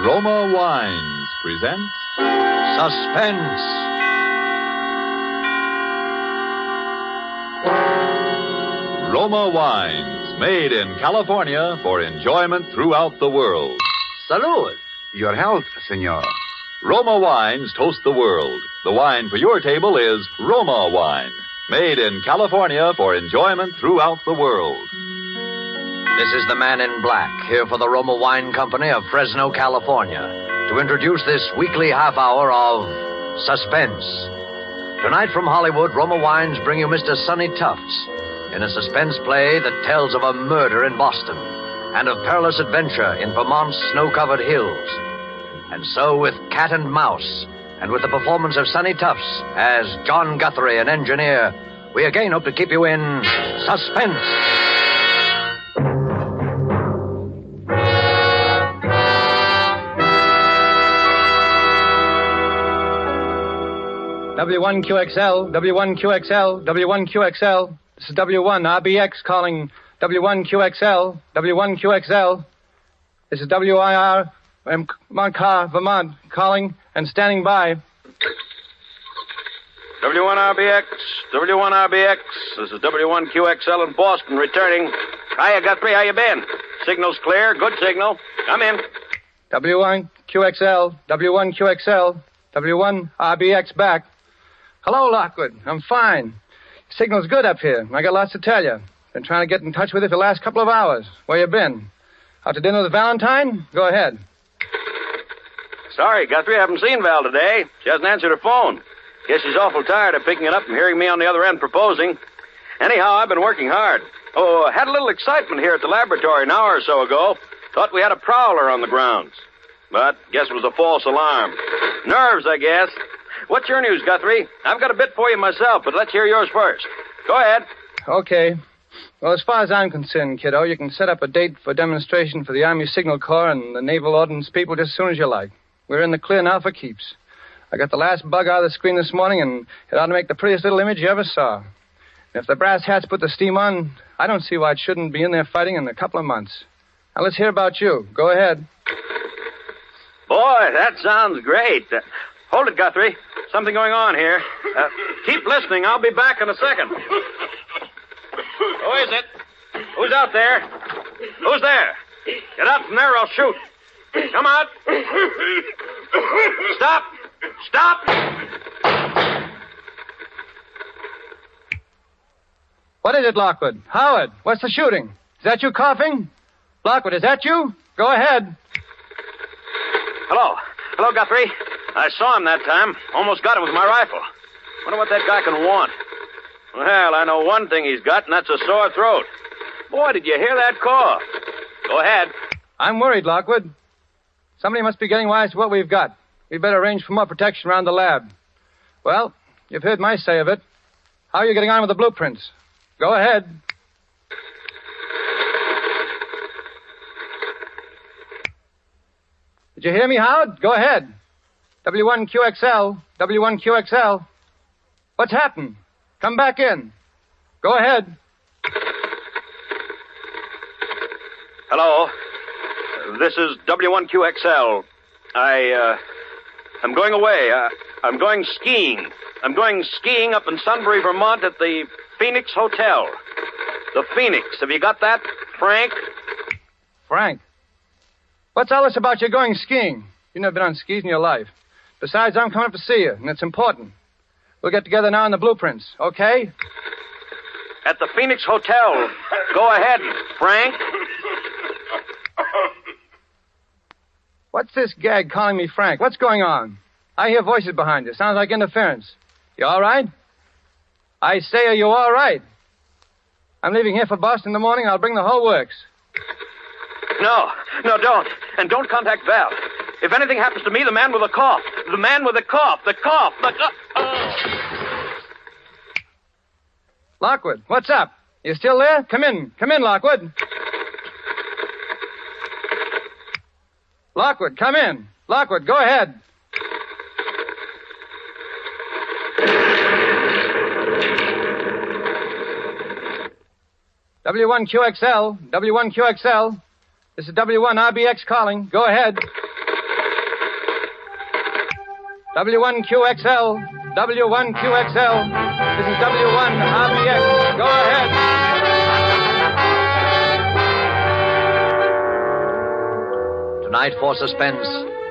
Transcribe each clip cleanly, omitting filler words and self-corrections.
Roma Wines presents Suspense. Roma Wines, made in California for enjoyment throughout the world. Salud. Your health, senor. Roma Wines toast the world. The wine for your table is Roma Wine, made in California for enjoyment throughout the world. This is the Man in Black, here for the Roma Wine Company of Fresno, California, to introduce this weekly half hour of Suspense. Tonight from Hollywood, Roma Wines bring you Mr. Sonny Tufts in a suspense play that tells of a murder in Boston and of perilous adventure in Vermont's snow-covered hills. And so with Cat and Mouse, and with the performance of Sonny Tufts as John Guthrie, an engineer, we again hope to keep you in suspense. W1QXL, W1QXL, W1QXL. This is W1RBX calling W1QXL, W1QXL. This is WIR, Montcar, Vermont, calling and standing by. W1RBX, W1RBX. This is W1QXL in Boston, returning. Hiya, Guthrie, how you been? Signal's clear, good signal. Come in. W1QXL, W1QXL, W1RBX back. Hello, Lockwood. I'm fine. Signal's good up here. I got lots to tell you. Been trying to get in touch with you for the last couple of hours. Where you been? Out to dinner with Valentine? Go ahead. Sorry, Guthrie, I haven't seen Val today. She hasn't answered her phone. Guess she's awful tired of picking it up and hearing me on the other end proposing. Anyhow, I've been working hard. Oh, had a little excitement here at the laboratory an hour or so ago. Thought we had a prowler on the grounds. But guess it was a false alarm. Nerves, I guess. What's your news, Guthrie? I've got a bit for you myself, but let's hear yours first. Go ahead. Okay. Well, as far as I'm concerned, kiddo, you can set up a date for demonstration for the Army Signal Corps and the Naval Ordnance people just as soon as you like. We're in the clear now for keeps. I got the last bug out of the screen this morning, and it ought to make the prettiest little image you ever saw. And if the brass hats put the steam on, I don't see why it shouldn't be in there fighting in a couple of months. Now, let's hear about you. Go ahead. Boy, that sounds great. Hold it, Guthrie. Something going on here. Keep listening. I'll be back in a second. Who is it? Who's out there? Who's there? Get out from there or I'll shoot. Come out. Stop. Stop. What is it, Lockwood? Howard, what's the shooting? Is that you coughing? Lockwood, is that you? Go ahead. Hello. Hello, Guthrie. I saw him that time. Almost got him with my rifle. Wonder what that guy can want. Well, I know one thing he's got, and that's a sore throat. Boy, did you hear that cough? Go ahead. I'm worried, Lockwood. Somebody must be getting wise to what we've got. We'd better arrange for more protection around the lab. Well, you've heard my say of it. How are you getting on with the blueprints? Go ahead. Did you hear me, Howard? Go ahead. W1QXL, W1QXL. What's happened? Come back in. Go ahead. Hello. This is W1QXL. I'm going away. I'm going skiing. I'm going skiing up in Sunbury, Vermont at the Phoenix Hotel. The Phoenix. Have you got that, Frank? Frank? What's all this about you going skiing? You've never been on skis in your life. Besides, I'm coming up to see you, and it's important. We'll get together now on the blueprints, okay? at the Phoenix Hotel. Go ahead, Frank. What's this gag calling me Frank? What's going on? I hear voices behind you. Sounds like interference. You all right? I say, are you all right? I'm leaving here for Boston in the morning. I'll bring the whole works. No, don't. And don't contact Val. If anything happens to me, the man with the cough. The man with the cough. The cough. Lockwood, what's up? You still there? Come in, Lockwood. Lockwood, come in. Lockwood, go ahead. W1QXL, W1QXL. This is W1RBX calling. Go ahead. W1QXL, W1QXL. This is W1RBX. Go ahead. Tonight for Suspense,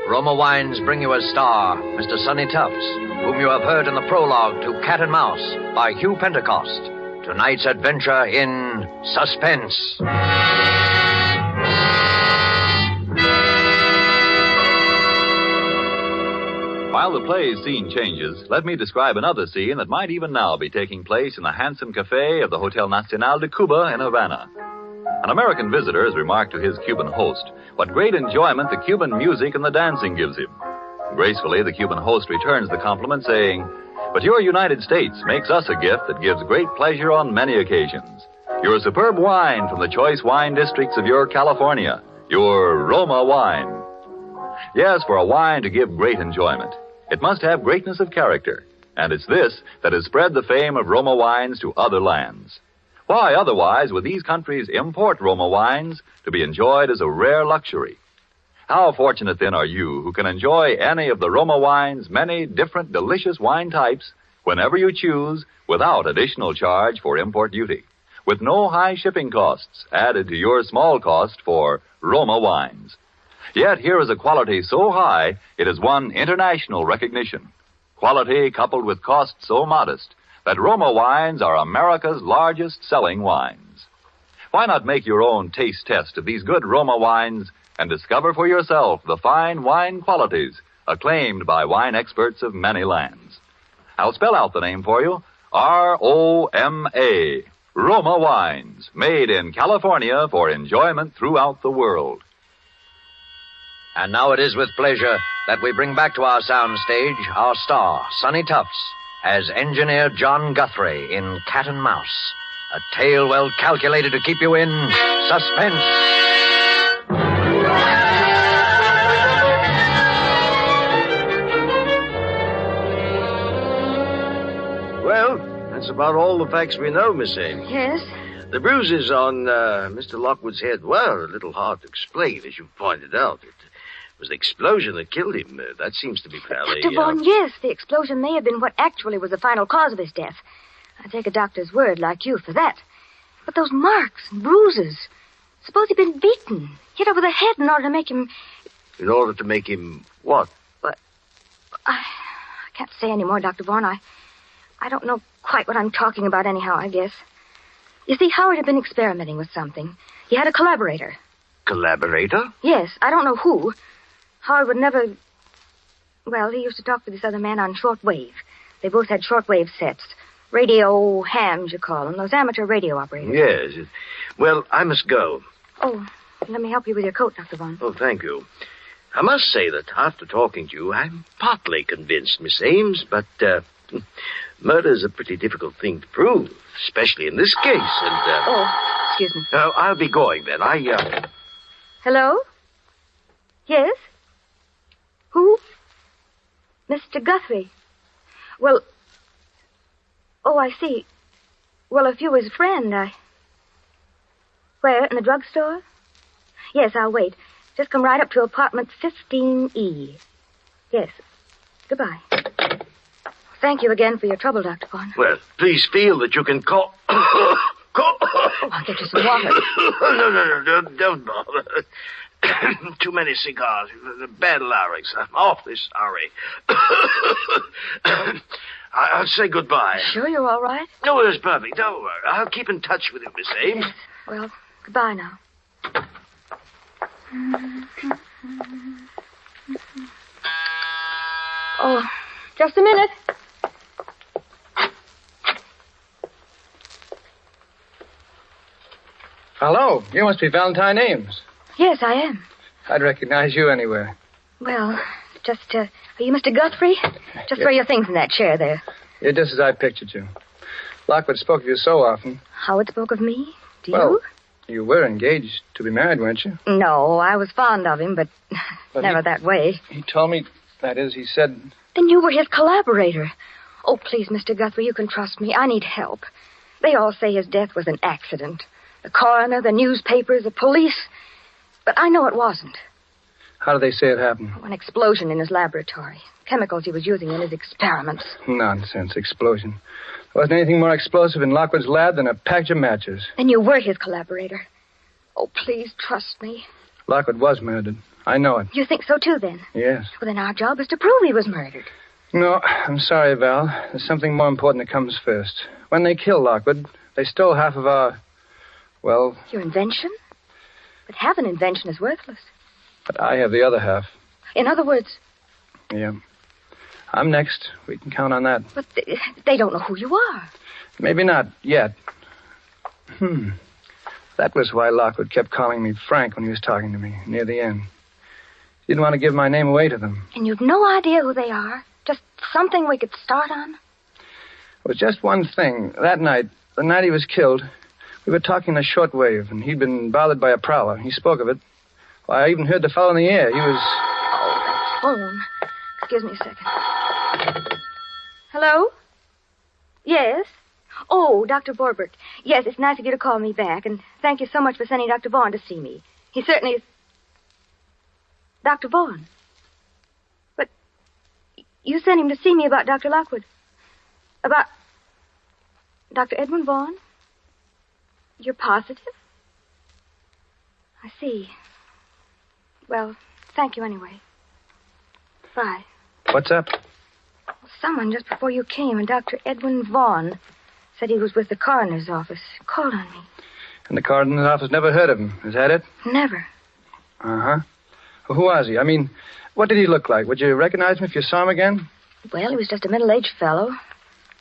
Roma Wines bring you a star, Mr. Sonny Tufts, whom you have heard in the prologue to Cat and Mouse by Hugh Pentecost. Tonight's adventure in Suspense. While the play's scene changes, let me describe another scene that might even now be taking place in the handsome cafe of the Hotel Nacional de Cuba in Havana. An American visitor has remarked to his Cuban host what great enjoyment the Cuban music and the dancing gives him. Gracefully, the Cuban host returns the compliment, saying, "But your United States makes us a gift that gives great pleasure on many occasions. Your superb wine from the choice wine districts of your California, your Roma wine." Yes, for a wine to give great enjoyment, it must have greatness of character, and it's this that has spread the fame of Roma wines to other lands. Why, otherwise, would these countries import Roma wines to be enjoyed as a rare luxury? How fortunate, then, are you who can enjoy any of the Roma wine's many different delicious wine types whenever you choose without additional charge for import duty, with no high shipping costs added to your small cost for Roma wines. Yet here is a quality so high it has won international recognition. Quality coupled with cost so modest that Roma wines are America's largest selling wines. Why not make your own taste test of these good Roma wines and discover for yourself the fine wine qualities acclaimed by wine experts of many lands? I'll spell out the name for you. R-O-M-A. Roma wines, made in California for enjoyment throughout the world. And now it is with pleasure that we bring back to our soundstage our star, Sonny Tufts, as Engineer John Guthrie in Cat and Mouse, a tale well calculated to keep you in suspense. Well, that's about all the facts we know, Miss Ames. Yes? The bruises on Mr. Lockwood's head were a little hard to explain, as you pointed out. It was the explosion that killed him. That seems to be fairly... Dr. Vaughn, yes, the explosion may have been what actually was the final cause of his death. I take a doctor's word like you for that. But those marks and bruises... Suppose he'd been beaten, hit over the head in order to make him... In order to make him what? What? I can't say any more, Dr. Vaughn. I don't know quite what I'm talking about anyhow, I guess. You see, Howard had been experimenting with something. He had a collaborator. Collaborator? Yes, I don't know who. Howard would never... Well, he used to talk to this other man on shortwave. They both had shortwave sets. Radio hams, you call them. Those amateur radio operators. Yes. Well, I must go. Oh, let me help you with your coat, Dr. Vaughn. Oh, thank you. I must say that after talking to you, I'm partly convinced, Miss Ames, but murder's a pretty difficult thing to prove, especially in this case, and... Oh, excuse me. I'll be going, then. Hello? Yes? Who? Mr. Guthrie. Well... Oh, I see. Well, if you was a friend, Where, in the drugstore? Yes, I'll wait. Just come right up to apartment 15E. Yes. Goodbye. Thank you again for your trouble, Dr. Vaughn. Well, please feel that you can call... Oh, I'll get you some water. No, don't bother. Too many cigars. Bad larynx. I'm awfully sorry. I'll say goodbye. Sure you're all right? No, it's perfect. Don't worry. I'll keep in touch with you, Miss Ames. Yes. Well, goodbye now. Oh, just a minute. Hello. You must be Valentine Ames. Yes, I am. I'd recognize you anywhere. Well, are you Mr. Guthrie? Just throw your things in that chair there. You're just as I pictured you. Lockwood spoke of you so often. Howard spoke of me? Do Well, you were engaged to be married, weren't you? No, I was fond of him, but never that way. He told me, that is, he said... Then you were his collaborator. Oh, please, Mr. Guthrie, you can trust me. I need help. They all say his death was an accident. The coroner, the newspapers, the police. But I know it wasn't. How do they say it happened? An explosion in his laboratory. Chemicals he was using in his experiments. Nonsense, explosion. There wasn't anything more explosive in Lockwood's lab than a package of matches. Then you were his collaborator. Oh, please trust me. Lockwood was murdered. I know it. You think so, too, then? Yes. Well, then our job is to prove he was murdered. No, I'm sorry, Val. There's something more important that comes first. When they killed Lockwood, they stole half of our... Well... Your invention? But half an invention is worthless. But I have the other half. In other words... Yeah. I'm next. We can count on that. But they don't know who you are. Maybe not yet. That was why Lockwood kept calling me Frank when he was talking to me, near the end. He didn't want to give my name away to them. And you've no idea who they are? Just something we could start on? It was just one thing. That night, the night he was killed, we were talking in a shortwave, and he'd been bothered by a prowler. He spoke of it. Well, I even heard the fellow in the air. He was... Oh, that phone. Excuse me a second. Hello? Yes? Oh, Dr. Borbert. Yes, it's nice of you to call me back, and thank you so much for sending Dr. Vaughn to see me. He certainly is... Dr. Vaughn? But you sent him to see me about Dr. Lockwood. About Dr. Edwin Vaughn? You're positive? I see. Well, thank you anyway. Bye. What's up? Someone just before you came, and Dr. Edwin Vaughn said he was with the coroner's office. Called on me. And the coroner's office never heard of him. Is that it? Never. Uh-huh. Well, who was he? I mean, what did he look like? Would you recognize him if you saw him again? Well, he was just a middle-aged fellow.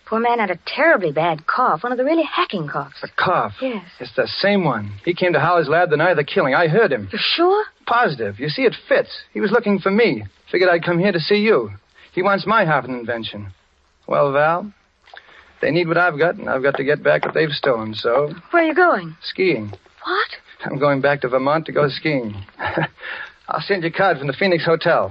Poor man had a terribly bad cough, one of the really hacking coughs. The cough? Yes. It's the same one. He came to Howard's lab the night of the killing. I heard him. You're sure? Positive. You see, it fits. He was looking for me. Figured I'd come here to see you. He wants my half an invention. Well, Val, they need what I've got, and I've got to get back what they've stolen, so... Where are you going? Skiing. What? I'm going back to Vermont to go skiing. I'll send you a card from the Phoenix Hotel.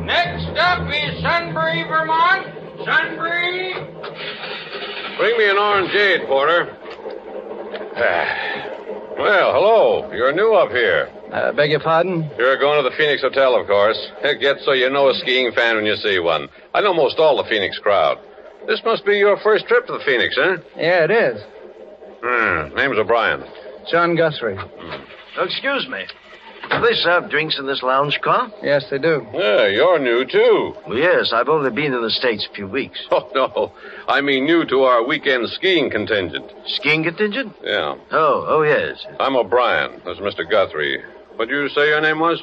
Next up is Sunbury, Vermont. Sunbury. Bring me an orangeade, Porter. Well, hello. You're new up here. Beg your pardon? You're going to the Phoenix Hotel, of course. It gets so you know a skiing fan when you see one. I know most all the Phoenix crowd. This must be your first trip to the Phoenix, huh? Yeah, it is. Name's O'Brien. John Guthrie. Oh, excuse me. Do they serve drinks in this lounge car? Yes, they do. Yeah, you're new, too. Well, yes, I've only been in the States a few weeks. Oh, no. I mean new to our weekend skiing contingent. Skiing contingent? Yeah. Oh, yes. I'm O'Brien. This is Mr. Guthrie. What'd you say your name was?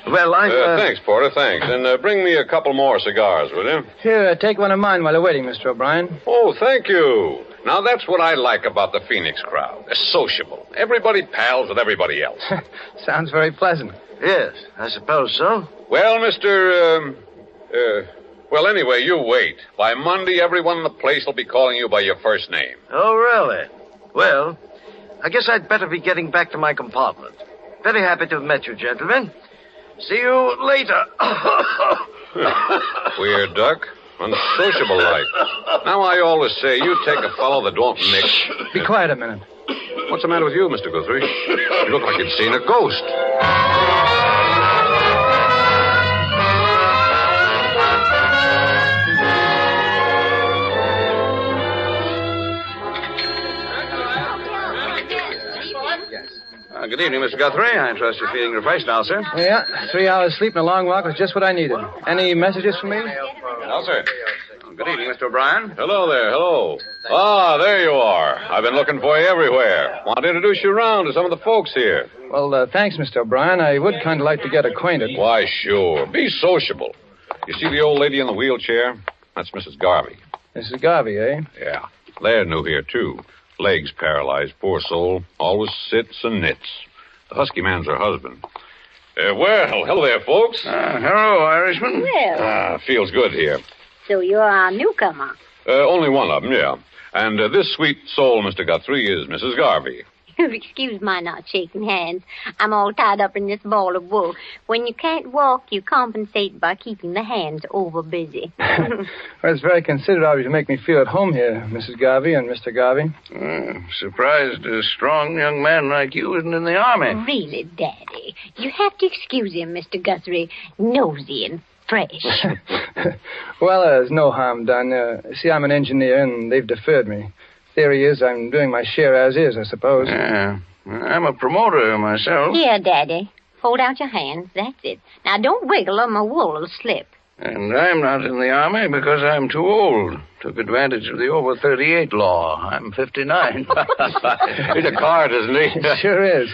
Well, Thanks, Porter, thanks. And bring me a couple more cigars, will you? Here, take one of mine while you're waiting, Mr. O'Brien. Oh, thank you. Now, that's what I like about the Phoenix crowd. They're sociable. Everybody pals with everybody else. Sounds very pleasant. Yes, I suppose so. Well, well, anyway, you wait. By Monday, everyone in the place will be calling you by your first name. Oh, really? Well, I guess I'd better be getting back to my compartment. Very happy to have met you, gentlemen. See you later. Weird duck. Unsociable like. Now, I always say, you take a fellow that won't mix. Be quiet a minute. What's the matter with you, Mr. Guthrie? You look like you'd seen a ghost. Good evening, Mr. Guthrie. I trust you're feeling refreshed now, sir. Yeah, 3 hours sleep and a long walk was just what I needed. Any messages for me? No, sir. Good evening, Mr. O'Brien. Hello there, hello. Ah, there you are. I've been looking for you everywhere. Want to introduce you around to some of the folks here. Well, thanks, Mr. O'Brien. I would kind of like to get acquainted. Why, sure. Be sociable. You see the old lady in the wheelchair? That's Mrs. Garvey. Mrs. Garvey, eh? Yeah. They're new here, too. Legs paralyzed, poor soul. Always sits and knits. The husky man's her husband. Well, hello there, folks. Hello, Irishman. Well, Feels good here. so you're our newcomer. Only one of them, yeah. And this sweet soul, Mr. Guthrie, is Mrs. Garvey. Excuse my not shaking hands. I'm all tied up in this ball of wool. When you can't walk, you compensate by keeping the hands over busy. Well, it's very considerate of you to make me feel at home here, Mrs. Garvey and Mr. Garvey. Surprised a strong young man like you isn't in the army. Really, Daddy, you have to excuse him, Mr. Guthrie. Nosy and fresh. Well, there's no harm done. See, I'm an engineer, and they've deferred me. Theory is I'm doing my share as is, I suppose. Yeah. I'm a promoter myself. Here, Daddy. Hold out your hands. That's it. Now, don't wiggle or my wool will slip. And I'm not in the army because I'm too old. Took advantage of the over 38 law. I'm 59. He's a card, isn't he? Sure is.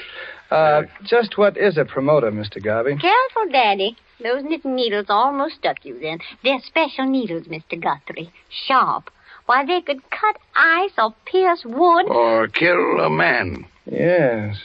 Just what is a promoter, Mr. Garvey? Careful, Daddy. Those knitting needles almost stuck you then. They're special needles, Mr. Guthrie. Sharp. Why, they could cut ice or pierce wood. Or kill a man. Yes.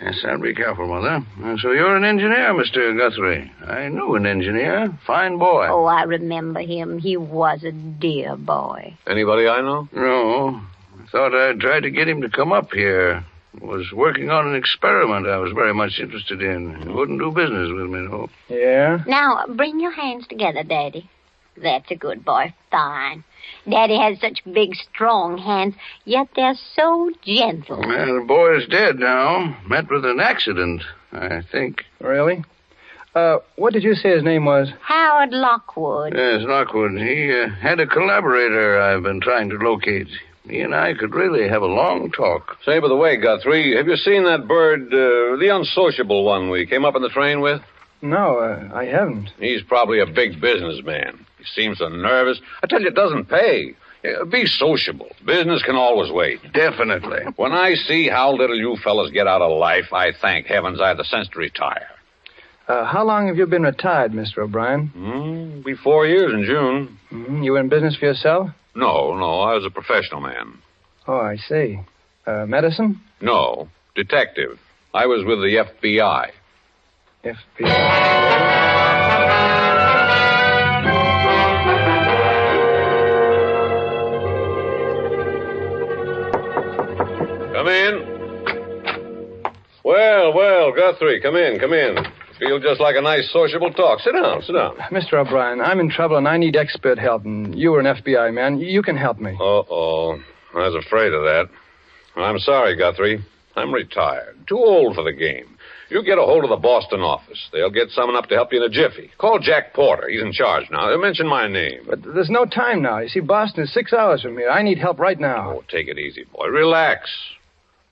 Yes, I'll be careful, Mother. So you're an engineer, Mr. Guthrie. I knew an engineer. Fine boy. Oh, I remember him. He was a dear boy. Anybody I know? No. I thought I'd try to get him to come up here. Was working on an experiment I was very much interested in. He wouldn't do business with me, though. Yeah? Now, bring your hands together, Daddy. That's a good boy. Fine. Daddy has such big, strong hands, yet they're so gentle. Well, the boy's dead now. Met with an accident, I think. Really? What did you say his name was? Howard Lockwood. Yes, Lockwood. He had a collaborator I've been trying to locate. He and I could really have a long talk. Say, by the way, Guthrie, have you seen that bird, the unsociable one we came up in the train with? No, I haven't. He's probably a big businessman. He seems so nervous. I tell you, it doesn't pay. Be sociable. Business can always wait. Definitely. When I see how little you fellas get out of life, I thank heavens I had the sense to retire. How long have you been retired, Mr. O'Brien? Be 4 years in June. You were in business for yourself? No, I was a professional man. Oh, I see. Medicine? No, detective. I was with the FBI. FBI. Come in. Well, Guthrie, come in. Feel just like a nice sociable talk. Sit down. Mr. O'Brien, I'm in trouble and I need expert help, and you were an FBI man. You can help me. Uh-oh. I was afraid of that. I'm sorry, Guthrie. I'm retired. Too old for the game. You get a hold of the Boston office. They'll get someone up to help you in a jiffy. Call Jack Porter. He's in charge now. They'll mention my name. But there's no time now. You see, Boston is 6 hours from here. I need help right now. Oh, take it easy, boy. Relax.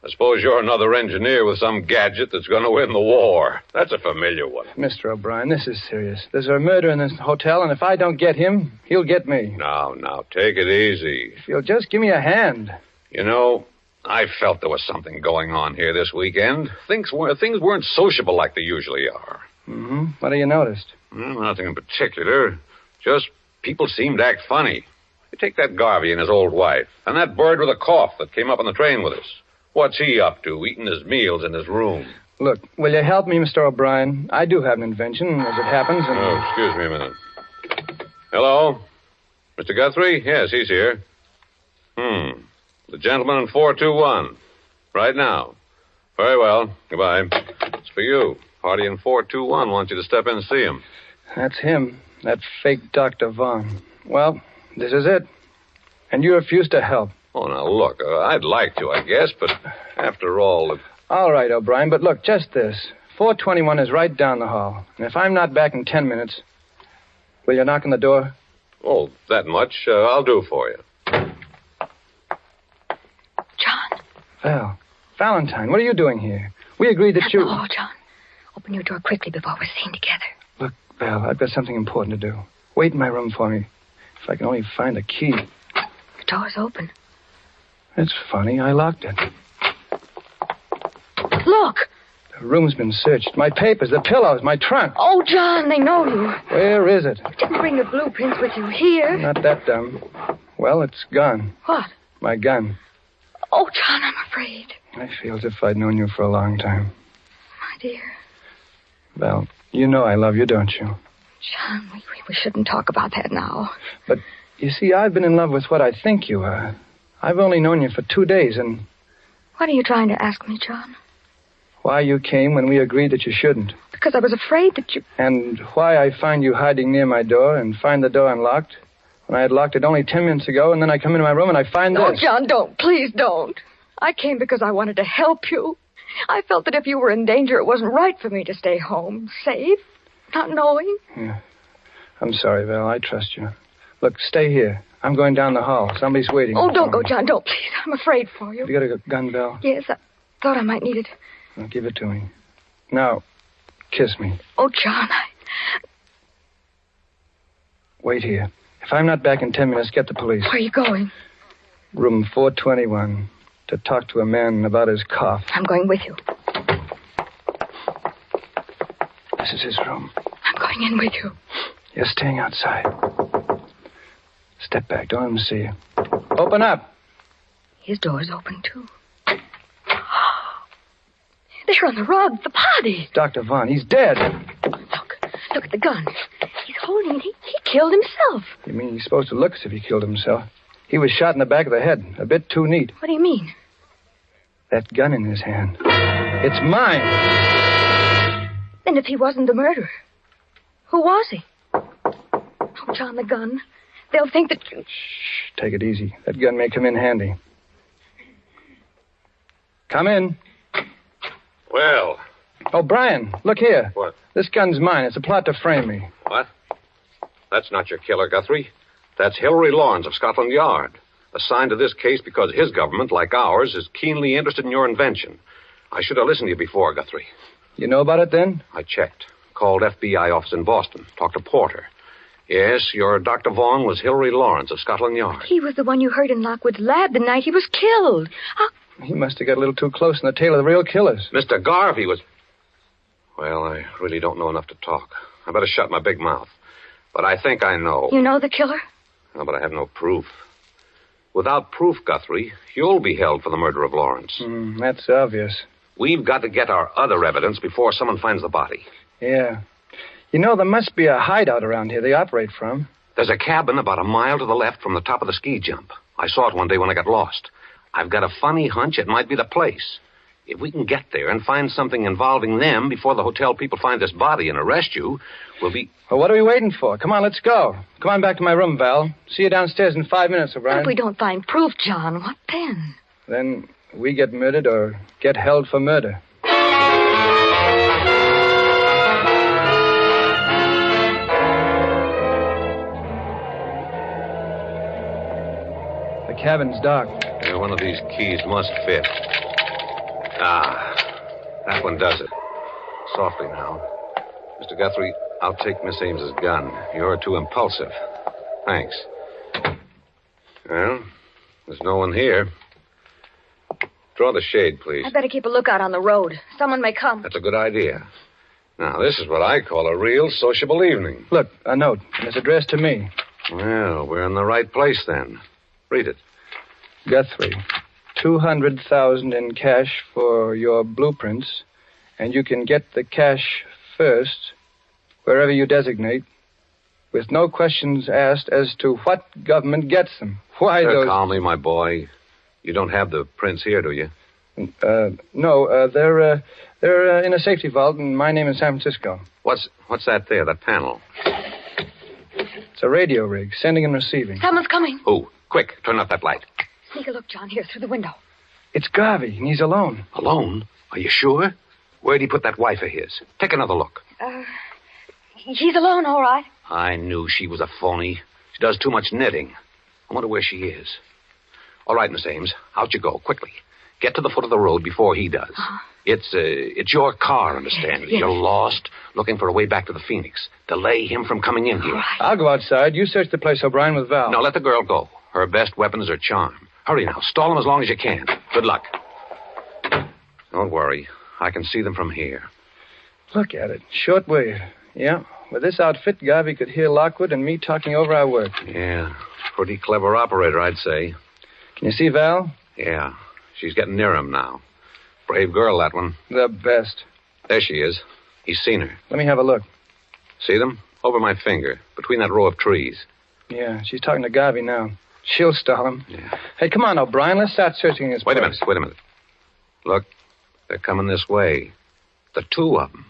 I suppose you're another engineer with some gadget that's going to win the war. That's a familiar one. Mr. O'Brien, this is serious. There's a murder in this hotel, and if I don't get him, he'll get me. Now, take it easy. If you'll just give me a hand. You know, I felt there was something going on here this weekend. Things weren't sociable like they usually are. Mm-hmm. What have you noticed? Nothing in particular. Just people seemed to act funny. You take that Garvey and his old wife, and that bird with a cough that came up on the train with us. What's he up to, eating his meals in his room? Look, will you help me, Mr. O'Brien? I do have an invention, as it happens, and... Oh, excuse me a minute. Hello? Mr. Guthrie? Yes, he's here. The gentleman in 421. Right now. Very well. Goodbye. It's for you. Party in 421 wants you to step in and see him. That's him. That fake Dr. Vaughn. Well, this is it. And you refuse to help. Oh, now, look, I'd like to, I guess, but after all... All right, O'Brien, but look, just this. 421 is right down the hall. And if I'm not back in 10 minutes, will you knock on the door? Oh, that much I'll do for you. John. Val. Valentine, what are you doing here? We agreed that you... Oh, John. Open your door quickly before we're seen together. Look, Val, I've got something important to do. Wait in my room for me. If I can only find a key. The door's open. It's funny. I locked it. Look! The room's been searched. My papers, the pillows, my trunk. Oh, John, they know you. Where is it? You didn't bring the blueprints with you here. Not that dumb. Well, it's gone. What? My gun. Oh, John, I'm afraid. I feel as if I'd known you for a long time. My dear. Val, you know I love you, don't you? John, we shouldn't talk about that now. But, you see, I've been in love with what I think you are. I've only known you for 2 days, and... What are you trying to ask me, John? Why you came when we agreed that you shouldn't. Because I was afraid that you... And why I find you hiding near my door and find the door unlocked when I had locked it only 10 minutes ago, and then I come into my room and I find this. Oh, John, don't. Please don't. I came because I wanted to help you. I felt that if you were in danger, it wasn't right for me to stay home, safe, not knowing. Yeah. I'm sorry, Val. I trust you. Look, stay here. I'm going down the hall. Somebody's waiting. Oh, don't go, John. Don't, please. I'm afraid for you. You got a gun, Val? Yes, I thought I might need it. Well, give it to me. Now, kiss me. Oh, John, Wait here. If I'm not back in 10 minutes, get the police. Where are you going? Room 421. To talk to a man about his cough. I'm going with you. This is his room. I'm going in with you. You're staying outside. Step back. Don't let him see you. Open up. His door's open, too. There on the rug, the body. Dr. Vaughn, he's dead. Look at the gun. He's holding it. He killed himself. You mean he's supposed to look as if he killed himself? He was shot in the back of the head. A bit too neat. What do you mean? That gun in his hand. It's mine. Then if he wasn't the murderer, who was he? Oh, John, the gun. They'll think that you... Shh, take it easy. That gun may come in handy. Come in. Well. Oh, Brian, look here. What? This gun's mine. It's a plot to frame me. What? That's not your killer, Guthrie. That's HENRI Lawrence of Scotland Yard, assigned to this case because his government, like ours, is keenly interested in your invention. I should have listened to you before, Guthrie. You know about it, then? I checked. Called FBI office in Boston. Talked to Porter. Yes, your Dr. Vaughan was HENRI Lawrence of Scotland Yard. He was the one you heard in Lockwood's lab the night he was killed. He must have got a little too close in the tail of the real killers. Mr. Garvey was... Well, I really don't know enough to talk. I better shut my big mouth. But I think I know. You know the killer? No, but I have no proof. Without proof, Guthrie, you'll be held for the murder of Lawrence. That's obvious. We've got to get our other evidence before someone finds the body. Yeah. You know, there must be a hideout around here they operate from. There's a cabin about a mile to the left from the top of the ski jump. I saw it one day when I got lost. I've got a funny hunch it might be the place. If we can get there and find something involving them before the hotel people find this body and arrest you, we'll be... Well, what are we waiting for? Come on, let's go. Come on back to my room, Val. See you downstairs in 5 minutes, O'Brien. If we don't find proof, John, what then? Then we get murdered or get held for murder. The cabin's dark. Yeah, one of these keys must fit. Ah, that one does it. Softly now. Mr. Guthrie, I'll take Miss Ames's gun. You're too impulsive. Thanks. Well, there's no one here. Draw the shade, please. I better keep a lookout on the road. Someone may come. That's a good idea. Now, this is what I call a real sociable evening. Look, a note. It's addressed to me. Well, we're in the right place then. Read it. Guthrie, 200,000 in cash for your blueprints, and you can get the cash first, wherever you designate, with no questions asked as to what government gets them. Why those... Calmly, my boy. You don't have the prints here, do you? No, they're in a safety vault, and my name is San Francisco. What's that there, that panel? It's a radio rig, sending and receiving. Someone's coming. Who? Quick, turn up that light. Sneak a look, John, here, through the window. It's Garvey, and he's alone. Alone? Are you sure? Where'd he put that wife of his? Take another look. He's alone, all right. I knew she was a phony. She does too much knitting. I wonder where she is. All right, Miss Ames, out you go, quickly. Get to the foot of the road before he does. It's your car, understand me. Yes. You're lost, looking for a way back to the Phoenix. Delay him from coming in here. Right. I'll go outside. You search the place, O'Brien, with Val. No, let the girl go. Her best weapon is her charm. Hurry now. Stall him as long as you can. Good luck. Don't worry. I can see them from here. Look at it. Short wave. Yeah. With this outfit, Garvey could hear Lockwood and me talking over our work. Yeah. Pretty clever operator, I'd say. Can you see Val? Yeah. She's getting near him now. Brave girl, that one. The best. There she is. He's seen her. Let me have a look. See them? Over my finger, between that row of trees. Yeah, she's talking to Garvey now. She'll stall him. Yeah. Hey, come on, O'Brien. Let's start searching his place. Wait a minute. Look, they're coming this way. The two of them.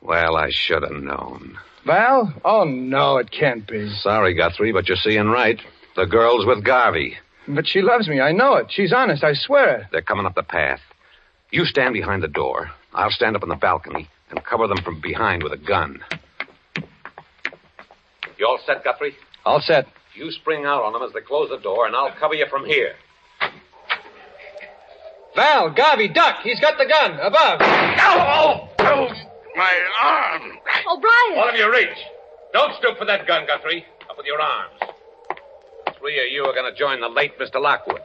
Well, I should have known. Val? Oh, no, it can't be. Sorry, Guthrie, but you're seeing right. The girl's with Garvey. But she loves me. I know it. She's honest. I swear it. They're coming up the path. You stand behind the door. I'll stand up on the balcony and cover them from behind with a gun. You all set, Guthrie? All set. You spring out on them as they close the door, and I'll cover you from here. Val, Garvey, duck. He's got the gun. Above. Oh, my arm. O'Brien! All of you reach. Don't stoop for that gun, Guthrie. Up with your arms. 3 of you are going to join the late Mr. Lockwood.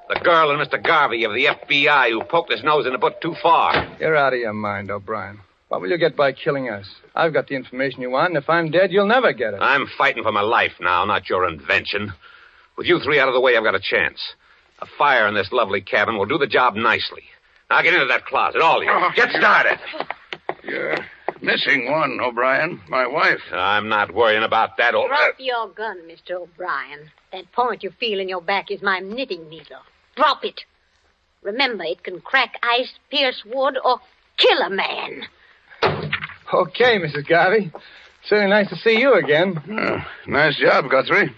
The girl and Mr. Garvey of the FBI who poked his nose in a boot too far. You're out of your mind, O'Brien. What will you get by killing us? I've got the information you want, and if I'm dead, you'll never get it. I'm fighting for my life now, not your invention. With you three out of the way, I've got a chance. A fire in this lovely cabin will do the job nicely. Now get into that closet, all of you. Get started. You're missing one, O'Brien. My wife. I'm not worrying about that. Drop your gun, Mr. O'Brien. That point you feel in your back is my knitting needle. Drop it. Remember, it can crack ice, pierce wood, or kill a man. Okay, Mrs. Garvey. Certainly nice to see you again. Nice job, Guthrie.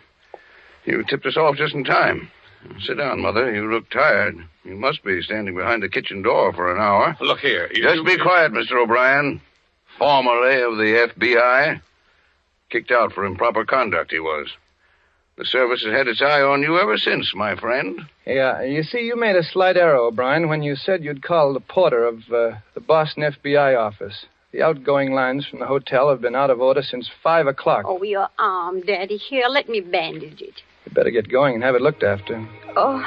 You tipped us off just in time. Sit down, Mother. You look tired. You must be standing behind the kitchen door for an hour. Look here. Just be quiet, Mr. O'Brien. Formerly of the FBI. Kicked out for improper conduct, he was. The service has had its eye on you ever since, my friend. Yeah, you see, you made a slight error, O'Brien, when you said you'd called the porter of the Boston FBI office. The outgoing lines from the hotel have been out of order since 5 o'clock. Oh, your arm, Daddy. Here, let me bandage it. You better get going and have it looked after. Oh,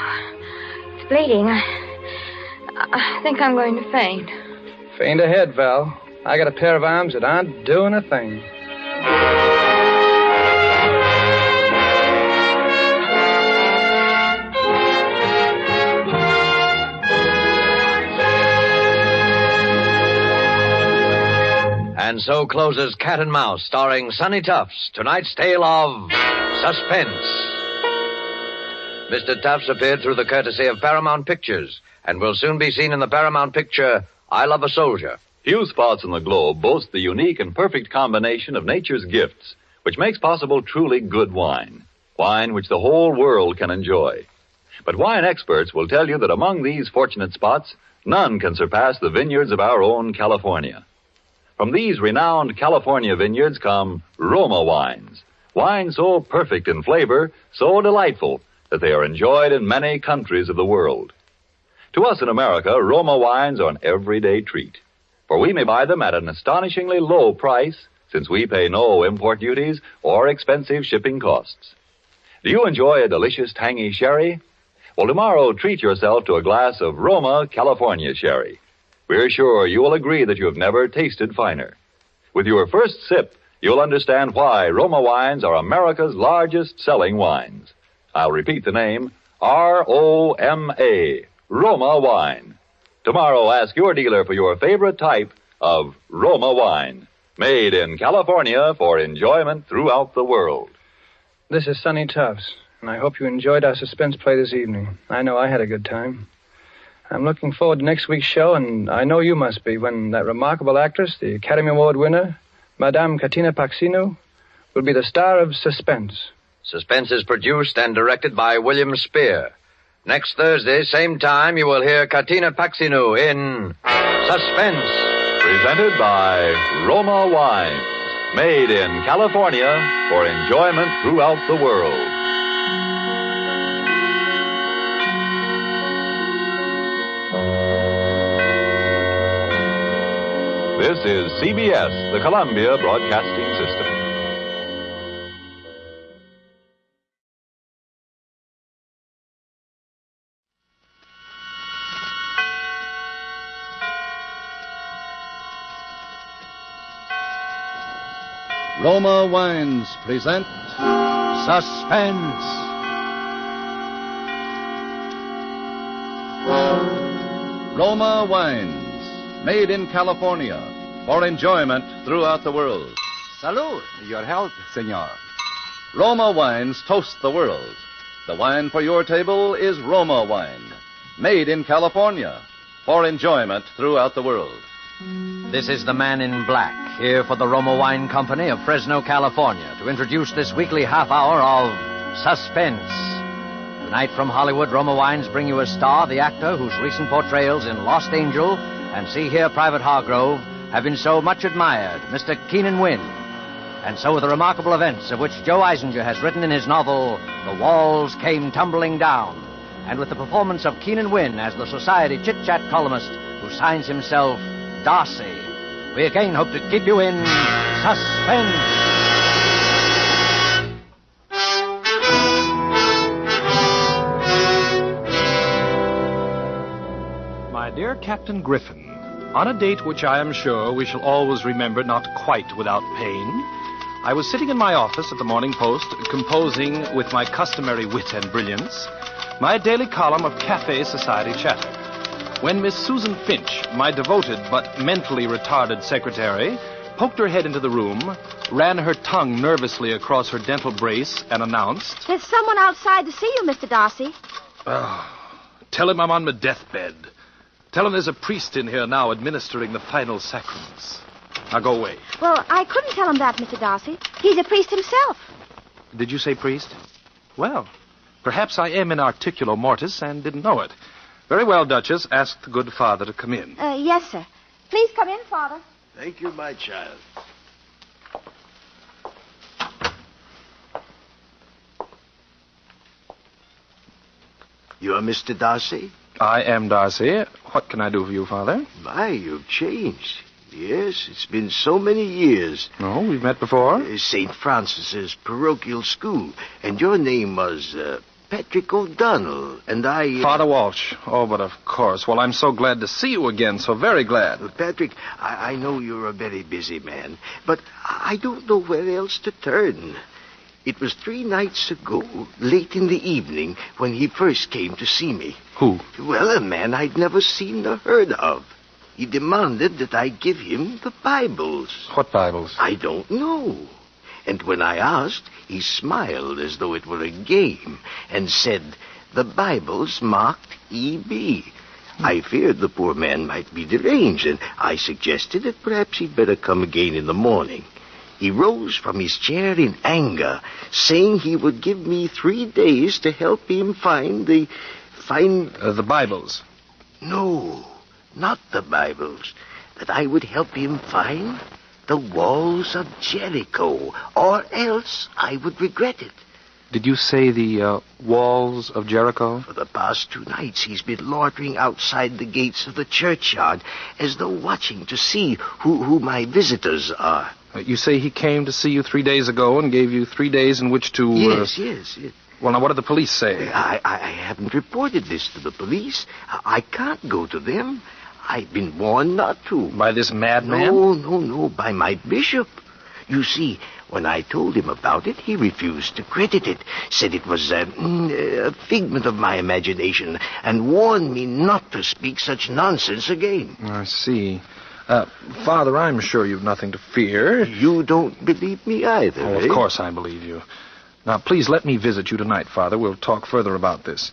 it's bleeding. I think I'm going to faint. Faint ahead, Val. I got a pair of arms that aren't doing a thing. And so closes Cat and Mouse, starring Sonny Tufts, tonight's tale of Suspense. Mr. Tufts appeared through the courtesy of Paramount Pictures and will soon be seen in the Paramount picture, I Love a Soldier. Few spots in the globe boast the unique and perfect combination of nature's gifts, which makes possible truly good wine. Wine which the whole world can enjoy. But wine experts will tell you that among these fortunate spots, none can surpass the vineyards of our own California. From these renowned California vineyards come Roma wines. Wines so perfect in flavor, so delightful, that they are enjoyed in many countries of the world. To us in America, Roma wines are an everyday treat, for we may buy them at an astonishingly low price, since we pay no import duties or expensive shipping costs. Do you enjoy a delicious tangy sherry? Well, tomorrow treat yourself to a glass of Roma California sherry. We're sure you will agree that you have never tasted finer. With your first sip, you'll understand why Roma wines are America's largest selling wines. I'll repeat the name, R-O-M-A, Roma wine. Tomorrow, ask your dealer for your favorite type of Roma wine, made in California for enjoyment throughout the world. This is Sonny Tufts, and I hope you enjoyed our suspense play this evening. I know I had a good time. I'm looking forward to next week's show, and I know you must be, when that remarkable actress, the Academy Award winner, Madame Katina Paxinu, will be the star of Suspense. Suspense is produced and directed by William Spear. Next Thursday, same time, you will hear Katina Paxinu in Suspense. Presented by Roma Wines, made in California for enjoyment throughout the world. This is CBS, the Columbia Broadcasting System. Roma Wines present Suspense. Roma Wines, made in California for enjoyment throughout the world. Salud. Your health, senor. Roma Wines toast the world. The wine for your table is Roma Wine, made in California for enjoyment throughout the world. This is the Man in Black, here for the Roma Wine Company of Fresno, California, to introduce this weekly half hour of Suspense. Tonight from Hollywood, Roma Wines bring you a star, the actor whose recent portrayals in Lost Angel and See Here, Private Hargrove have been so much admired, Mr. Keenan Wynn. And so with the remarkable events of which Joe Eisinger has written in his novel, The Walls Came Tumbling Down, and with the performance of Keenan Wynn as the society chit-chat columnist who signs himself Darcy. We again hope to keep you in suspense. My dear Captain Griffin, on a date which I am sure we shall always remember not quite without pain, I was sitting in my office at the Morning Post, composing with my customary wit and brilliance my daily column of cafe society chatter, when Miss Susan Finch, my devoted but mentally retarded secretary, poked her head into the room, ran her tongue nervously across her dental brace, and announced, "There's someone outside to see you, Mr. Darcy." "Oh, tell him I'm on my deathbed. Tell him there's a priest in here now administering the final sacraments. Now go away." Well, I couldn't tell him that, Mr. Darcy. He's a priest himself. Did you say priest? Well, perhaps I am in articulo mortis and didn't know it. Very well, Duchess. Ask the good father to come in. Yes, sir. Please come in, Father. Thank you, my child. You are Mr. Darcy? I am Darcy. What can I do for you, Father? My, you've changed. Yes, it's been so many years. Oh, we've met before? St. Francis's parochial school. And your name was, Patrick O'Donnell, and I... Father Walsh. Oh, but of course. Well, I'm so glad to see you again, so very glad. Well, Patrick, I know you're a very busy man, but I don't know where else to turn. It was 3 nights ago, late in the evening, when he first came to see me. Who? Well, a man I'd never seen or heard of. He demanded that I give him the Bibles. What Bibles? I don't know. And when I asked, he smiled as though it were a game and said, the Bible's marked E.B. I feared the poor man might be deranged, and I suggested that perhaps he'd better come again in the morning. He rose from his chair in anger, saying he would give me 3 days to help him find the Bibles. No, not the Bibles. That I would help him find the walls of Jericho, or else I would regret it. Did you say the walls of Jericho? For the past 2 nights, he's been loitering outside the gates of the churchyard, as though watching to see who my visitors are. You say he came to see you 3 days ago and gave you 3 days in which to... Yes. Well, now, what did the police say? I haven't reported this to the police. I can't go to them. I've been warned not to. By this madman? No, by my bishop. You see, when I told him about it, he refused to credit it, said it was a figment of my imagination, and warned me not to speak such nonsense again. I see. Father, I'm sure you've nothing to fear. You don't believe me either, Oh, of course I believe you. Now, please let me visit you tonight, Father. We'll talk further about this.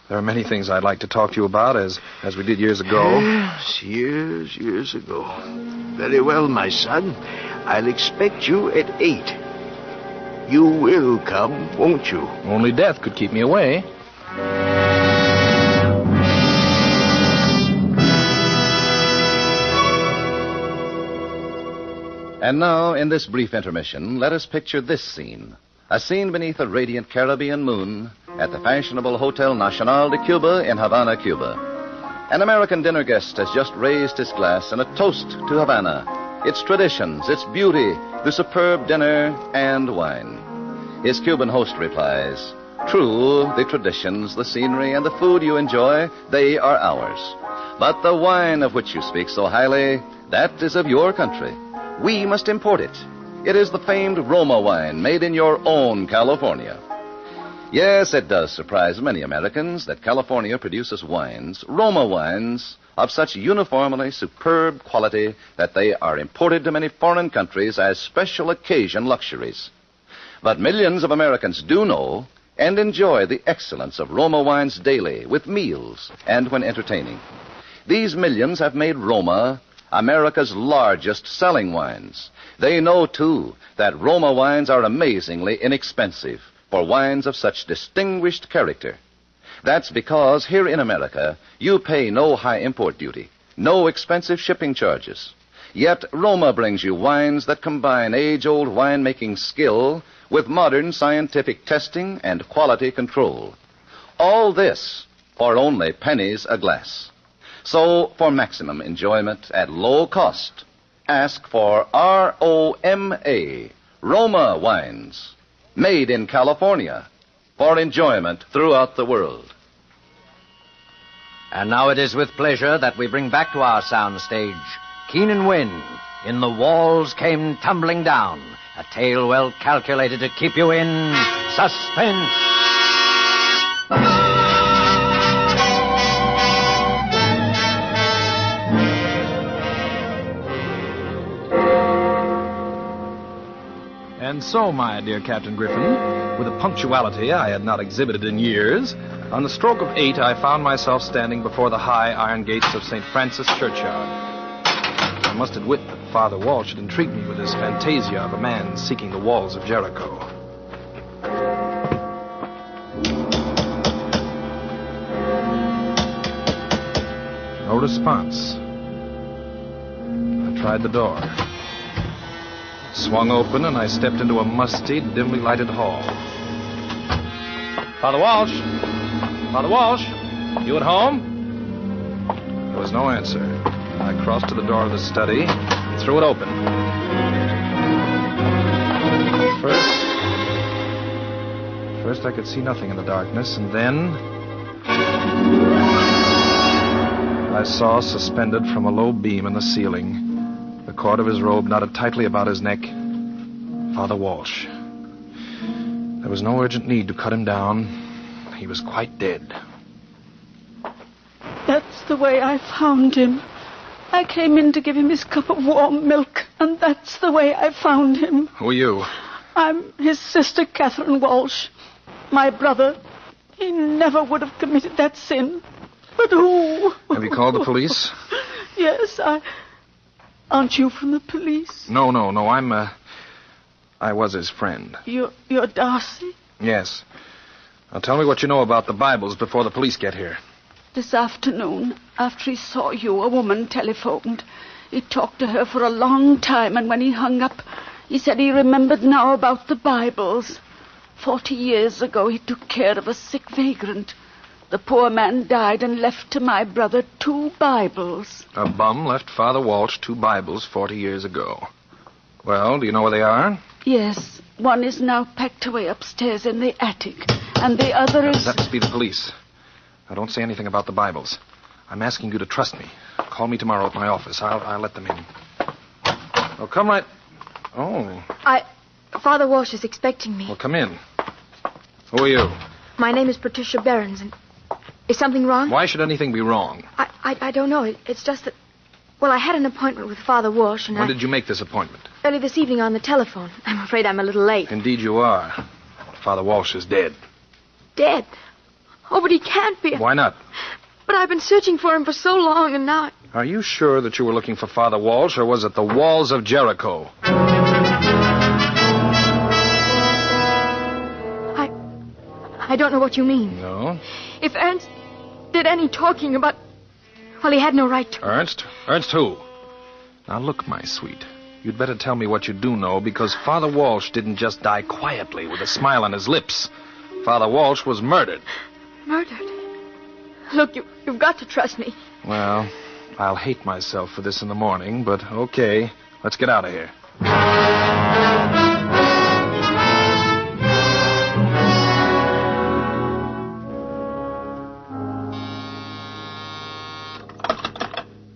There are many things I'd like to talk to you about, as we did years ago. Yes, years ago. Very well, my son. I'll expect you at 8. You will come, won't you? Only death could keep me away. And now, in this brief intermission, let us picture this scene. A scene beneath a radiant Caribbean moon at the fashionable Hotel Nacional de Cuba in Havana, Cuba. An American dinner guest has just raised his glass in a toast to Havana, its traditions, its beauty, the superb dinner, and wine. His Cuban host replies, "True, the traditions, the scenery, and the food you enjoy, they are ours. But the wine of which you speak so highly, that is of your country. We must import it. It is the famed Roma wine made in your own California." Yes, it does surprise many Americans that California produces wines, Roma wines, of such uniformly superb quality that they are imported to many foreign countries as special occasion luxuries. But millions of Americans do know and enjoy the excellence of Roma wines daily, with meals and when entertaining. These millions have made Roma America's largest selling wines. They know, too, that Roma wines are amazingly inexpensive for wines of such distinguished character. That's because here in America, you pay no high import duty, no expensive shipping charges. Yet Roma brings you wines that combine age-old winemaking skill with modern scientific testing and quality control. All this for only pennies a glass. So, for maximum enjoyment at low cost, ask for ROMA, Roma wines, made in California, for enjoyment throughout the world. And now it is with pleasure that we bring back to our soundstage Keenan Wynn in The Walls Came Tumbling Down, a tale well calculated to keep you in suspense. And so, my dear Captain Griffin, with a punctuality I had not exhibited in years, on the stroke of 8 I found myself standing before the high iron gates of St. Francis Churchyard. I must admit that Father Walsh had intrigued me with his fantasia of a man seeking the walls of Jericho. No response. I tried the door. Swung open, and I stepped into a musty, dimly lighted hall. Father Walsh! Father Walsh! You at home? There was no answer. I crossed to the door of the study and threw it open. First I could see nothing in the darkness, and then I saw, suspended from a low beam in the ceiling, the cord of his robe knotted tightly about his neck, Father Walsh. There was no urgent need to cut him down. He was quite dead. That's the way I found him. I came in to give him his cup of warm milk, and that's the way I found him. Who are you? I'm his sister, Catherine Walsh. My brother, he never would have committed that sin. But who? Have you called the police? Yes, Aren't you from the police? No. I was his friend. You're Darcy? Yes. Now tell me what you know about the Bibles before the police get here. This afternoon, after he saw you, a woman telephoned. He talked to her for a long time, and when he hung up, he said he remembered now about the Bibles. 40 years ago, he took care of a sick vagrant. The poor man died and left to my brother 2 Bibles. A bum left Father Walsh 2 Bibles 40 years ago. Well, do you know where they are? Yes. One is now packed away upstairs in the attic, and the other is... That must be the police. Now, don't say anything about the Bibles. I'm asking you to trust me. Call me tomorrow at my office. I'll let them in. Oh, come right... Oh. Father Walsh is expecting me. Well, come in. Who are you? My name is Patricia Behrens, and... Is something wrong? Why should anything be wrong? I don't know. It's just that... Well, I had an appointment with Father Walsh, and When did you make this appointment? Early this evening on the telephone. I'm afraid I'm a little late. Indeed you are. Father Walsh is dead. Dead? Oh, but he can't be. Why not? But I've been searching for him for so long, and now... Are you sure that you were looking for Father Walsh, or was it the walls of Jericho? I don't know what you mean. No? If Ernst did any talking about... Well, he had no right to... Ernst? Ernst who? Now, look, my sweet. You'd better tell me what you do know, because Father Walsh didn't just die quietly with a smile on his lips. Father Walsh was murdered. Murdered? Look, you've got to trust me. Well, I'll hate myself for this in the morning, but okay. Let's get out of here.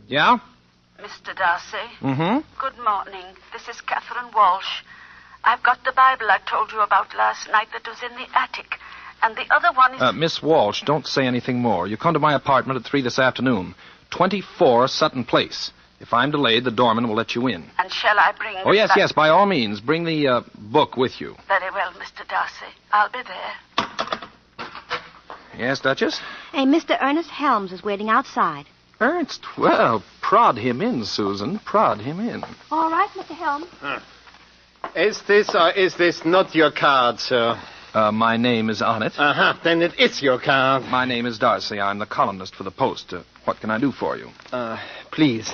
Yeah? Mr. Darcy? Mm-hmm. Good morning. This is Catherine Walsh. I've got the Bible I told you about last night that was in the attic. And the other one is... Miss Walsh, don't say anything more. You come to my apartment at 3 this afternoon. 24 Sutton Place. If I'm delayed, the doorman will let you in. And shall I bring... Oh, yes, yes, by all means. Bring the book with you. Very well, Mr. Darcy. I'll be there. Yes, Duchess? Hey, Mr. Ernest Helms is waiting outside. Ernst? Well, prod him in, Susan. Prod him in. All right, Mr. Helms. Is this or is this not your card, sir? My name is on it. Uh-huh, then it is your card. My name is Darcy. I'm the columnist for the Post. What can I do for you? Please,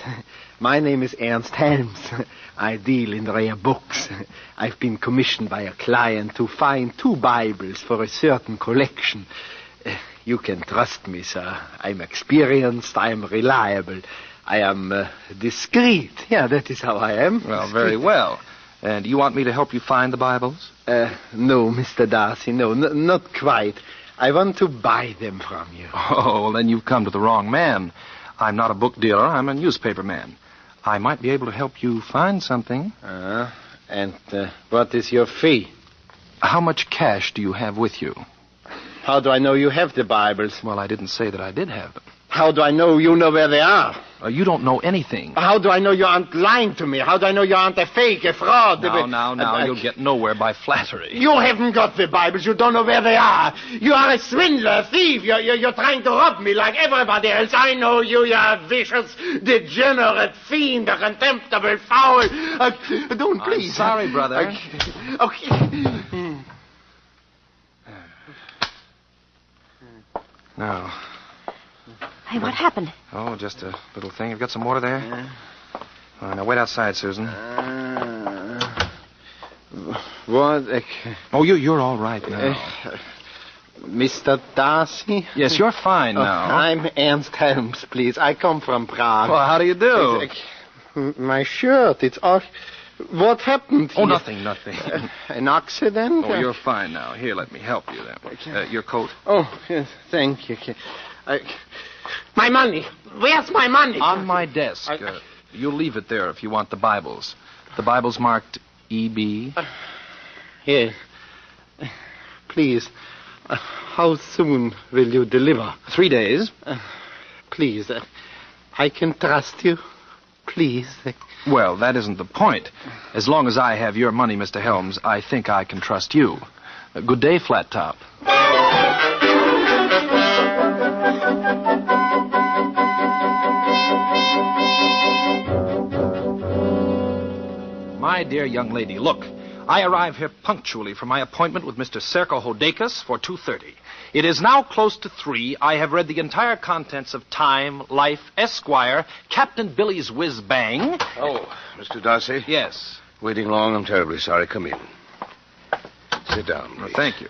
my name is Ernst Helms. I deal in rare books. I've been commissioned by a client to find 2 Bibles for a certain collection. You can trust me, sir. I'm experienced. I'm reliable. I am discreet. Yeah, that is how I am. Well, very well. And you want me to help you find the Bibles? No, Mr. Darcy, no, not quite. I want to buy them from you. Oh, well, then you've come to the wrong man. I'm not a book dealer. I'm a newspaper man. I might be able to help you find something. And what is your fee? How much cash do you have with you? How do I know you have the Bibles? Well, I didn't say that I did have them. How do I know you know where they are? You don't know anything. How do I know you aren't lying to me? How do I know you aren't a fake, a fraud? Now, you'll get nowhere by flattery. You haven't got the Bibles. You don't know where they are. You are a swindler, a thief. You're trying to rob me like everybody else. I know you. You're a vicious, degenerate fiend, a contemptible foul. Don't, please. I'm sorry, brother. Okay. Now... Hey, what happened? Oh, just a little thing. You've got some water there? All right, now wait outside, Susan. What? Oh, you're all right now. Mr. Darcy? Yes, you're fine now. I'm Ernst Helms, please. I come from Prague. Well, how do you do? My shirt, it's all... What happened here? Oh, nothing. An accident? Oh, you're fine now. Here, let me help you then. Your coat. Oh, yes, thank you. My money. Where's my money? On my desk. You'll leave it there if you want the Bibles. The Bible's marked E.B. Yes. Please, how soon will you deliver? 3 days. Please, I can trust you. Please. Well, that isn't the point. As long as I have your money, Mr. Helms, I think I can trust you. Good day, Flat Top. My dear young lady, look. I arrive here punctually for my appointment with Mr. Serko Hodakas for 2:30. It is now close to 3. I have read the entire contents of Time, Life, Esquire, Captain Billy's Whiz-Bang. Oh, Mr. Darcy? Yes. Waiting long, I'm terribly sorry. Come in. Sit down, please. Well, thank you.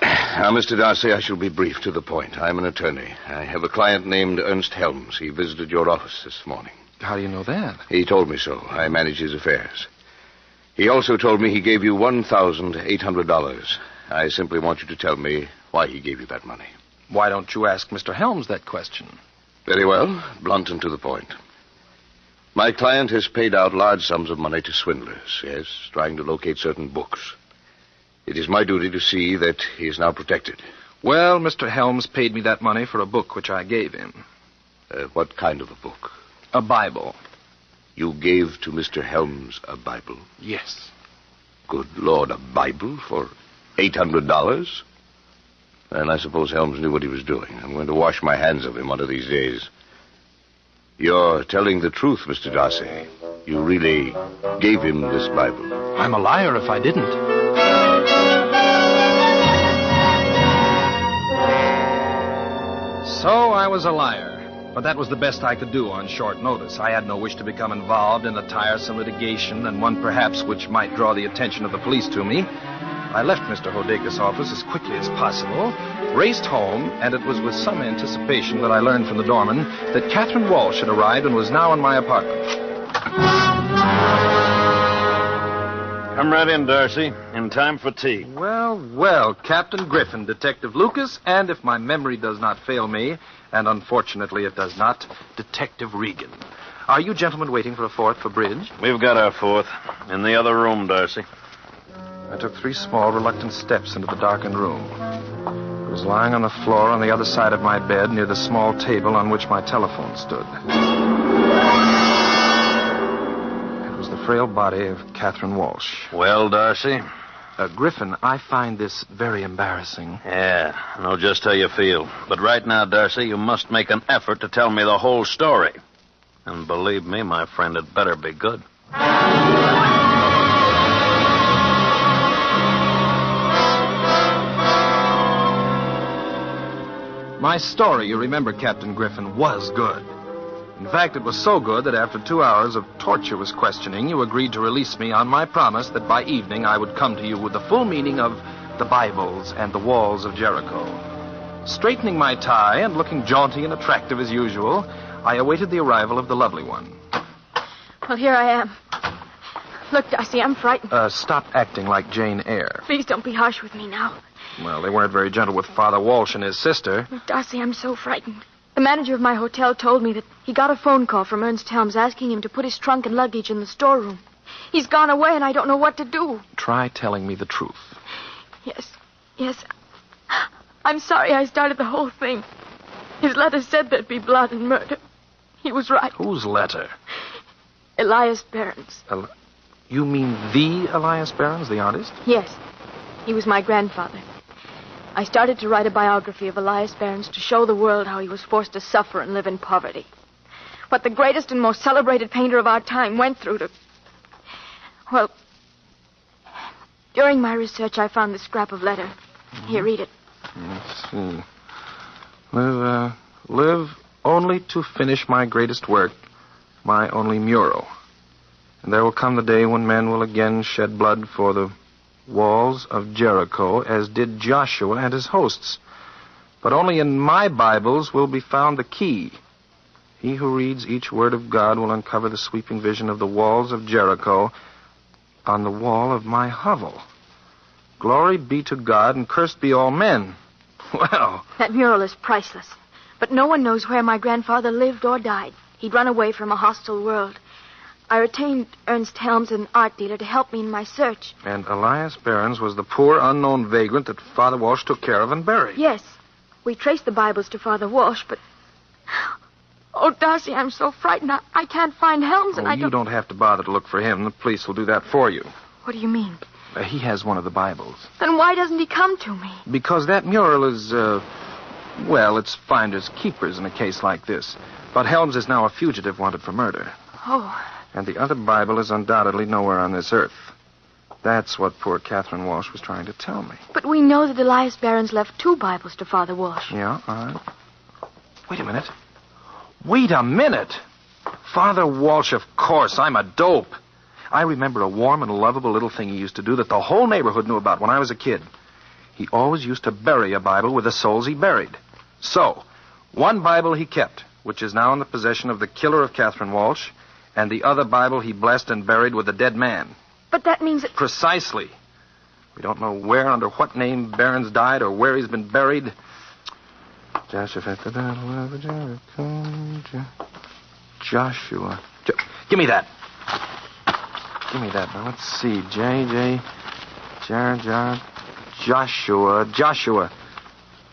Now, Mr. Darcy, I shall be brief to the point. I'm an attorney. I have a client named Ernst Helms. He visited your office this morning. How do you know that? He told me so. I manage his affairs. He also told me he gave you $1,800. I simply want you to tell me why he gave you that money. Why don't you ask Mr. Helms that question? Very well. Blunt and to the point. My client has paid out large sums of money to swindlers, yes, trying to locate certain books. It is my duty to see that he is now protected. Well, Mr. Helms paid me that money for a book which I gave him. What kind of a book? A Bible. You gave to Mr. Helms a Bible? Yes. Good Lord, a Bible for $800? And I suppose Helms knew what he was doing. I'm going to wash my hands of him one of these days. You're telling the truth, Mr. Darcy. You really gave him this Bible. I'm a liar if I didn't. So I was a liar. But that was the best I could do on short notice. I had no wish to become involved in a tiresome litigation, and one perhaps which might draw the attention of the police to me. I left Mr. Hodeka's office as quickly as possible, raced home, and it was with some anticipation that I learned from the doorman that Catherine Walsh had arrived and was now in my apartment. Come right in, Darcy. In time for tea. Well, Captain Griffin, Detective Lucas, and if my memory does not fail me, and unfortunately it does not, Detective Regan. Are you gentlemen waiting for a fourth for bridge? We've got our fourth. In the other room, Darcy. I took 3 small, reluctant steps into the darkened room. It was lying on the floor on the other side of my bed near the small table on which my telephone stood. It was the frail body of Catherine Walsh. Well, Darcy? Griffin, I find this very embarrassing. Yeah, I know just how you feel. But right now, Darcy, you must make an effort to tell me the whole story. And believe me, my friend, it better be good. My story, you remember, Captain Griffin, was good. In fact, it was so good that after 2 hours of tortuous questioning, you agreed to release me on my promise that by evening I would come to you with the full meaning of the Bibles and the walls of Jericho. Straightening my tie and looking jaunty and attractive as usual, I awaited the arrival of the lovely one. Well, here I am. Look, Darcy, I'm frightened. Stop acting like Jane Eyre. Please don't be harsh with me now. Well, they weren't very gentle with Father Walsh and his sister. Darcy, I'm so frightened. The manager of my hotel told me that he got a phone call from Ernst Helms asking him to put his trunk and luggage in the storeroom. He's gone away, and I don't know what to do. Try telling me the truth. Yes. I'm sorry I started the whole thing. His letter said there'd be blood and murder. He was right. Whose letter? Elias Barron's. You mean the Elias Barron's, the artist? Yes. He was my grandfather. I started to write a biography of Elias Barron's to show the world how he was forced to suffer and live in poverty. What the greatest and most celebrated painter of our time went through to... Well, during my research, I found this scrap of letter. Here, read it. Let's see. Live only to finish my greatest work, my only mural. And there will come the day when men will again shed blood for the walls of Jericho, as did Joshua and his hosts. But only in my Bibles will be found the key. He who reads each word of God will uncover the sweeping vision of the walls of Jericho on the wall of my hovel. Glory be to God, and cursed be all men. Well... That mural is priceless. But no one knows where my grandfather lived or died. He'd run away from a hostile world. I retained Ernst Helms, an art dealer, to help me in my search. And Elias Barron's was the poor, unknown vagrant that Father Walsh took care of and buried. Yes. We traced the Bibles to Father Walsh, but... Oh, Darcy, I'm so frightened. I can't find Helms, and You don't have to bother to look for him. The police will do that for you. What do you mean? He has one of the Bibles. Then why doesn't he come to me? Because that mural is, it's finders keepers in a case like this. But Helms is now a fugitive wanted for murder. Oh... And the other Bible is undoubtedly nowhere on this earth. That's what poor Catherine Walsh was trying to tell me. But we know that Elias Barron's left 2 Bibles to Father Walsh. Yeah, all right. Wait a minute. Father Walsh, of course. I'm a dope. I remember a warm and lovable little thing he used to do that the whole neighborhood knew about when I was a kid. He always used to bury a Bible with the souls he buried. So, one Bible he kept, which is now in the possession of the killer of Catherine Walsh, and the other Bible he blessed and buried with a dead man. But that means that... Precisely. We don't know where, under what name Barron's died, or where he's been buried. Joshua. Give me that. Now, let's see. Joshua.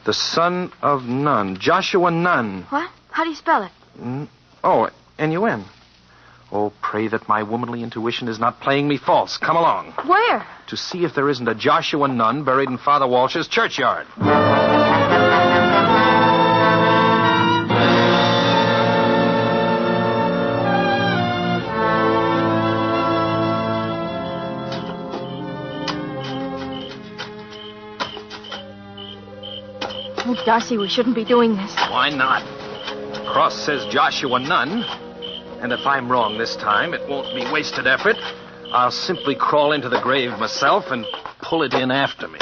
The son of Nun. Joshua Nun. What? How do you spell it? N-U-N. Oh, pray that my womanly intuition is not playing me false. Come along. Where? To see if there isn't a Joshua Nun buried in Father Walsh's churchyard. Oh, Darcy, we shouldn't be doing this. Why not? The cross says Joshua Nun. And if I'm wrong this time, it won't be wasted effort. I'll simply crawl into the grave myself and pull it in after me.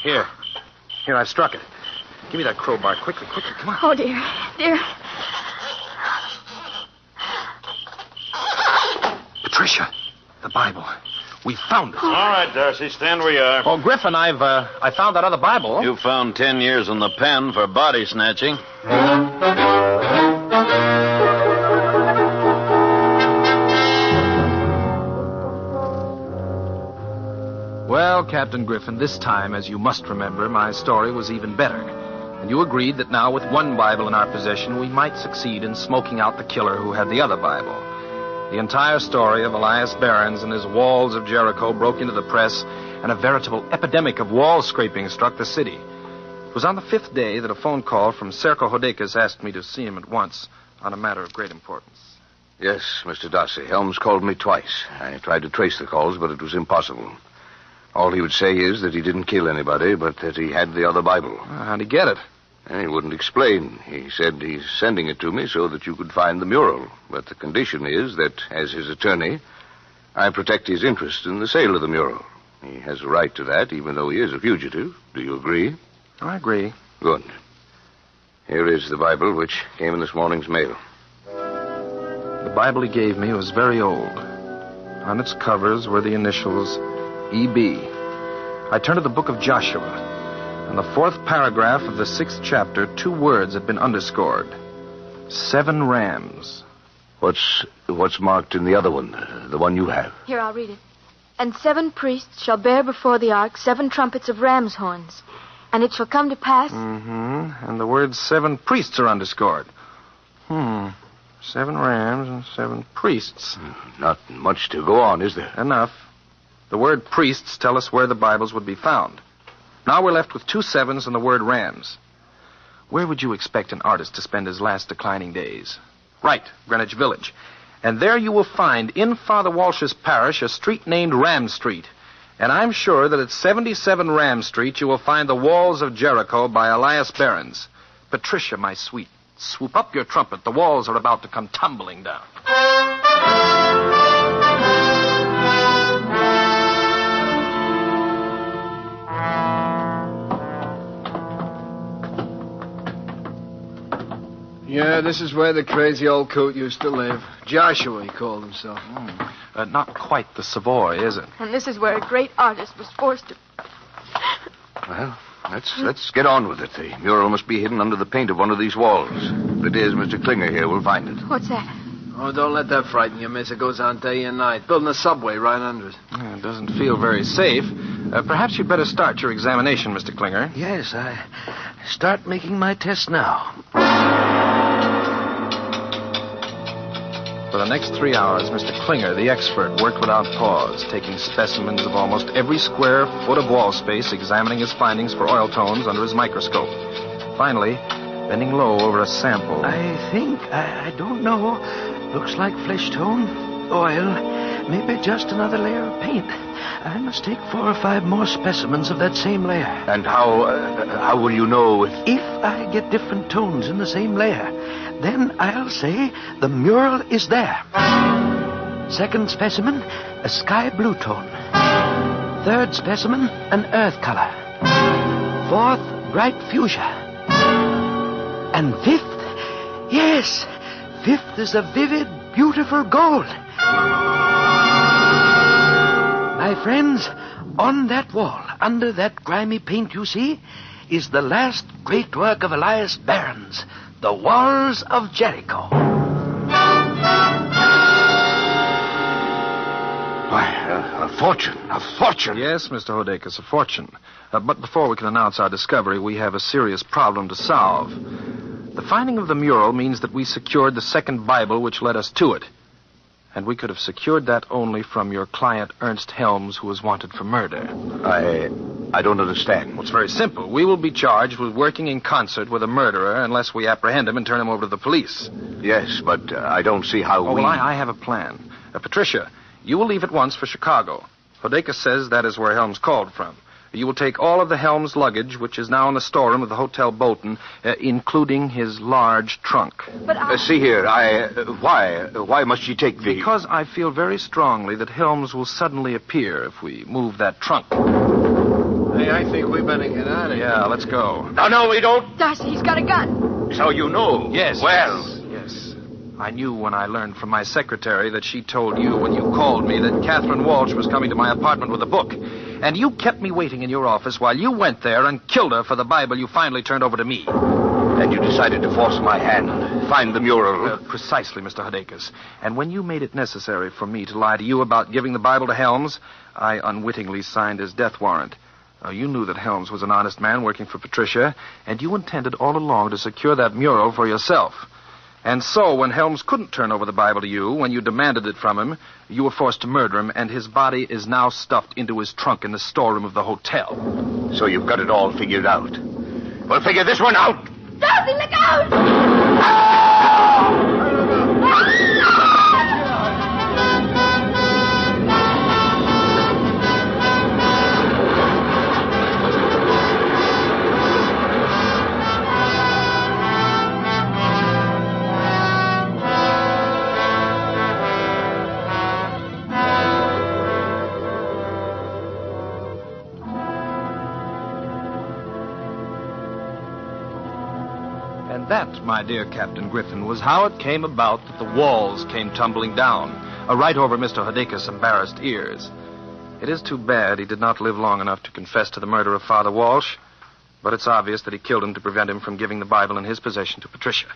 Here, I've struck it. Give me that crowbar. Quickly, come on. Oh, dear. Patricia, the Bible. We found it. All right, Darcy, stand where you are. Oh, Griffin, I found that other Bible. You found 10 years in the pen for body snatching. Well, Captain Griffin, this time, as you must remember, my story was even better. And you agreed that now, with one Bible in our possession, we might succeed in smoking out the killer who had the other Bible. The entire story of Elias Behrens and his walls of Jericho broke into the press, and a veritable epidemic of wall scraping struck the city. It was on the 5th day that a phone call from Serko Hodekas asked me to see him at once on a matter of great importance. Yes, Mr. Darcy. Helms called me twice. I tried to trace the calls, but it was impossible. All he would say is that he didn't kill anybody, but that he had the other Bible. How'd he get it? And he wouldn't explain. He said he's sending it to me so that you could find the mural. But the condition is that, as his attorney, I protect his interest in the sale of the mural. He has a right to that, even though he is a fugitive. Do you agree? I agree. Good. Here is the Bible, which came in this morning's mail. The Bible he gave me was very old. On its covers were the initials E.B. I turned to the book of Joshua. In the 4th paragraph of the 6th chapter, 2 words had been underscored. 7 rams. What's marked in the other one, the one you have? Here, I'll read it. And 7 priests shall bear before the ark 7 trumpets of ram's horns. And it shall come to pass... Mm-hmm. And the words 7 priests are underscored. 7 rams and 7 priests. Not much to go on, is there? Enough. The word priests tell us where the Bibles would be found. Now we're left with 2 sevens and the word rams. Where would you expect an artist to spend his last declining days? Right, Greenwich Village. And there you will find, in Father Walsh's parish, a street named Ram Street. And I'm sure that at 77 Ram Street you will find the walls of Jericho by Elias Behrens. Patricia, my sweet, swoop up your trumpet. The walls are about to come tumbling down. Yeah, this is where the crazy old coot used to live. Joshua, he called himself. Not quite the Savoy, is it? And this is where a great artist was forced to... Well, let's get on with it. The mural must be hidden under the paint of one of these walls. If it is, Mr. Klinger here will find it. What's that? Oh, don't let that frighten you, miss. It goes on day and night. Building a subway right under it. It doesn't feel very safe. Perhaps you'd better start your examination, Mr. Klinger. Yes, I start making my test now. For the next 3 hours, Mr. Klinger, the expert, worked without pause, taking specimens of almost every square foot of wall space, examining his findings for oil tones under his microscope. Finally, bending low over a sample. I think, I don't know. Looks like flesh tone, oil, maybe just another layer of paint. I must take 4 or 5 more specimens of that same layer. And how will you know If I get different tones in the same layer, then I'll say the mural is there. Second specimen, a sky blue tone. Third specimen, an earth color. Fourth, bright fuchsia. And 5th, yes, 5th is a vivid, beautiful gold. My friends, on that wall, under that grimy paint you see, is the last great work of Elias Behrens, The Walls of Jericho. Why, a fortune. A fortune. Yes, Mr. Hodekas, a fortune. But before we can announce our discovery, we have a serious problem to solve. The finding of the mural means that we secured the second Bible which led us to it. And we could have secured that only from your client, Ernst Helms, who was wanted for murder. I don't understand. Well, it's very simple. We will be charged with working in concert with a murderer unless we apprehend him and turn him over to the police. Yes, but I don't see how Well, I have a plan. Patricia, you will leave at once for Chicago. Hodekas says that is where Helms called from. You will take all of the Helms luggage, which is now in the storeroom of the Hotel Bolton, including his large trunk. But see here, why must she take the... Because I feel very strongly that Helms will suddenly appear if we move that trunk. Hey, I think we better get out of here. Yeah, let's go. No, we don't. Darcy, he's got a gun. So you know. Yes. Well. Yes. I knew when I learned from my secretary that she told you when you called me that Catherine Walsh was coming to my apartment with a book. And you kept me waiting in your office while you went there and killed her for the Bible you finally turned over to me. And you decided to force my hand, find the mural. Precisely, Mr. Hidakis. And when you made it necessary for me to lie to you about giving the Bible to Helms, I unwittingly signed his death warrant. You knew that Helms was an honest man working for Patricia, and you intended all along to secure that mural for yourself. And so, when Helms couldn't turn over the Bible to you, when you demanded it from him, you were forced to murder him, and his body is now stuffed into his trunk in the storeroom of the hotel. So you've got it all figured out. Well, figure this one out. Darcy, look out! And that, my dear Captain Griffin, was how it came about that the walls came tumbling down, right over Mr. Hidakis' embarrassed ears. It is too bad he did not live long enough to confess to the murder of Father Walsh, but it's obvious that he killed him to prevent him from giving the Bible in his possession to Patricia.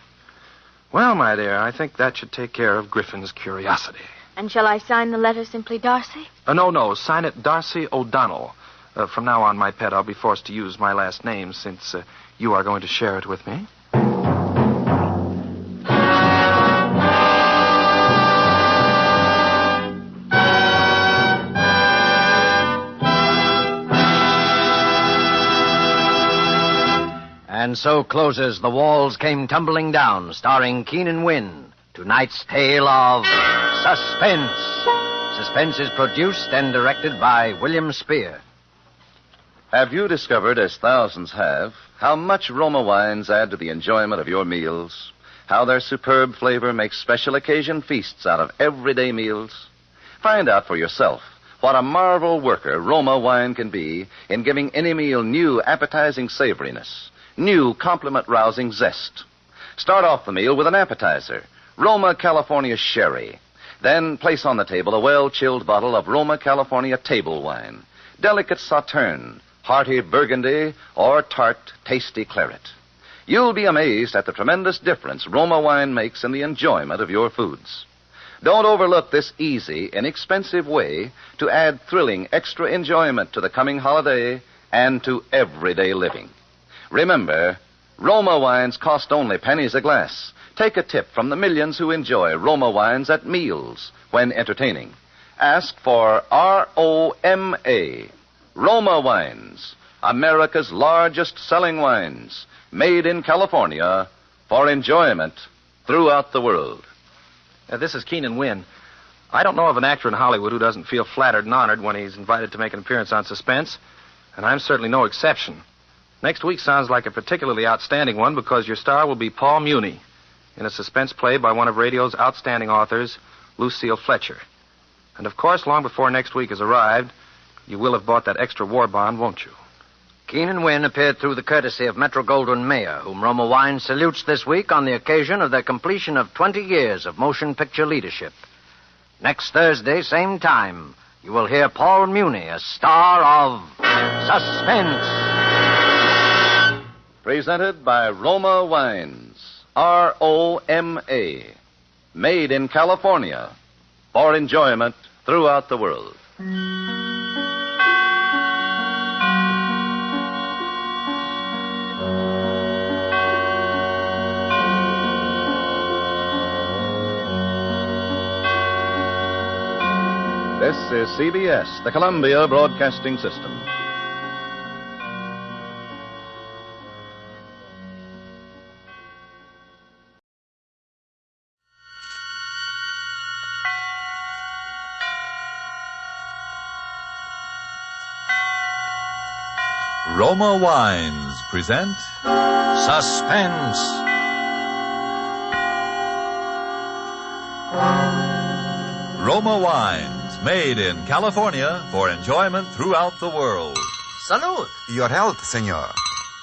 Well, my dear, I think that should take care of Griffin's curiosity. And shall I sign the letter simply Darcy? No. Sign it Darcy O'Donnell. From now on, my pet, I'll be forced to use my last name since you are going to share it with me. And so closes The Walls Came Tumbling Down, starring Keenan Wynn. Tonight's tale of Suspense. Suspense is produced and directed by William Spear. Have you discovered, as thousands have, how much Roma wines add to the enjoyment of your meals? How their superb flavor makes special occasion feasts out of everyday meals? Find out for yourself what a marvel worker Roma wine can be in giving any meal new appetizing savoriness, new compliment-rousing zest. Start off the meal with an appetizer, Roma California Sherry. Then place on the table a well-chilled bottle of Roma California table wine, delicate Sauterne, hearty Burgundy, or tart, tasty claret. You'll be amazed at the tremendous difference Roma wine makes in the enjoyment of your foods. Don't overlook this easy, inexpensive way to add thrilling extra enjoyment to the coming holiday and to everyday living. Remember, Roma wines cost only pennies a glass. Take a tip from the millions who enjoy Roma wines at meals when entertaining. Ask for R-O-M-A. Roma Wines, America's largest selling wines, made in California for enjoyment throughout the world. This is Keenan Wynn. I don't know of an actor in Hollywood who doesn't feel flattered and honored when he's invited to make an appearance on Suspense, and I'm certainly no exception. Next week sounds like a particularly outstanding one because your star will be Paul Muni in a suspense play by one of radio's outstanding authors, Lucille Fletcher. And of course, long before next week has arrived, you will have bought that extra war bond, won't you? Keenan Wynn appeared through the courtesy of Metro-Goldwyn-Mayer, whom Roma Wine salutes this week on the occasion of their completion of 20 years of motion picture leadership. Next Thursday, same time, you will hear Paul Muni, a star of Suspense. Presented by Roma Wines, R-O-M-A. Made in California for enjoyment throughout the world. This is CBS, the Columbia Broadcasting System. Roma Wines present Suspense. Roma Wines, made in California for enjoyment throughout the world. Salud. Your health, senor.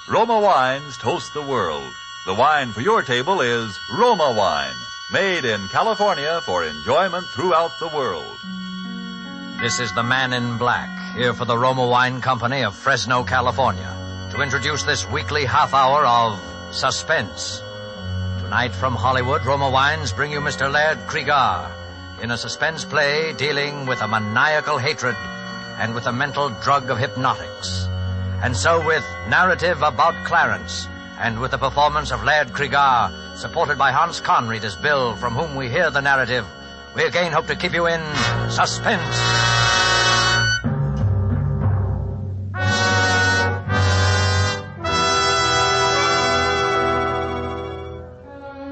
Roma Wines toast the world. The wine for your table is Roma Wine, made in California for enjoyment throughout the world. This is the Man in Black, here for the Roma Wine Company of Fresno, California, to introduce this weekly half hour of Suspense. Tonight from Hollywood, Roma Wines bring you Mr. Laird Krieger in a suspense play dealing with a maniacal hatred and with the mental drug of hypnotics. And so with narrative about Clarence, and with the performance of Laird Krieger, supported by Hans Conried as Bill, from whom we hear the narrative, we again hope to keep you in suspense.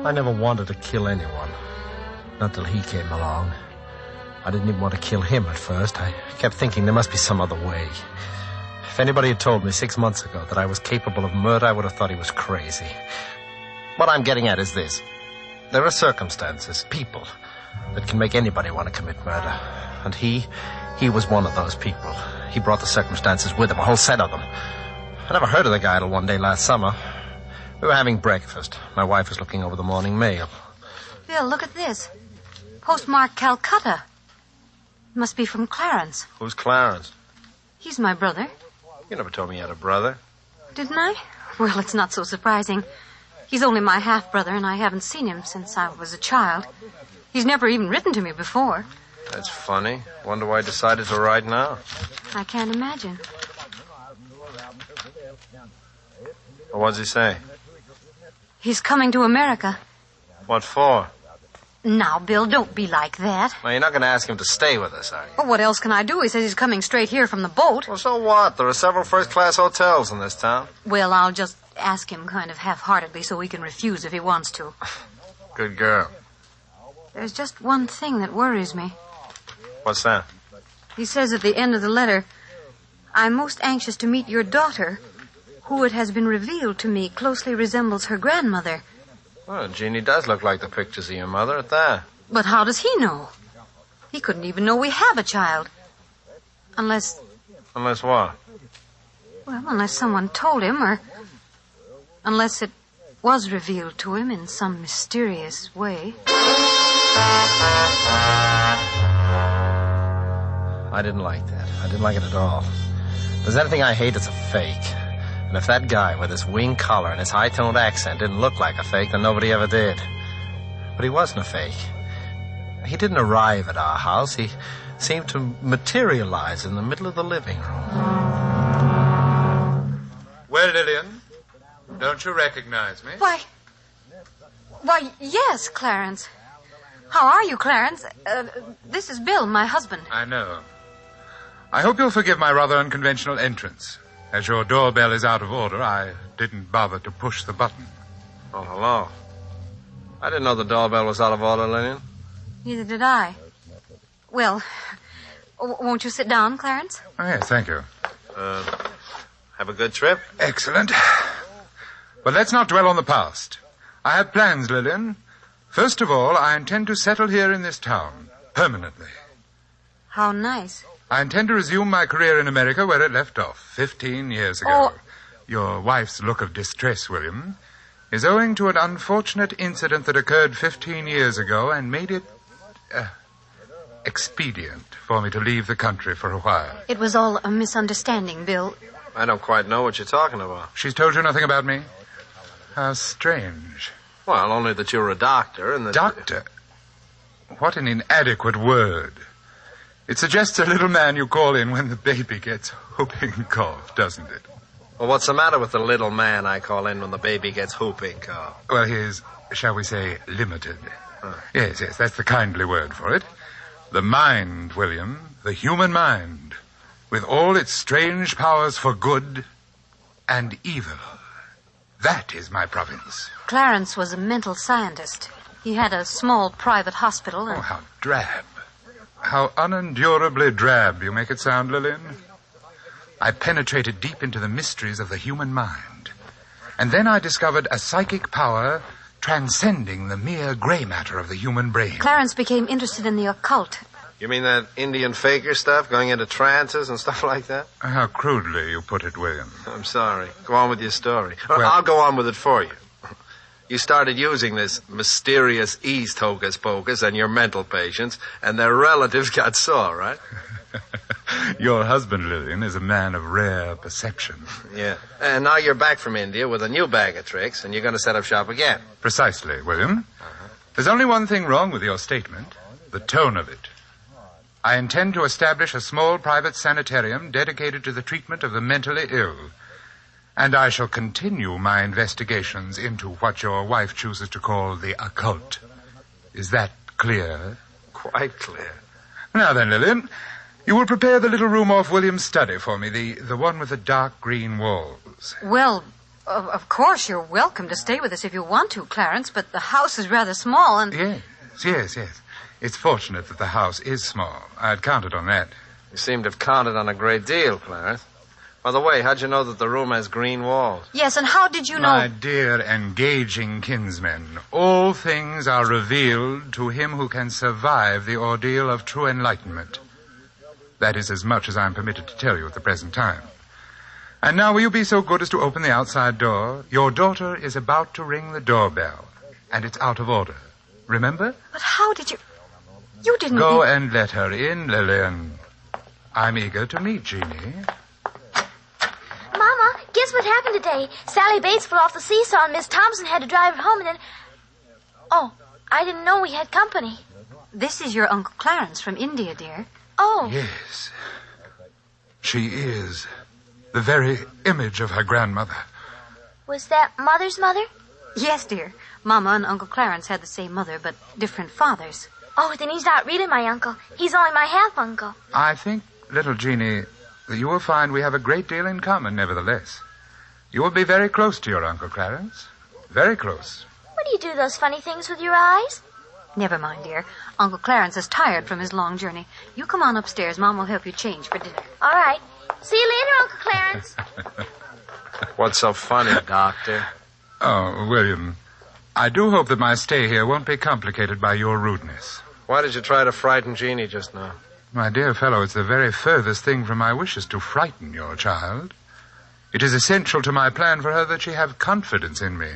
I never wanted to kill anyone. Not till he came along. I didn't even want to kill him at first. I kept thinking there must be some other way. If anybody had told me 6 months ago that I was capable of murder, I would have thought he was crazy. What I'm getting at is this. There are circumstances, people, that can make anybody want to commit murder. And he was one of those people. He brought the circumstances with him, a whole set of them. I never heard of the guy till one day last summer. We were having breakfast. My wife was looking over the morning mail. Bill, look at this. Postmark Calcutta. Must be from Clarence. Who's Clarence? He's my brother. You never told me you had a brother. Didn't I? Well, it's not so surprising. He's only my half-brother, and I haven't seen him since I was a child. He's never even written to me before. That's funny. Wonder why he decided to write now. I can't imagine. Well, what does he say? He's coming to America. What for? Now, Bill, don't be like that. Well, you're not going to ask him to stay with us, are you? Well, what else can I do? He says he's coming straight here from the boat. Well, so what? There are several first-class hotels in this town. Well, I'll just ask him kind of half-heartedly so he can refuse if he wants to. Good girl. There's just one thing that worries me. What's that? He says at the end of the letter, I'm most anxious to meet your daughter, who it has been revealed to me closely resembles her grandmother. Well, Jeannie does look like the pictures of your mother at that. But how does he know? He couldn't even know we have a child. Unless... Unless what? Well, unless someone told him, or... unless it was revealed to him in some mysterious way. I didn't like that. I didn't like it at all. If there's anything I hate, it's a fake. And if that guy with his wing collar and his high-toned accent didn't look like a fake, then nobody ever did. But he wasn't a fake. He didn't arrive at our house. He seemed to materialize in the middle of the living room. Well, Lillian, don't you recognize me? Why, yes, Clarence. How are you, Clarence? This is Bill, my husband. I know. I hope you'll forgive my rather unconventional entrance. As your doorbell is out of order, I didn't bother to push the button. Oh, hello. I didn't know the doorbell was out of order, Lillian. Neither did I. Well, won't you sit down, Clarence? Oh, yes, thank you. Have a good trip? Excellent. But let's not dwell on the past. I have plans, Lillian. First of all, I intend to settle here in this town, permanently. How nice. I intend to resume my career in America where it left off 15 years ago. Oh. Your wife's look of distress, William, is owing to an unfortunate incident that occurred 15 years ago and made it expedient for me to leave the country for a while. It was all a misunderstanding, Bill. I don't quite know what you're talking about. She's told you nothing about me? How strange. Well, only that you're a doctor and that... Doctor? What an inadequate word. It suggests a little man you call in when the baby gets whooping cough, doesn't it? Well, what's the matter with the little man I call in when the baby gets whooping cough? Well, he is, shall we say, limited. Yes, that's the kindly word for it. The mind, William, the human mind, with all its strange powers for good and evil. That is my province. Clarence was a mental scientist. He had a small private hospital. And... Oh, how drab. How unendurably drab you make it sound, Lillian. I penetrated deep into the mysteries of the human mind. And then I discovered a psychic power transcending the mere gray matter of the human brain. Clarence became interested in the occult. You mean that Indian faker stuff, going into trances and stuff like that? How crudely you put it, William. I'm sorry. Go on with your story. Well, I'll go on with it for you. You started using this mysterious East hocus-pocus on your mental patients, and their relatives got sore, right? Your husband, Lillian, is a man of rare perception. Yeah. And now you're back from India with a new bag of tricks, and you're going to set up shop again. Precisely, William. There's only one thing wrong with your statement, the tone of it. I intend to establish a small private sanitarium dedicated to the treatment of the mentally ill. And I shall continue my investigations into what your wife chooses to call the occult. Is that clear? Quite clear. Now then, Lillian, you will prepare the little room off William's study for me, the one with the dark green walls. Well, of course you're welcome to stay with us if you want to, Clarence, but the house is rather small and... Yes. It's fortunate that the house is small. I'd counted on that. You seem to have counted on a great deal, Clarence. By the way, how'd you know that the room has green walls? Yes, and how did you know... My dear engaging kinsmen, all things are revealed to him who can survive the ordeal of true enlightenment. That is as much as I'm permitted to tell you at the present time. And now will you be so good as to open the outside door? Your daughter is about to ring the doorbell, and it's out of order. Remember? But how did you... You didn't... Go and let her in, Lillian. I'm eager to meet Jeannie. Mama, guess what happened today? Sally Bates fell off the seesaw and Miss Thompson had to drive her home and then... Oh, I didn't know we had company. This is your Uncle Clarence from India, dear. Oh. Yes. She is the very image of her grandmother. Was that Mother's mother? Yes, dear. Mama and Uncle Clarence had the same mother, but different fathers. Oh, then he's not really my uncle. He's only my half-uncle. I think, little Jeannie, that you will find we have a great deal in common, nevertheless. You will be very close to your Uncle Clarence. Very close. What do you do those funny things with your eyes? Never mind, dear. Uncle Clarence is tired from his long journey. You come on upstairs. Mom will help you change for dinner. All right. See you later, Uncle Clarence. What's so funny, Doctor? Oh, William, I do hope that my stay here won't be complicated by your rudeness. Why did you try to frighten Jeannie just now? My dear fellow, it's the very furthest thing from my wishes to frighten your child. It is essential to my plan for her that she have confidence in me.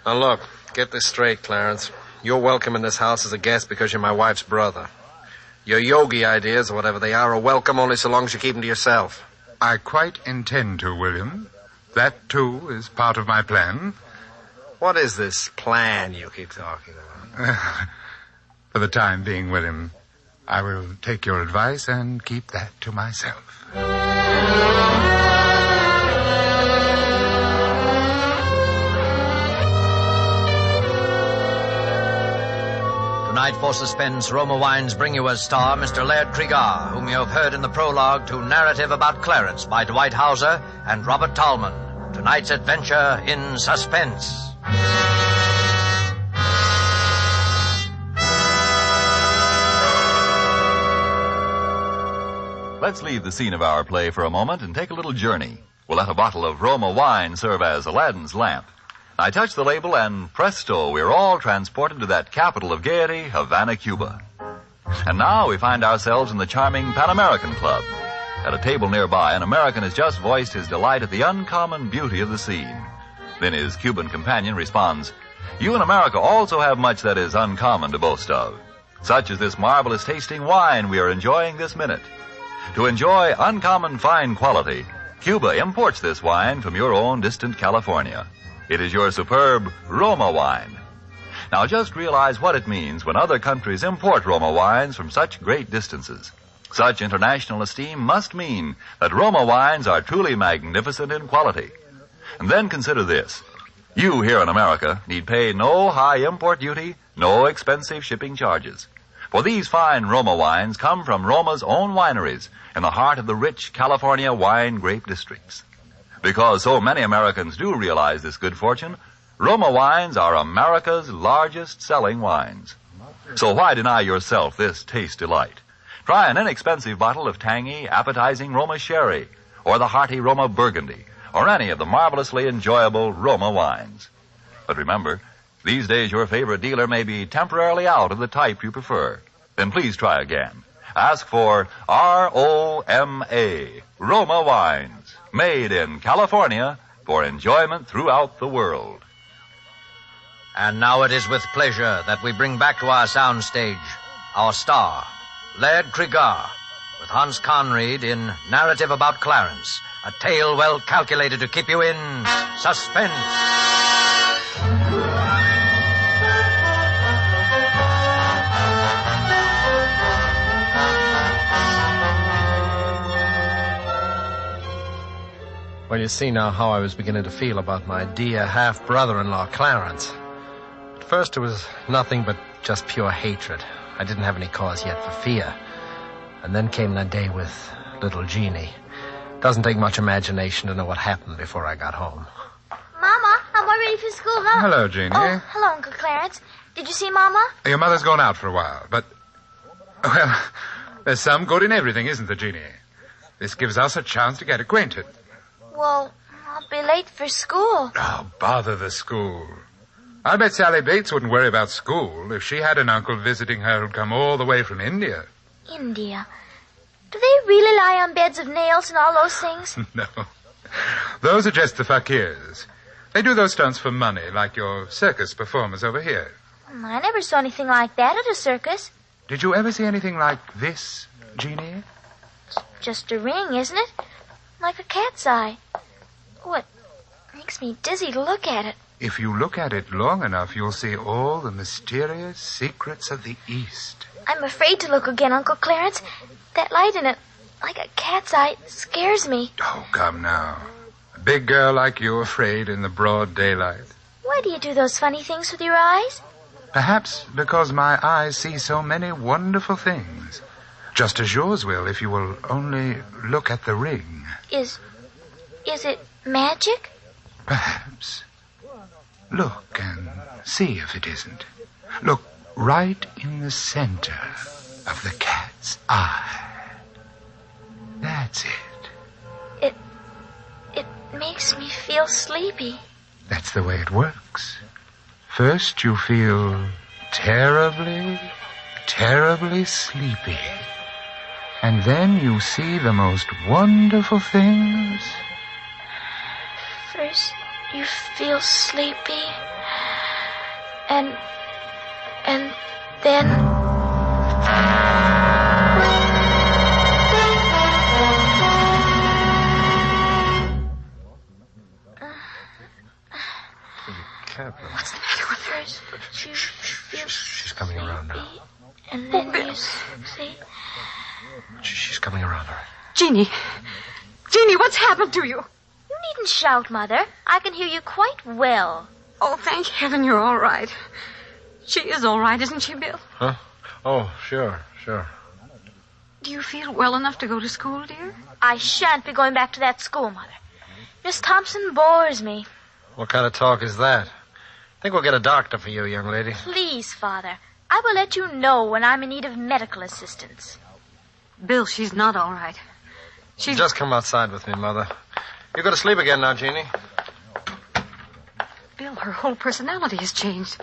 Now, look, get this straight, Clarence. You're welcome in this house as a guest because you're my wife's brother. Your yogi ideas, or whatever they are welcome only so long as you keep them to yourself. I quite intend to, William. That, too, is part of my plan. What is this plan you keep talking about? For the time being, William, I will take your advice and keep that to myself. Tonight for Suspense, Roma Wines bring you as star Mr. Laird Cregar, whom you have heard in the prologue to Narrative About Clarence by Dwight Hauser and Robert Tallman. Tonight's adventure in Suspense. Let's leave the scene of our play for a moment and take a little journey. We'll let a bottle of Roma wine serve as Aladdin's lamp. I touch the label and presto, we're all transported to that capital of gaiety, Havana, Cuba. And now we find ourselves in the charming Pan American Club. At a table nearby, an American has just voiced his delight at the uncommon beauty of the scene. Then his Cuban companion responds, "You in America also have much that is uncommon to boast of. Such as this marvelous tasting wine we are enjoying this minute. To enjoy uncommon fine quality, Cuba imports this wine from your own distant California. It is your superb Roma wine. Now just realize what it means when other countries import Roma wines from such great distances. Such international esteem must mean that Roma wines are truly magnificent in quality. And then consider this. You here in America need pay no high import duty, no expensive shipping charges. For these fine Roma wines come from Roma's own wineries in the heart of the rich California wine grape districts. Because so many Americans do realize this good fortune, Roma wines are America's largest selling wines. So why deny yourself this taste delight? Try an inexpensive bottle of tangy, appetizing Roma sherry, or the hearty Roma Burgundy, or any of the marvelously enjoyable Roma wines. But remember, these days your favorite dealer may be temporarily out of the type you prefer. Then please try again. Ask for R-O-M-A, Roma wines, made in California for enjoyment throughout the world. And now it is with pleasure that we bring back to our soundstage our star, Laird Cregar, with Hans Conried in Narrative About Clarence, a tale well calculated to keep you in suspense. Well, you see now how I was beginning to feel about my dear half-brother-in-law, Clarence. At first it was nothing but just pure hatred. I didn't have any cause yet for fear. And then came that day with little Jeannie. Doesn't take much imagination to know what happened before I got home. Mama, I'm all ready for school. Hello, Jeannie. Oh, hello, Uncle Clarence. Did you see Mama? Your mother's gone out for a while, but... Well, there's some good in everything, isn't there, Jeannie? This gives us a chance to get acquainted. Well, I'll be late for school. Oh, bother the school. I bet Sally Bates wouldn't worry about school if she had an uncle visiting her who'd come all the way from India. India? Do they really lie on beds of nails and all those things? No. Those are just the fakirs. They do those stunts for money, like your circus performers over here. I never saw anything like that at a circus. Did you ever see anything like this, Jeannie? Just a ring, isn't it? Like a cat's eye. Oh, it makes me dizzy to look at it. If you look at it long enough, you'll see all the mysterious secrets of the East. I'm afraid to look again, Uncle Clarence. That light in it, like a cat's eye, scares me. Oh, come now. A big girl like you afraid in the broad daylight. Why do you do those funny things with your eyes? Perhaps because my eyes see so many wonderful things. Just as yours will if you will only look at the ring. Is it magic? Perhaps. Look and see if it isn't. Look right in the center of the cat's eye. That's it. It makes me feel sleepy. That's the way it works. First you feel terribly, terribly sleepy. And then you see the most wonderful things. First, you feel sleepy. And then... What's the matter with her? She's coming around now. And then you see... She's coming around her. Jeannie, what's happened to you? You needn't shout, Mother. I can hear you quite well. Oh, thank heaven you're all right. She is all right, isn't she, Bill? Huh? Oh, sure. Do you feel well enough to go to school, dear? I shan't be going back to that school, Mother. Miss Thompson bores me. What kind of talk is that? I think we'll get a doctor for you, young lady. Please, Father. I will let you know when I'm in need of medical assistance. Bill, she's not all right. She's... Just come outside with me, Mother. You go to sleep again now, Jeannie. Bill, her whole personality has changed.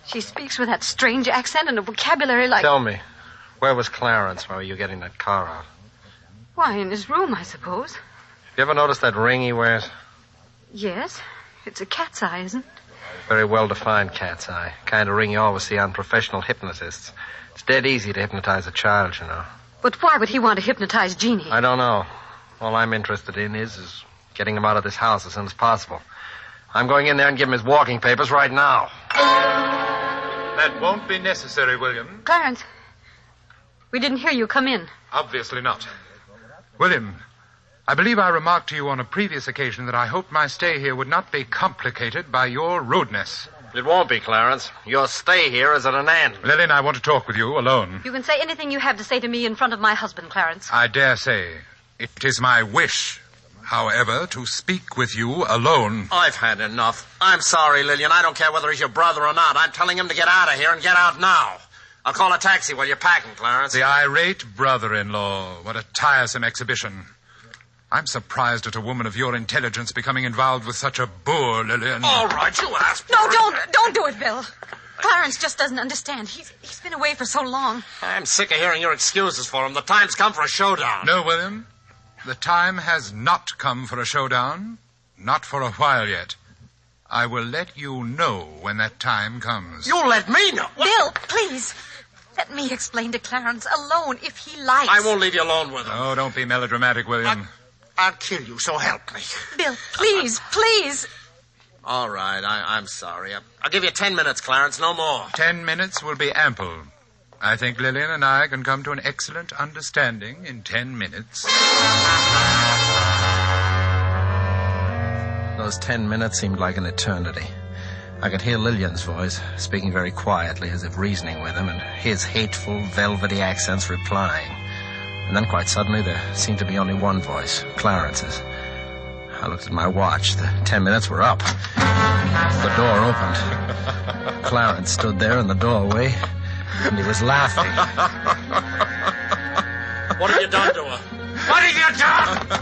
She speaks with that strange accent and a vocabulary like... Tell me, where was Clarence while you were getting that car out? Why, in his room, I suppose. You ever notice that ring he wears? Yes. It's a cat's eye, isn't it? Very well-defined cat's eye. Kind of ring you always see on professional hypnotists. It's dead easy to hypnotize a child, you know. But why would he want to hypnotize Jeannie? I don't know. All I'm interested in is getting him out of this house as soon as possible. I'm going in there and give him his walking papers right now. That won't be necessary, William. Clarence, we didn't hear you come in. Obviously not. William, I believe I remarked to you on a previous occasion that I hoped my stay here would not be complicated by your rudeness. It won't be, Clarence. Your stay here is at an end. Lillian, I want to talk with you alone. You can say anything you have to say to me in front of my husband, Clarence. I dare say. It is my wish, however, to speak with you alone. I've had enough. I'm sorry, Lillian. I don't care whether he's your brother or not. I'm telling him to get out of here and get out now. I'll call a taxi while you're packing, Clarence. The irate brother-in-law. What a tiresome exhibition. I'm surprised at a woman of your intelligence becoming involved with such a boor, Lillian. All right, you asked. No, don't do it, Bill. Clarence just doesn't understand. He's been away for so long. I'm sick of hearing your excuses for him. The time's come for a showdown. No, William. The time has not come for a showdown. Not for a while yet. I will let you know when that time comes. You'll let me know? Bill, please. Let me explain to Clarence alone if he likes. I won't leave you alone with him. Oh, don't be melodramatic, William. I'll kill you, so help me. Bill, please, please. All right, I'm sorry. I'll give you 10 minutes, Clarence, no more. 10 minutes will be ample. I think Lillian and I can come to an excellent understanding in 10 minutes. Those 10 minutes seemed like an eternity. I could hear Lillian's voice, speaking very quietly as if reasoning with him, and his hateful, velvety accents replying. And then quite suddenly there seemed to be only one voice, Clarence's. I looked at my watch. The 10 minutes were up. The door opened. Clarence stood there in the doorway, and he was laughing. What have you done to her? What have you done?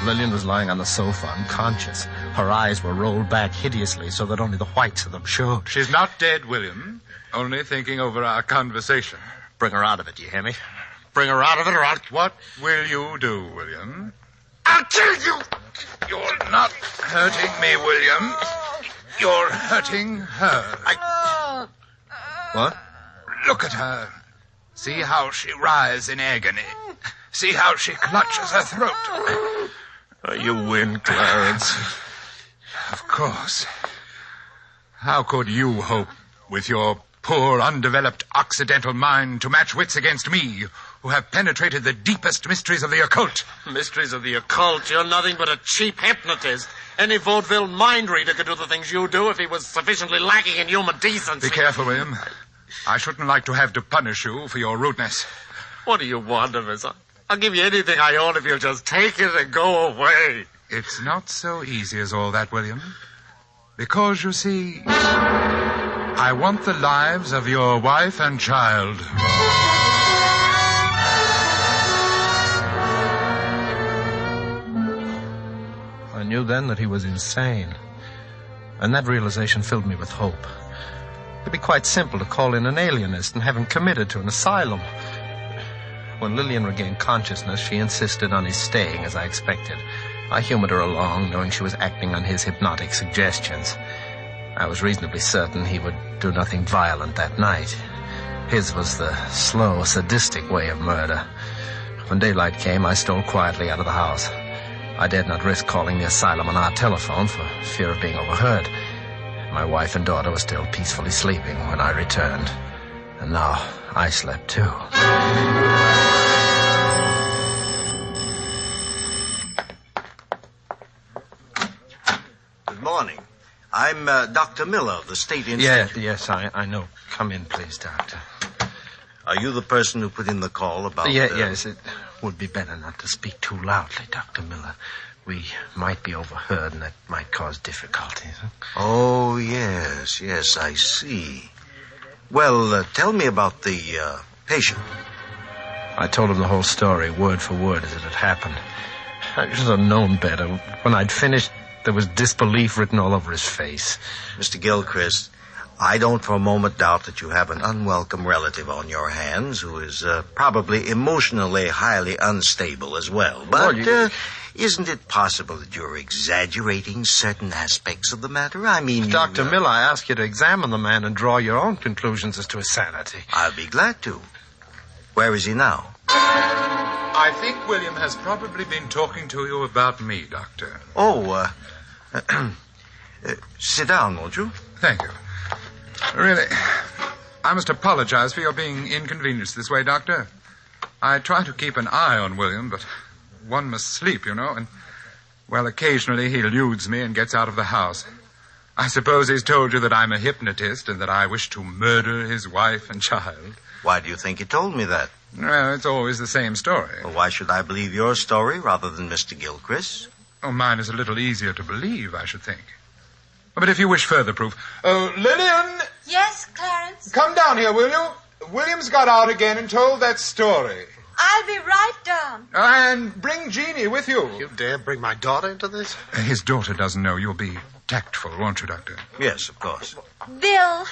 Lillian was lying on the sofa, unconscious. Her eyes were rolled back hideously so that only the whites of them showed. She's not dead, William. Only thinking over our conversation. Bring her out of it, you hear me? Bring her out of it, or I'll... What will you do, William? I'll kill you! You're not hurting me, William. You're hurting her. What? Look at her. See how she writhes in agony. See how she clutches her throat. You win, Clarence. Of course. How could you hope, with your poor, undeveloped Occidental mind, to match wits against me, who have penetrated the deepest mysteries of the occult? Mysteries of the occult? You're nothing but a cheap hypnotist. Any vaudeville mind reader could do the things you do if he was sufficiently lacking in human decency. Be careful, William. I shouldn't like to have to punish you for your rudeness. What do you want of us? I'll give you anything I own if you'll just take it and go away. It's not so easy as all that, William. Because, you see, I want the lives of your wife and child. I knew then that he was insane. And that realization filled me with hope. It'd be quite simple to call in an alienist and have him committed to an asylum. When Lillian regained consciousness, she insisted on his staying, as I expected. I humored her along, knowing she was acting on his hypnotic suggestions. I was reasonably certain he would do nothing violent that night. His was the slow, sadistic way of murder. When daylight came, I stole quietly out of the house. I dared not risk calling the asylum on our telephone for fear of being overheard. My wife and daughter were still peacefully sleeping when I returned. And now I slept too. Good morning. I'm Dr. Miller of the State Institute. Yes, I know. Come in, please, Doctor. Are you the person who put in the call about... Yes, it would be better not to speak too loudly, Dr. Miller. We might be overheard, and that might cause difficulties. Oh, yes, I see. Well, tell me about the patient. I told him the whole story, word for word, as it had happened. I should have known better. When I'd finished, there was disbelief written all over his face. Mr. Gilchrist, I don't for a moment doubt that you have an unwelcome relative on your hands who is probably emotionally highly unstable as well. But isn't it possible that you're exaggerating certain aspects of the matter? I mean, Dr. Miller, I ask you to examine the man and draw your own conclusions as to his sanity. I'll be glad to. Where is he now? I think William has probably been talking to you about me, Doctor. Oh, sit down, won't you? Thank you. Really, I must apologize for your being inconvenienced this way, Doctor. I try to keep an eye on William, but one must sleep, you know, and, well, occasionally he eludes me and gets out of the house. I suppose he's told you that I'm a hypnotist and that I wish to murder his wife and child. Why do you think he told me that? Well, it's always the same story. Well, why should I believe your story rather than Mr. Gilchrist's? Oh, mine is a little easier to believe, I should think. But if you wish further proof... Oh, Lillian! Yes, Clarence? Come down here, will you? William's got out again and told that story. I'll be right down. And bring Jeannie with you. You dare bring my daughter into this? His daughter doesn't know. You'll be tactful, won't you, Doctor? Yes, of course. Bill,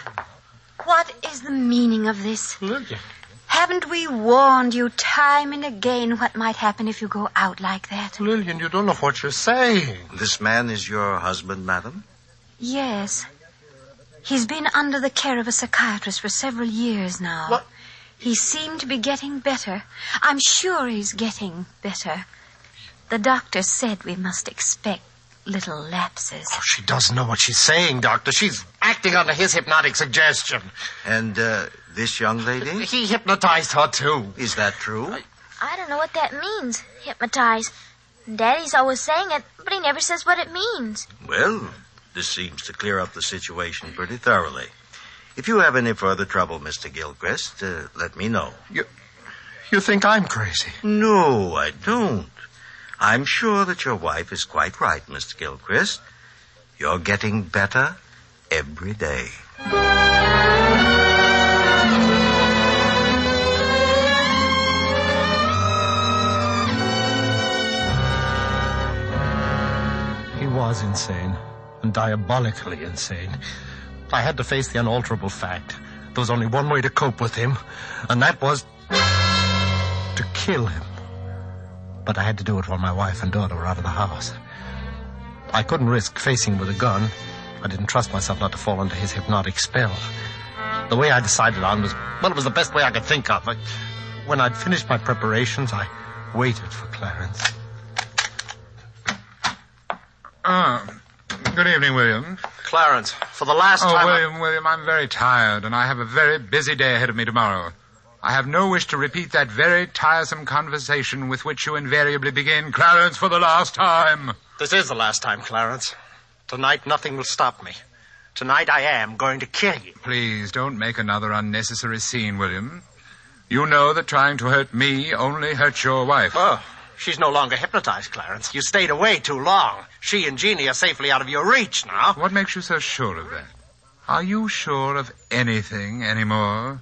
what is the meaning of this? Lillian. Haven't we warned you time and again what might happen if you go out like that? Lillian, you don't know what you're saying. This man is your husband, madam? Yes. He's been under the care of a psychiatrist for several years now. What? He seemed to be getting better. I'm sure he's getting better. The doctor said we must expect little lapses. Oh, she doesn't know what she's saying, Doctor. She's acting under his hypnotic suggestion. And, this young lady? He hypnotized her, too. Is that true? I don't know what that means, hypnotize. Daddy's always saying it, but he never says what it means. Well, this seems to clear up the situation pretty thoroughly. If you have any further trouble, Mr. Gilchrist, let me know. You think I'm crazy? No, I don't. I'm sure that your wife is quite right, Mr. Gilchrist. You're getting better every day. He was insane, and diabolically insane. I had to face the unalterable fact. There was only one way to cope with him, and that was to kill him. But I had to do it while my wife and daughter were out of the house. I couldn't risk facing him with a gun. I didn't trust myself not to fall under his hypnotic spell. The way I decided on was, well, it was the best way I could think of. When I'd finished my preparations, I waited for Clarence. Good evening, William. Clarence, for the last time... William, I'm very tired, and I have a very busy day ahead of me tomorrow. I have no wish to repeat that very tiresome conversation with which you invariably begin, Clarence, for the last time. This is the last time, Clarence. Tonight, nothing will stop me. Tonight, I am going to kill you. Please, don't make another unnecessary scene, William. You know that trying to hurt me only hurts your wife. Oh, she's no longer hypnotized, Clarence. You stayed away too long. She and Jeannie are safely out of your reach now. What makes you so sure of that? Are you sure of anything anymore?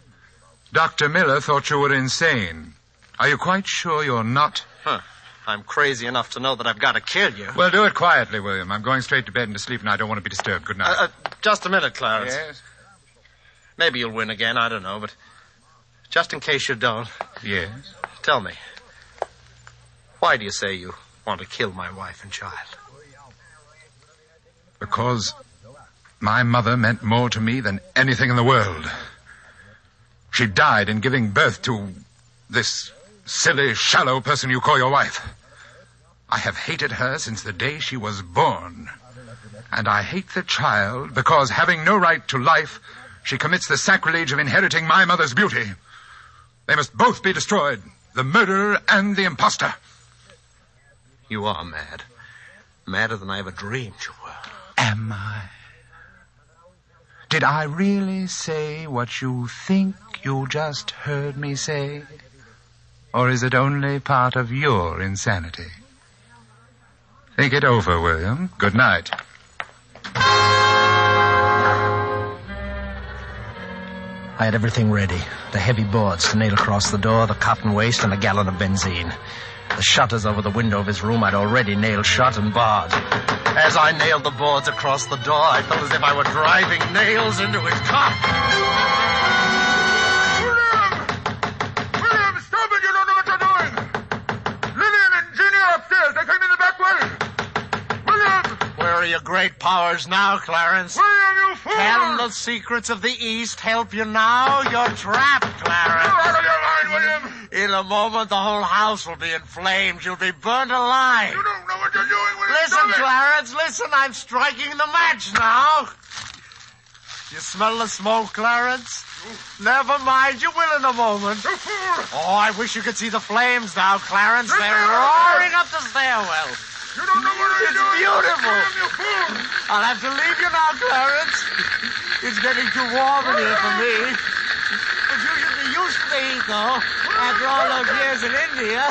Dr. Miller thought you were insane. Are you quite sure you're not? I'm crazy enough to know that I've got to kill you. Well, do it quietly, William. I'm going straight to bed and to sleep, and I don't want to be disturbed. Good night. Just a minute, Clarence. Yes? Maybe you'll win again, I don't know, but just in case you don't... Yes? Tell me, why do you say you want to kill my wife and child? Because my mother meant more to me than anything in the world. She died in giving birth to this silly, shallow person you call your wife. I have hated her since the day she was born. And I hate the child because, having no right to life, she commits the sacrilege of inheriting my mother's beauty. They must both be destroyed, the murderer and the imposter. You are mad. Madder than I ever dreamed you were. Am I? Did I really say what you think you just heard me say? Or is it only part of your insanity? Think it over, William. Good night. I had everything ready. The heavy boards to nail across the door, the cotton waste, and a gallon of benzene. The shutters over the window of his room I'd already nailed shut and barred. As I nailed the boards across the door, I felt as if I were driving nails into his cock. William, stop it! You don't know what you're doing! Lillian and Jeannie are upstairs. They came in the back way. William! Where are your great powers now, Clarence? William, you fool! Can the secrets of the East help you now? You're trapped, Clarence. You're out of your mind, William! In a moment, the whole house will be in flames. You'll be burnt alive. You don't know what you're doing, William. Listen, Clarence, listen. I'm striking the match now. You smell the smoke, Clarence? Never mind. You will in a moment. Oh, I wish you could see the flames now, Clarence. They're roaring up the stairwell. You don't know what you're doing. It's beautiful. You fool. I'll have to leave you now, Clarence. It's getting too warm in here for me. But you should be used to the heat, though, after all those years in India.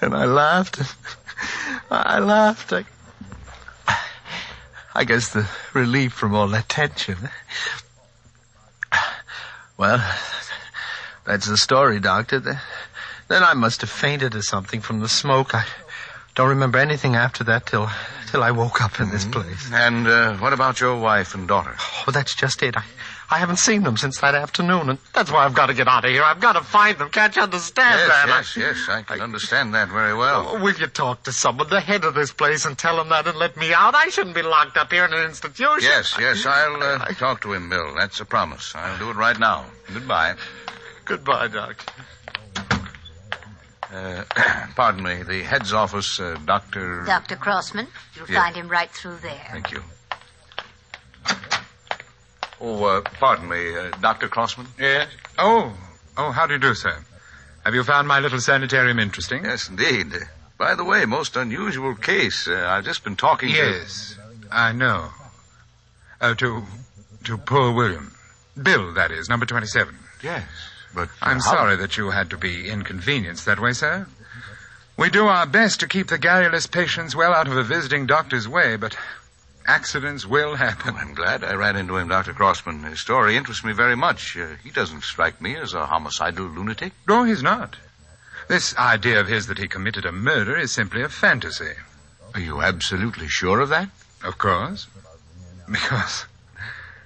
And I laughed. I guess the relief from all that tension. Well, that's the story, Doctor. Then I must have fainted or something from the smoke. I don't remember anything after that till I woke up in this place. And what about your wife and daughter? Oh, that's just it. I haven't seen them since that afternoon, and that's why I've got to get out of here. I've got to find them. Can't you understand that? Yes, I can understand that very well. Will you talk to someone, the head of this place, and tell him that and let me out? I shouldn't be locked up here in an institution. Yes, I'll talk to him, Bill. That's a promise. I'll do it right now. Goodbye. Goodbye, Doctor. Pardon me, the head's office, Dr. Dr. Crossman. You'll find him right through there. Thank you. Oh, pardon me, Dr. Crossman? Yes? Oh, how do you do, sir? Have you found my little sanitarium interesting? Yes, indeed. By the way, most unusual case. I've just been talking Yes, I know. To poor William. Bill, that is, number 27. Yes, but... I'm sorry that you had to be inconvenienced that way, sir. We do our best to keep the garrulous patients well out of a visiting doctor's way, but... accidents will happen. I'm glad I ran into him, Dr. Crossman. His story interests me very much. He doesn't strike me as a homicidal lunatic. No, he's not. This idea of his that he committed a murder is simply a fantasy. Are you absolutely sure of that? Of course. Because,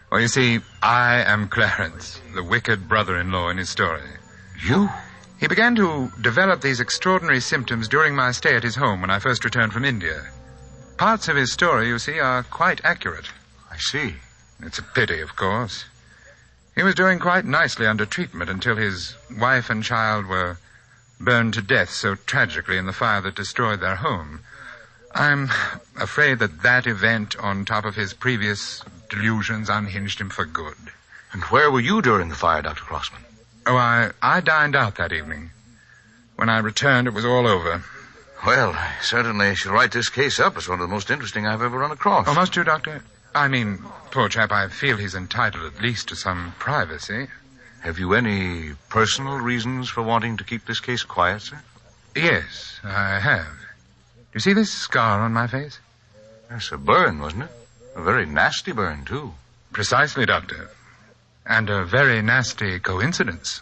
well, you see, I am Clarence, the wicked brother-in-law in his story. You? He began to develop these extraordinary symptoms during my stay at his home when I first returned from India. Parts of his story, you see, are quite accurate. I see. It's a pity, of course. He was doing quite nicely under treatment until his wife and child were burned to death so tragically in the fire that destroyed their home. I'm afraid that event, on top of his previous delusions, unhinged him for good. And where were you during the fire, Dr. Crossman? Oh, I dined out that evening. When I returned, it was all over. Well, I certainly shall write this case up as one of the most interesting I've ever run across. Oh, must you, Doctor? I mean, poor chap, I feel he's entitled at least to some privacy. Have you any personal reasons for wanting to keep this case quiet, sir? Yes, I have. Do you see this scar on my face? Yes, a burn, wasn't it? A very nasty burn, too. Precisely, Doctor. And a very nasty coincidence.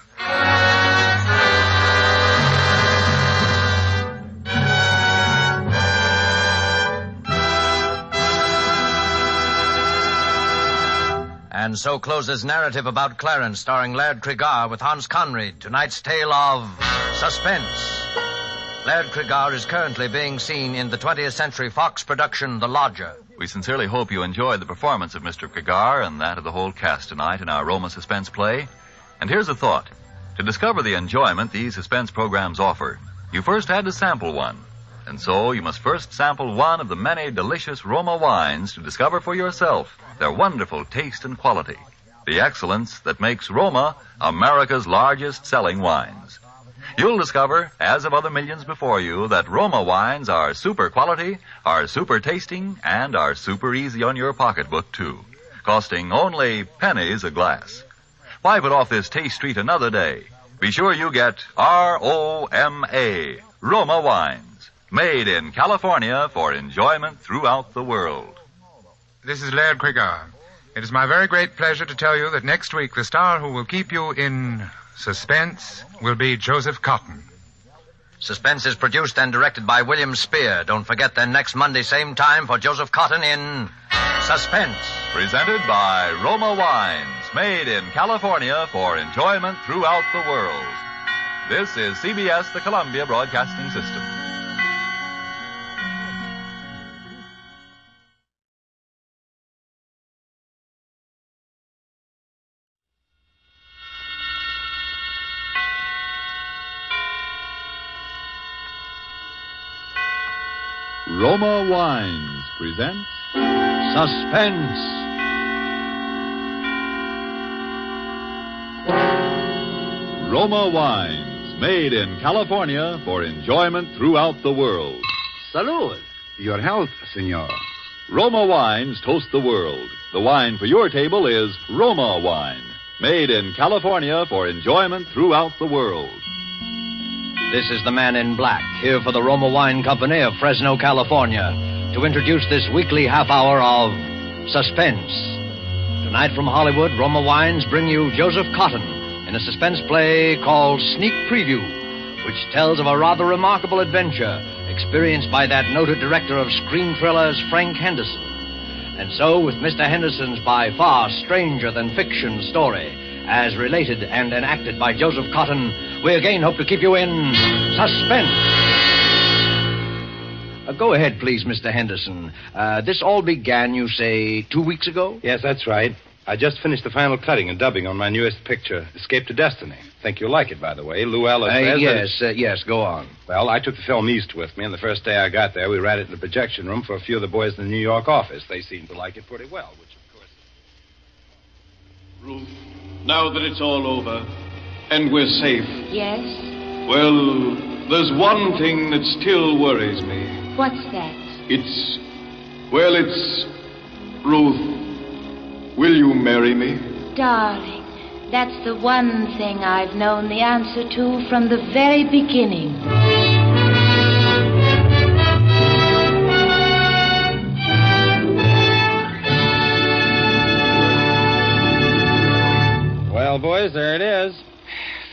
And so closes narrative about Clarence, starring Laird Cregar with Hans Conried, tonight's tale of Suspense. Laird Cregar is currently being seen in the 20th Century Fox production, The Lodger. We sincerely hope you enjoyed the performance of Mr. Cregar and that of the whole cast tonight in our Roma suspense play. And here's a thought. To discover the enjoyment these suspense programs offer, you first had to sample one. And so you must first sample one of the many delicious Roma wines to discover for yourself their wonderful taste and quality, the excellence that makes Roma America's largest selling wines. You'll discover, as of other millions before you, that Roma wines are super quality, are super tasting, and are super easy on your pocketbook, too, costing only pennies a glass. Why put off this taste treat another day? Be sure you get R-O-M-A, Roma wines, made in California for enjoyment throughout the world. This is Laird Cregar. It is my very great pleasure to tell you that next week the star who will keep you in suspense will be Joseph Cotton. Suspense is produced and directed by William Spear. Don't forget then next Monday, same time, for Joseph Cotton in Suspense. Presented by Roma Wines, made in California for enjoyment throughout the world. This is CBS, the Columbia Broadcasting System. Roma Wines presents Suspense. Roma Wines, made in California for enjoyment throughout the world. Salud. Your health, senor. Roma Wines toast the world. The wine for your table is Roma wine. Made in California for enjoyment throughout the world. This is the Man in Black, here for the Roma Wine Company of Fresno, California, to introduce this weekly half hour of Suspense. Tonight from Hollywood, Roma Wines bring you Joseph Cotton in a suspense play called Sneak Preview, which tells of a rather remarkable adventure experienced by that noted director of screen thrillers, Frank Henderson. And so, with Mr. Henderson's by far stranger-than-fiction story, as related and enacted by Joseph Cotton, we again hope to keep you in suspense. Go ahead, please, Mr. Henderson. This all began, you say, 2 weeks ago? Yes, that's right. I just finished the final cutting and dubbing on my newest picture, Escape to Destiny. Think you'll like it, by the way. Llewellyn says... Yes, go on. Well, I took the film east with me, and the first day I got there, we ran it in the projection room for a few of the boys in the New York office. They seemed to like it pretty well, which, of course... Ruth, now that it's all over, and we're safe... Yes? Well, there's one thing that still worries me. What's that? It's... Ruth, will you marry me? Darling, that's the one thing I've known the answer to from the very beginning. Well, boys, there it is.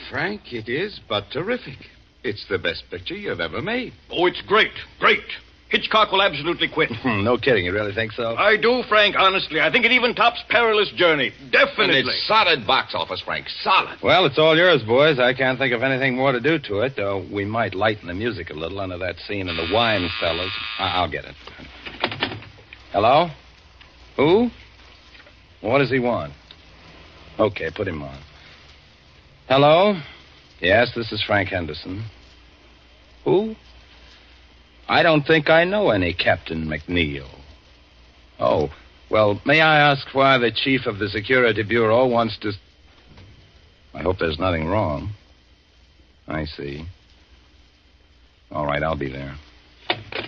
Frank, it is but terrific. It's the best picture you've ever made. Oh, it's great. Great. Hitchcock will absolutely quit. No kidding. You really think so? I do, Frank, honestly. I think it even tops Perilous Journey. Definitely. And it's solid box office, Frank. Solid. Well, it's all yours, boys. I can't think of anything more to do to it, though we might lighten the music a little under that scene in the wine cellars. I'll get it. Hello? Who? What does he want? Okay, put him on. Hello? Yes, this is Frank Henderson. Who? I don't think I know any Captain McNeil. Oh, well, may I ask why the chief of the Security Bureau wants to... I hope there's nothing wrong. I see. All right, I'll be there.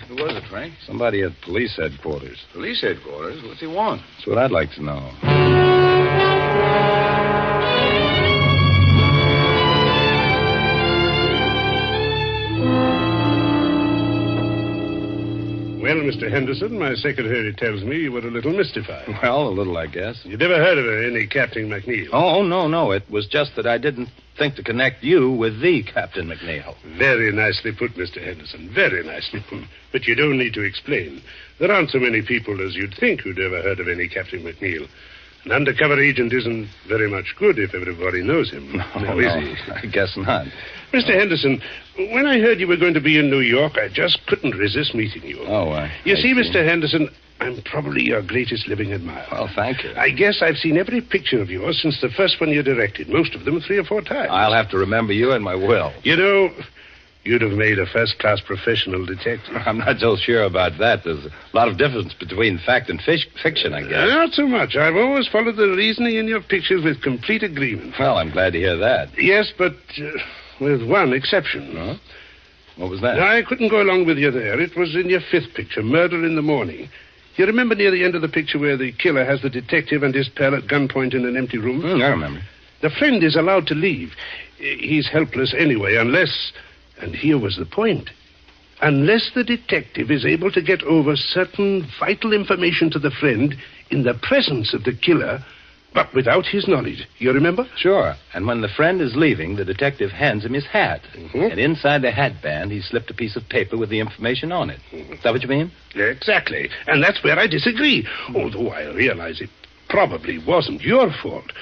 Who was it, Frank? Somebody at police headquarters. Police headquarters? What's he want? That's what I'd like to know. Well, Mr. Henderson, my secretary tells me you were a little mystified. Well, a little, I guess. You never heard of any Captain McNeil? Oh, no. It was just that I didn't think to connect you with the Captain McNeil. Very nicely put, Mr. Henderson. Very nicely put. But you don't need to explain. There aren't so many people as you'd think who'd ever heard of any Captain McNeil. An undercover agent isn't very much good if everybody knows him. No, is he? I guess not. Mr. Henderson, when I heard you were going to be in New York, I just couldn't resist meeting you. You see, Mr. Henderson, I'm probably your greatest living admirer. Well, thank you. I guess I've seen every picture of yours since the first one you directed, most of them 3 or 4 times. I'll have to remember you in my will. You know, you'd have made a first-class professional detective. I'm not so sure about that. There's a lot of difference between fact and fiction, I guess. Not so much. I've always followed the reasoning in your pictures with complete agreement. Well, I'm glad to hear that. Yes, but with one exception. Huh? What was that? I couldn't go along with you there. It was in your 5th picture, Murder in the Morning. You remember near the end of the picture where the killer has the detective and his pal at gunpoint in an empty room? I remember. The friend is allowed to leave. He's helpless anyway, unless... And here was the point. Unless the detective is able to get over certain vital information to the friend in the presence of the killer, but without his knowledge. You remember? Sure. And when the friend is leaving, the detective hands him his hat. Mm-hmm. And inside the hat band, he slipped a piece of paper with the information on it. Is that what you mean? Exactly. And that's where I disagree. Although I realize it probably wasn't your fault.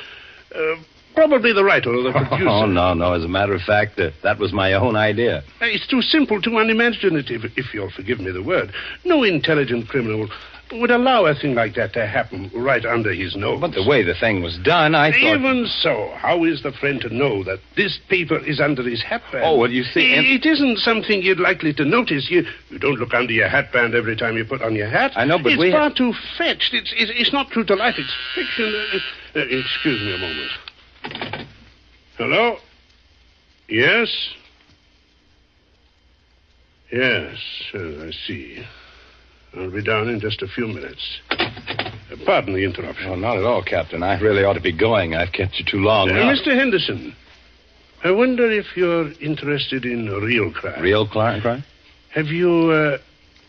Probably the writer or the producer. Oh, no. As a matter of fact, that was my own idea. It's too simple, too unimaginative, if you'll forgive me the word. No intelligent criminal would allow a thing like that to happen right under his nose. But the way the thing was done, I thought... Even so, how is the friend to know that this paper is under his hatband? Oh, well, you see... It isn't something you're likely to notice. You don't look under your hatband every time you put on your hat. I know, but it's far too fetched. It's not true to life. It's fiction. Excuse me a moment. Hello? Yes? Yes, I see. I'll be down in just a few minutes. Pardon the interruption. Oh, not at all, Captain. I really ought to be going. I've kept you too long now. Mr. Henderson, I wonder if you're interested in real crime. Real crime? Have you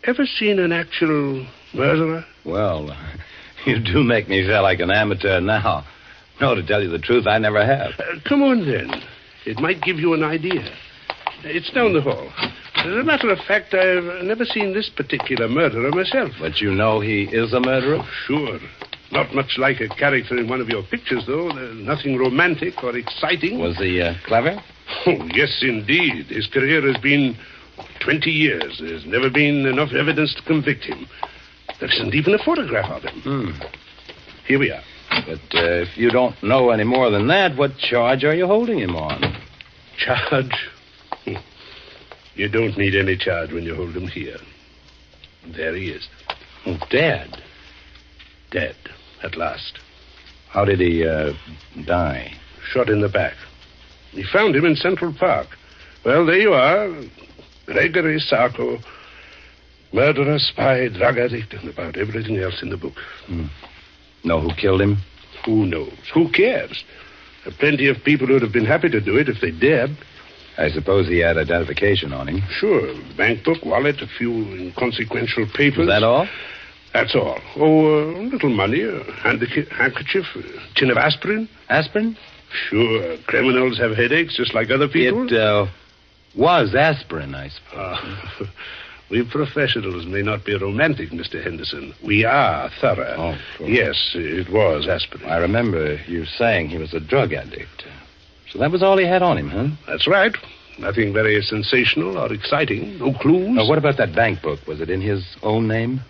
ever seen an actual murderer? Well, you do make me feel like an amateur now. No, to tell you the truth, I never have. Come on, then. It might give you an idea. It's down the hall. As a matter of fact, I've never seen this particular murderer myself. But you know he is a murderer? Oh, sure. Not much like a character in one of your pictures, though. There's nothing romantic or exciting. Was he clever? Oh, yes, indeed. His career has been 20 years. There's never been enough evidence to convict him. There isn't even a photograph of him. Here we are. But if you don't know any more than that, what charge are you holding him on? Charge? You don't need any charge when you hold him here. There he is. Oh, dead? Dead, at last. How did he die? Shot in the back. We found him in Central Park. Well, there you are. Gregory Sarko, murderer, spy, drug addict, and about everything else in the book. Know who killed him? Who knows? Who cares? There are plenty of people who would have been happy to do it if they dared. I suppose he had identification on him. Sure. Bank book, wallet, a few inconsequential papers. Is that all? That's all. Oh, a little money, a handkerchief, a tin of aspirin. Aspirin? Sure. Criminals have headaches just like other people. It was aspirin, I suppose. We professionals may not be romantic, Mr. Henderson. We are thorough. Oh, cool. Yes, it was aspirin. I remember you saying he was a drug addict. So that was all he had on him, huh? That's right. Nothing very sensational or exciting. No clues. Now, what about that bank book? Was it in his own name?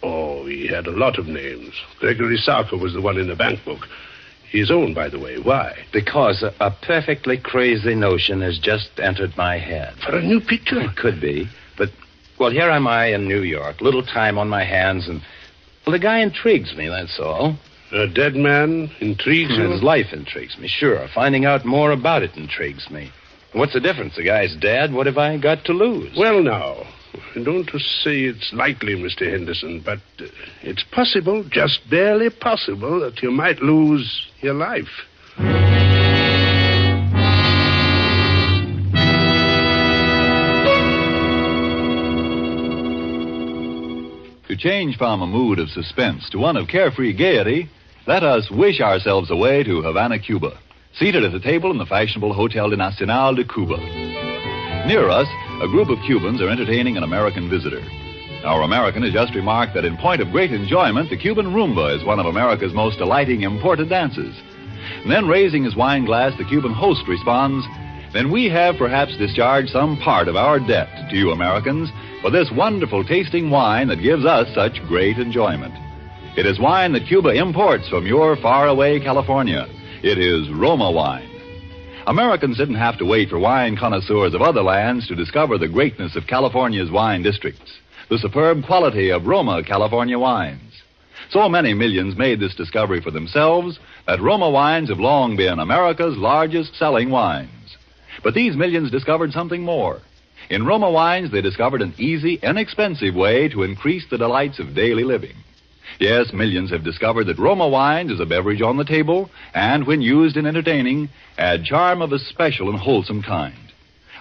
Oh, he had a lot of names. Gregory Sarko was the one in the bank book. His own, by the way. Why? Because a perfectly crazy notion has just entered my head. For a new picture? It could be. But, well, here am I in New York. Little time on my hands, and, well, the guy intrigues me, that's all. A dead man intrigues you? His life intrigues me, sure. Finding out more about it intrigues me. What's the difference? The guy's dead. What have I got to lose? Well, now, I don't say it's likely, Mr. Henderson, but it's possible, just barely possible, that you might lose your life. To change from a mood of suspense to one of carefree gaiety, let us wish ourselves away to Havana, Cuba, seated at a table in the fashionable Hotel Nacional de Cuba. Near us, a group of Cubans are entertaining an American visitor. Our American has just remarked that in point of great enjoyment, the Cuban rumba is one of America's most delighting imported dances. And then, raising his wine glass, the Cuban host responds, "Then we have perhaps discharged some part of our debt to you Americans for this wonderful tasting wine that gives us such great enjoyment. It is wine that Cuba imports from your faraway California. It is Roma wine." Americans didn't have to wait for wine connoisseurs of other lands to discover the greatness of California's wine districts, the superb quality of Roma California wines. So many millions made this discovery for themselves that Roma wines have long been America's largest selling wines. But these millions discovered something more. In Roma wines, they discovered an easy, inexpensive way to increase the delights of daily living. Yes, millions have discovered that Roma wines is a beverage on the table, and when used in entertaining, add charm of a special and wholesome kind.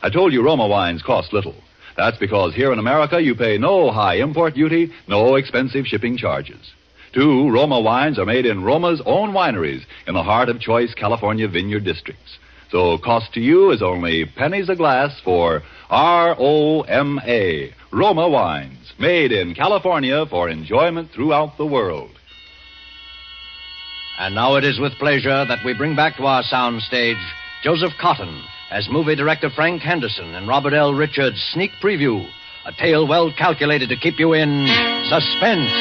I told you Roma wines cost little. That's because here in America you pay no high import duty, no expensive shipping charges. Too, Roma wines are made in Roma's own wineries in the heart of choice California vineyard districts. So cost to you is only pennies a glass for R-O-M-A, Roma wines, made in California for enjoyment throughout the world. And now it is with pleasure that we bring back to our sound stage Joseph Cotton as movie director Frank Henderson and Robert L. Richards' sneak preview, a tale well calculated to keep you in suspense.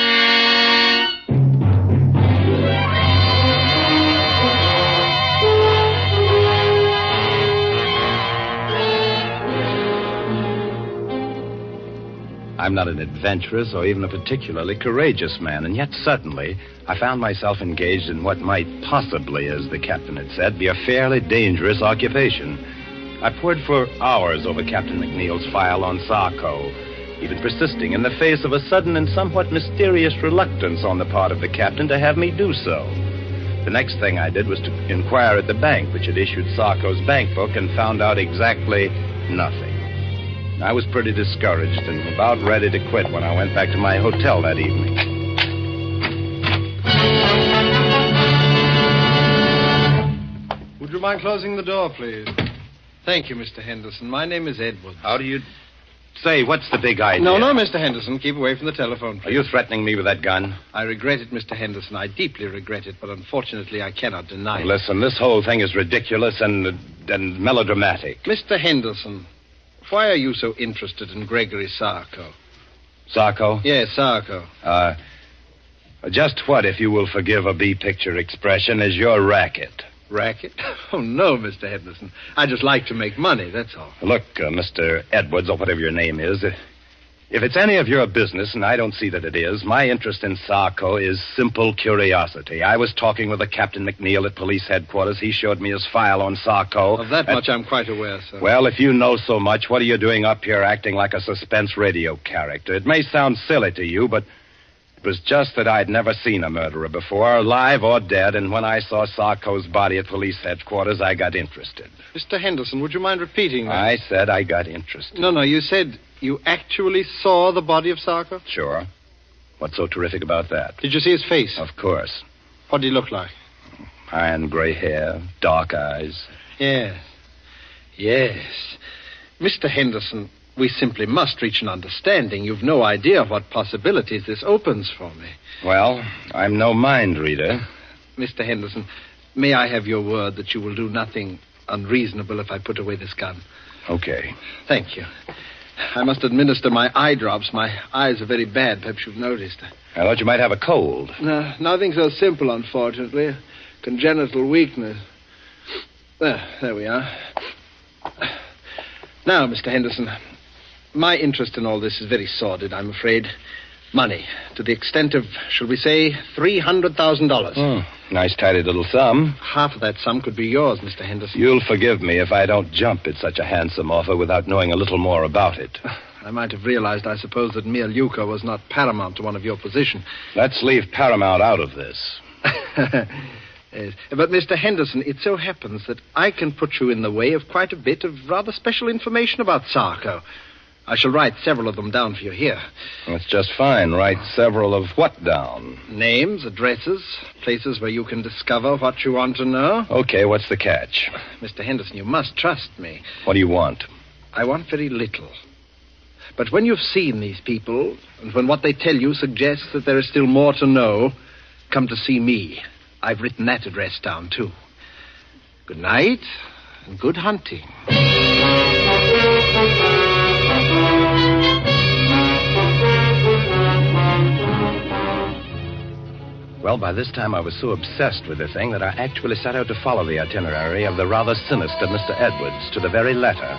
I'm not an adventurous or even a particularly courageous man, and yet suddenly I found myself engaged in what might possibly, as the captain had said, be a fairly dangerous occupation. I pored for hours over Captain McNeil's file on Sarko, even persisting in the face of a sudden and somewhat mysterious reluctance on the part of the captain to have me do so. The next thing I did was to inquire at the bank, which had issued Sarko's bank book, and found out exactly nothing. I was pretty discouraged and about ready to quit when I went back to my hotel that evening. Would you mind closing the door, please? Thank you, Mr. Henderson. My name is Edwards. How do you... Say, what's the big idea? No, Mr. Henderson. Keep away from the telephone, please. Are you threatening me with that gun? I regret it, Mr. Henderson. I deeply regret it, but unfortunately I cannot deny it. Listen, this whole thing is ridiculous and melodramatic. Mr. Henderson, why are you so interested in Gregory Sarko? Sarko? Yes, Sarko. Just what, if you will forgive a B-picture expression, is your racket? Racket? Oh, no, Mr. Henderson. I just like to make money, that's all. Look, Mr. Edwards, or whatever your name is, if it's any of your business, and I don't see that it is, my interest in Sarko is simple curiosity. I was talking with a Captain McNeil at police headquarters. He showed me his file on Sarko. Of that much I'm quite aware, sir. Well, if you know so much, what are you doing up here acting like a suspense radio character? It may sound silly to you, but... it was just that I'd never seen a murderer before, alive or dead, and when I saw Sarko's body at police headquarters, I got interested. Mr. Henderson, would you mind repeating that? I said I got interested. No, you said you actually saw the body of Sarko? Sure. What's so terrific about that? Did you see his face? Of course. What did he look like? Iron gray hair, dark eyes. Yes. Mr. Henderson, we simply must reach an understanding. You've no idea what possibilities this opens for me. Well, I'm no mind reader. Mr. Henderson, may I have your word that you will do nothing unreasonable if I put away this gun? Okay. Thank you. I must administer my eye drops. My eyes are very bad. Perhaps you've noticed. I thought you might have a cold. No, nothing so simple, unfortunately. Congenital weakness. There we are. Now, Mr. Henderson, my interest in all this is very sordid, I'm afraid. Money, to the extent of, shall we say, $300,000. Nice, tidy little sum. Half of that sum could be yours, Mr. Henderson. You'll forgive me if I don't jump at such a handsome offer without knowing a little more about it. I might have realized, I suppose, that mere lucre was not paramount to one of your position. Let's leave paramount out of this. Yes. But, Mr. Henderson, it so happens that I can put you in the way of quite a bit of rather special information about Sarko. I shall write several of them down for you here. That's just fine. Write several of what down? Names, addresses, places where you can discover what you want to know. Okay, what's the catch? Mr. Henderson, you must trust me. What do you want? I want very little. But when you've seen these people, and when what they tell you suggests that there is still more to know, come to see me. I've written that address down, too. Good night, and good hunting. Well, by this time I was so obsessed with the thing that I actually set out to follow the itinerary of the rather sinister Mr. Edwards to the very letter.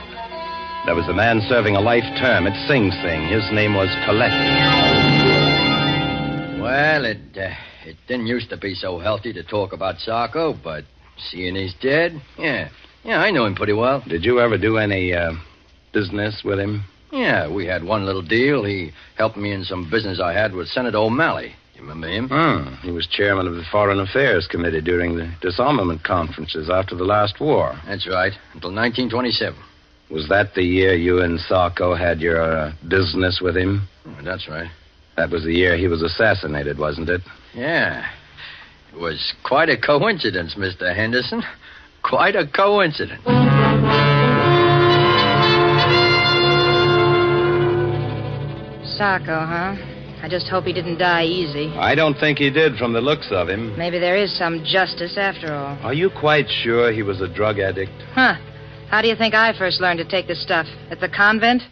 There was a man serving a life term at Sing Sing. His name was Coletti. Well, it didn't used to be so healthy to talk about Sarko, but seeing he's dead, yeah, I know him pretty well. Did you ever do any business with him? Yeah, we had one little deal. He helped me in some business I had with Senator O'Malley. You remember him? He was chairman of the Foreign Affairs Committee during the disarmament conferences after the last war. That's right, until 1927. Was that the year you and Sarko had your business with him? That's right. That was the year he was assassinated, wasn't it? Yeah. It was quite a coincidence, Mr. Henderson. Quite a coincidence. Sarko, huh? I just hope he didn't die easy. I don't think he did from the looks of him. Maybe there is some justice after all. Are you quite sure he was a drug addict? Huh. How do you think I first learned to take this stuff? At the convent?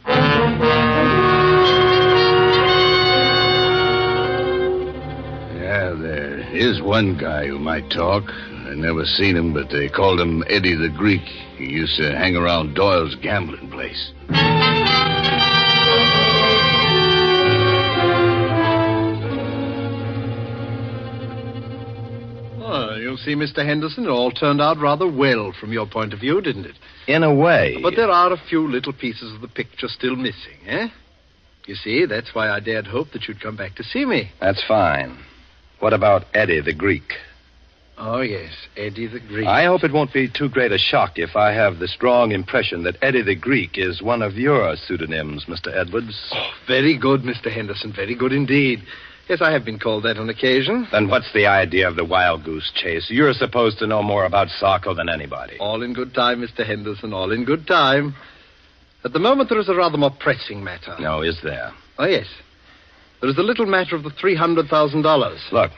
Yeah, there is one guy who might talk. I never seen him, but they called him Eddie the Greek. He used to hang around Doyle's gambling place. You see, Mr. Henderson, it all turned out rather well from your point of view, didn't it? In a way. But there are a few little pieces of the picture still missing, eh? You see, that's why I dared hope that you'd come back to see me. That's fine. What about Eddie the Greek? Oh, yes, Eddie the Greek. I hope it won't be too great a shock if I have the strong impression that Eddie the Greek is one of your pseudonyms, Mr. Edwards. Oh, very good, Mr. Henderson, very good indeed. Yes, I have been called that on occasion. Then what's the idea of the wild goose chase? You're supposed to know more about Sarko than anybody. All in good time, Mr. Henderson, all in good time. At the moment, there is a rather more pressing matter. No, is there? Oh, yes. There is the little matter of the $300,000. Look,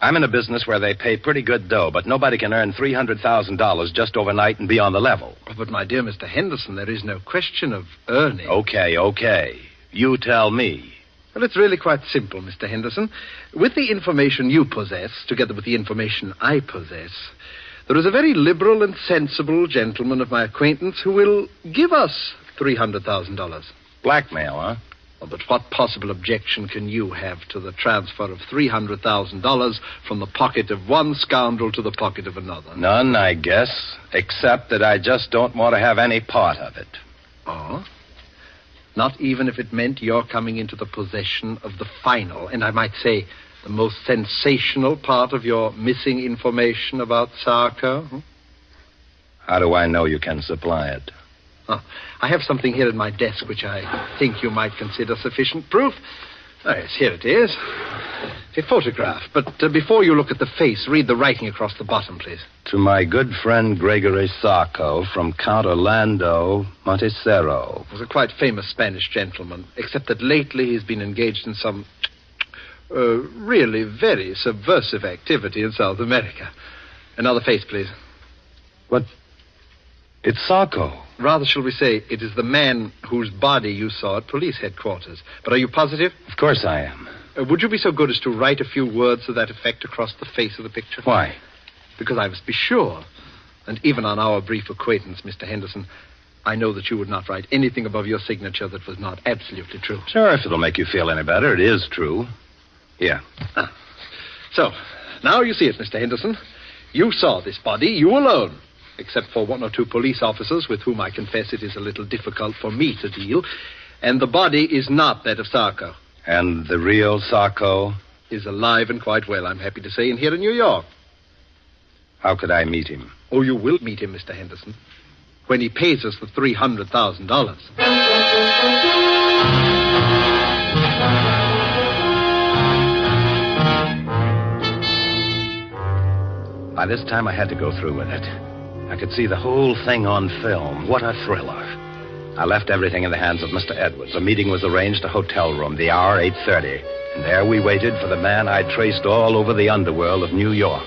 I'm in a business where they pay pretty good dough, but nobody can earn $300,000 just overnight and be on the level. Oh, but, my dear Mr. Henderson, there is no question of earning. Okay. You tell me. Well, it's really quite simple, Mr. Henderson. With the information you possess, together with the information I possess, there is a very liberal and sensible gentleman of my acquaintance who will give us $300,000. Blackmail, huh? Oh, but what possible objection can you have to the transfer of $300,000 from the pocket of one scoundrel to the pocket of another? None, I guess, except that I just don't want to have any part of it. Oh? Not even if it meant your coming into the possession of the final, and I might say, the most sensational part of your missing information about Sarko? How do I know you can supply it? Oh, I have something here at my desk which I think you might consider sufficient proof. Oh, yes, here it is. A photograph. But before you look at the face, read the writing across the bottom, please. To my good friend Gregory Sarko from Count Orlando Montecero. He was a quite famous Spanish gentleman, except that lately he's been engaged in some really very subversive activity in South America. Another face, please. What? It's Sarko. Rather, shall we say, it is the man whose body you saw at police headquarters. But are you positive? Of course I am. Would you be so good as to write a few words to that effect across the face of the picture? Why? Because I must be sure. And even on our brief acquaintance, Mr. Henderson, I know that you would not write anything above your signature that was not absolutely true. Sure, if it'll make you feel any better, it is true. Here. So, now you see it, Mr. Henderson. You saw this body, you alone. Except for one or two police officers with whom I confess it is a little difficult for me to deal. And the body is not that of Sarko. And the real Sarko? Is alive and quite well, I'm happy to say, and here in New York. How could I meet him? Oh, you will meet him, Mr. Henderson, when he pays us the $300,000. By this time, I had to go through with it. I could see the whole thing on film. What a thriller. I left everything in the hands of Mr. Edwards. A meeting was arranged, a hotel room, the hour 8:30. And there we waited for the man I traced all over the underworld of New York.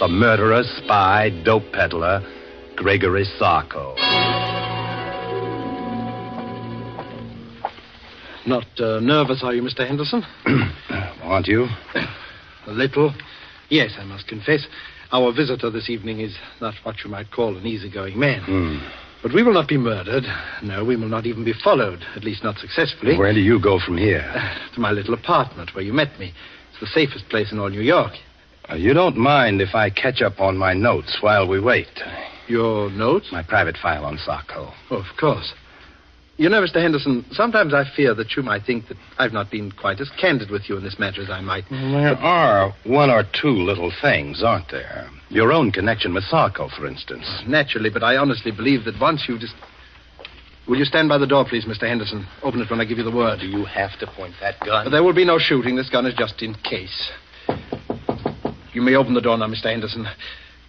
The murderer, spy, dope peddler, Gregory Sarko. Not nervous, are you, Mr. Henderson? Aren't you? A little. Yes, I must confess. Our visitor this evening is not what you might call an easygoing man. But we will not be murdered. No, we will not even be followed, at least not successfully. Where do you go from here? To my little apartment where you met me. It's the safest place in all New York. You don't mind if I catch up on my notes while we wait? Your notes? My private file on Sarko. Oh, of course. You know, Mr. Henderson, sometimes I fear that you might think that I've not been quite as candid with you in this matter as I might. There are one or two little things, aren't there? Your own connection with Sarko, for instance. Naturally, but I honestly believe that once you just... Will you stand by the door, please, Mr. Henderson? Open it when I give you the word. Do you have to point that gun? But there will be no shooting. This gun is just in case. You may open the door now, Mr. Henderson.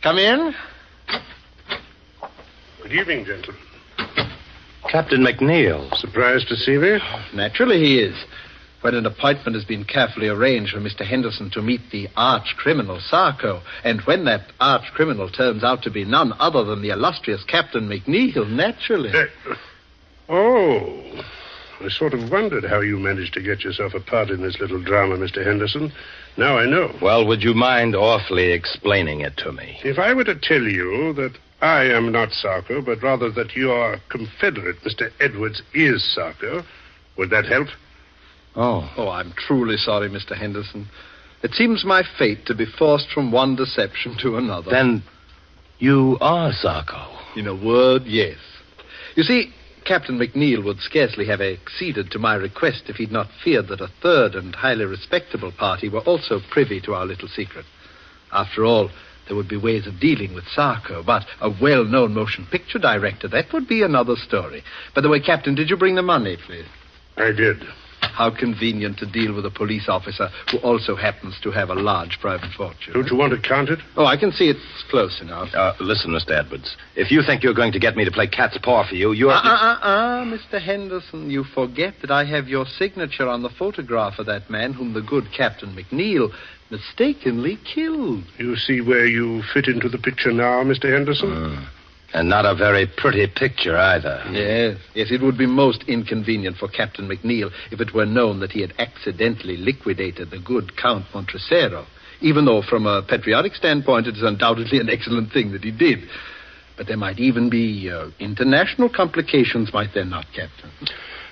Come in. Good evening, gentlemen. Captain McNeil. Surprised to see me? Naturally he is. When an appointment has been carefully arranged for Mr. Henderson to meet the arch-criminal Sarko, and when that arch-criminal turns out to be none other than the illustrious Captain McNeil, naturally. Oh, I sort of wondered how you managed to get yourself a part in this little drama, Mr. Henderson. Now I know. Well, would you mind awfully explaining it to me? If I were to tell you that I am not Sarko, but rather that your confederate, Mr. Edwards, is Sarko, would that help? Oh, I'm truly sorry, Mr. Henderson. It seems my fate to be forced from one deception to another. Then you are Sarko? In a word, yes. You see, Captain McNeil would scarcely have acceded to my request if he'd not feared that a third and highly respectable party were also privy to our little secret. After all, there would be ways of dealing with Sarko, but a well-known motion picture director, that would be another story. By the way, Captain, did you bring the money, please? I did. How convenient to deal with a police officer who also happens to have a large private fortune. Don't you want to count it? Oh, I can see it's close enough. Listen, Mr. Edwards. If you think you're going to get me to play cat's paw for you, you're... Mr. Henderson, you forget that I have your signature on the photograph of that man whom the good Captain McNeil mistakenly killed. You see where you fit into the picture now, Mr. Henderson? And not a very pretty picture either. Yes, it would be most inconvenient for Captain McNeil if it were known that he had accidentally liquidated the good Count Montresero, even though from a patriotic standpoint it is undoubtedly an excellent thing that he did. But there might even be international complications, might there not, Captain?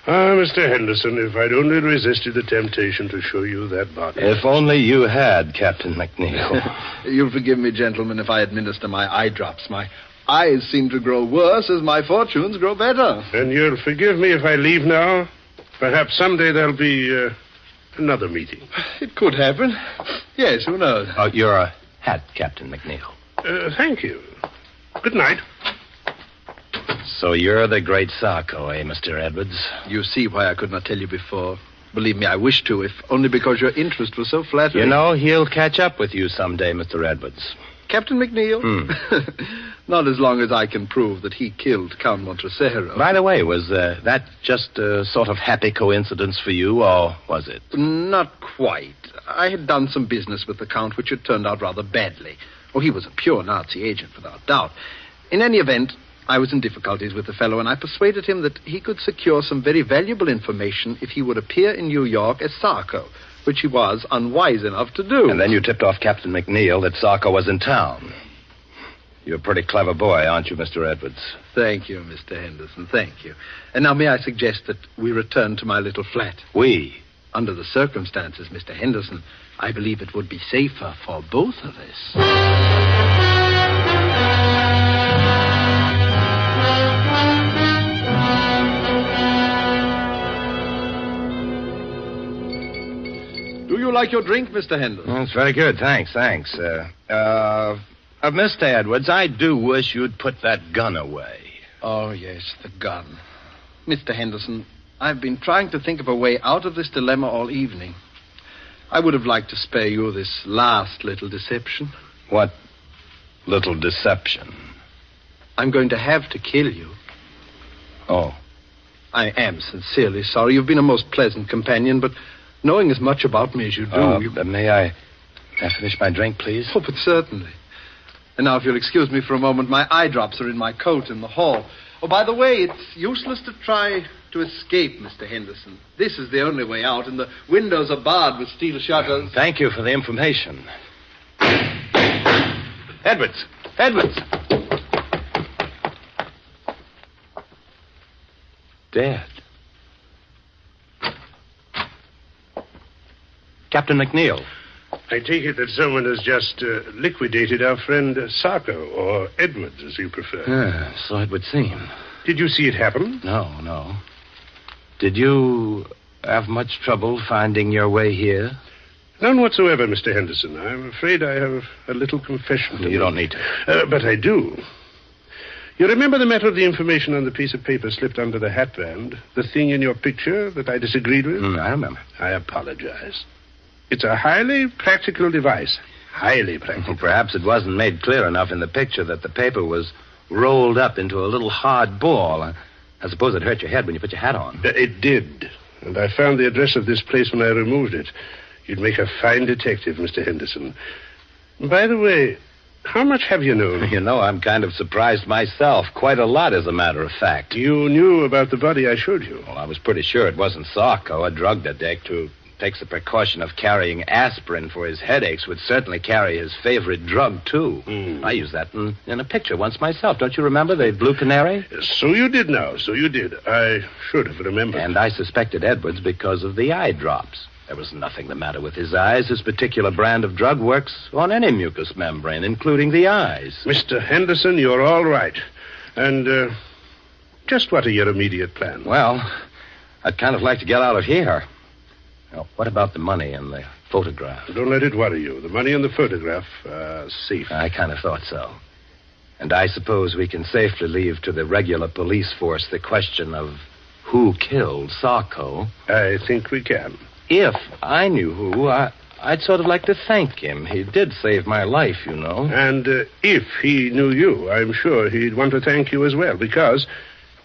Mr. Henderson, if I'd only resisted the temptation to show you that body. If only you had, Captain McNeil. You'll forgive me, gentlemen, if I administer my eye drops. My eyes seem to grow worse as my fortunes grow better. And you'll forgive me if I leave now? Perhaps someday there'll be another meeting. It could happen. Yes, who knows? Your hat, Captain McNeil. Thank you. Good night. So you're the great Sarko, eh, Mr. Edwards? You see why I could not tell you before. Believe me, I wish to, if only because your interest was so flattering. You know, he'll catch up with you someday, Mr. Edwards. Captain McNeil? Not as long as I can prove that he killed Count Montresero. By the way, was that just a sort of happy coincidence for you, or was it? Not quite. I had done some business with the Count, which had turned out rather badly. Oh, he was a pure Nazi agent, without doubt. In any event, I was in difficulties with the fellow, and I persuaded him that he could secure some very valuable information if he would appear in New York as Sarko, which he was unwise enough to do. And then you tipped off Captain McNeil that Sarko was in town. You're a pretty clever boy, aren't you, Mr. Edwards? Thank you, Mr. Henderson, thank you. And now may I suggest that we return to my little flat? We? Under the circumstances, Mr. Henderson, I believe it would be safer for both of us. Do you like your drink, Mr. Henderson? Well, it's very good, thanks. Mr. Edwards, I do wish you'd put that gun away. Oh, yes, the gun. Mr. Henderson, I've been trying to think of a way out of this dilemma all evening. I would have liked to spare you this last little deception. What little deception? I'm going to have to kill you. Oh. I am sincerely sorry. You've been a most pleasant companion, but knowing as much about me as you do... May I finish my drink, please? Oh, but certainly. And now, if you'll excuse me for a moment, my eye drops are in my coat in the hall. Oh, by the way, it's useless to try to escape, Mr. Henderson. This is the only way out, and the windows are barred with steel shutters. Thank you for the information. Edwards! Edwards! Dead. Captain McNeil. I take it that someone has just liquidated our friend Sarko, or Edwards, as you prefer. So it would seem. Did you see it happen? No. Did you have much trouble finding your way here? None whatsoever, Mr. Henderson. I'm afraid I have a little confession to make. You don't need to. But I do. You remember the matter of the information on the piece of paper slipped under the hatband? The thing in your picture that I disagreed with? I remember. I apologize. It's a highly practical device. Highly practical. Well, perhaps it wasn't made clear enough in the picture that the paper was rolled up into a little hard ball. I suppose it hurt your head when you put your hat on. It did. And I found the address of this place when I removed it. You'd make a fine detective, Mr. Henderson. By the way, how much have you known? You know, I'm kind of surprised myself. Quite a lot, as a matter of fact. You knew about the body I showed you? Well, I was pretty sure it wasn't Sarko, a drug addict who takes the precaution of carrying aspirin for his headaches, would certainly carry his favorite drug, too. I used that in a picture once myself. Don't you remember the blue canary? So you did now. So you did. I should have remembered. And I suspected Edwards because of the eye drops. There was nothing the matter with his eyes. His particular brand of drug works on any mucous membrane, including the eyes. Mr. Henderson, you're all right. And Just what are your immediate plans? Well, I'd kind of like to get out of here. Now, what about the money and the photograph? Don't let it worry you. The money and the photograph are safe. I kind of thought so. And I suppose we can safely leave to the regular police force the question of who killed Sarko. I think we can. If I knew who, I'd sort of like to thank him. He did save my life, you know. And if he knew you, I'm sure he'd want to thank you as well, because,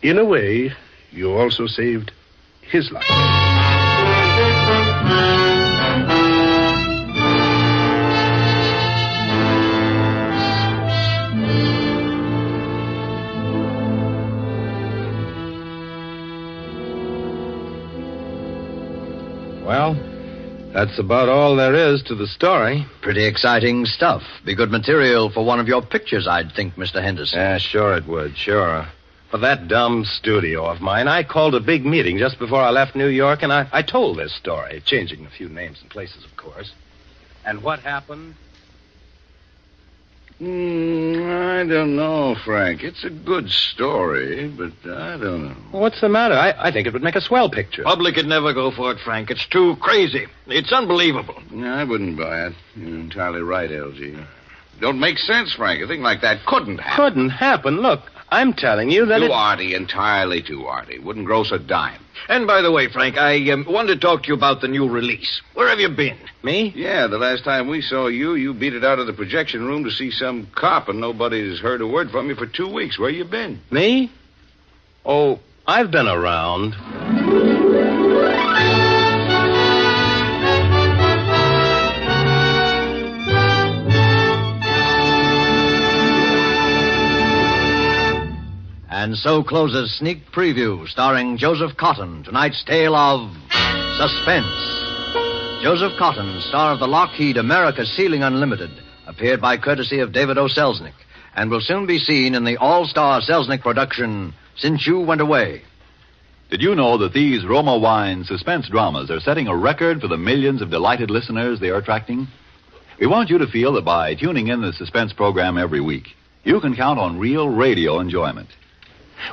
in a way, you also saved his life. Well, that's about all there is to the story. Pretty exciting stuff. Be good material for one of your pictures, I'd think, Mr. Henderson. Yeah, sure it would, sure. For that dumb studio of mine, I called a big meeting just before I left New York, and I told this story, changing a few names and places, of course. And what happened? I don't know, Frank. It's a good story, but I don't know. What's the matter? I think it would make a swell picture. Public would never go for it, Frank. It's too crazy. It's unbelievable. No, I wouldn't buy it. You're entirely right, LG. Don't make sense, Frank. A thing like that couldn't happen. Couldn't happen? Look, I'm telling you that Too arty, entirely too arty. Wouldn't gross a dime. And by the way, Frank, I wanted to talk to you about the new release. Where have you been? Me? Yeah, the last time we saw you, you beat it out of the projection room to see some cop, and nobody's heard a word from you for 2 weeks. Where you been? Me? Oh, I've been around. And so closes Sneak Preview, starring Joseph Cotton, tonight's tale of Suspense. Joseph Cotton, star of the Lockheed America Ceiling Unlimited, appeared by courtesy of David O. Selznick, and will soon be seen in the all-star Selznick production, Since You Went Away. Did you know that these Roma Wine suspense dramas are setting a record for the millions of delighted listeners they are attracting? We want you to feel that by tuning in the suspense program every week, you can count on real radio enjoyment.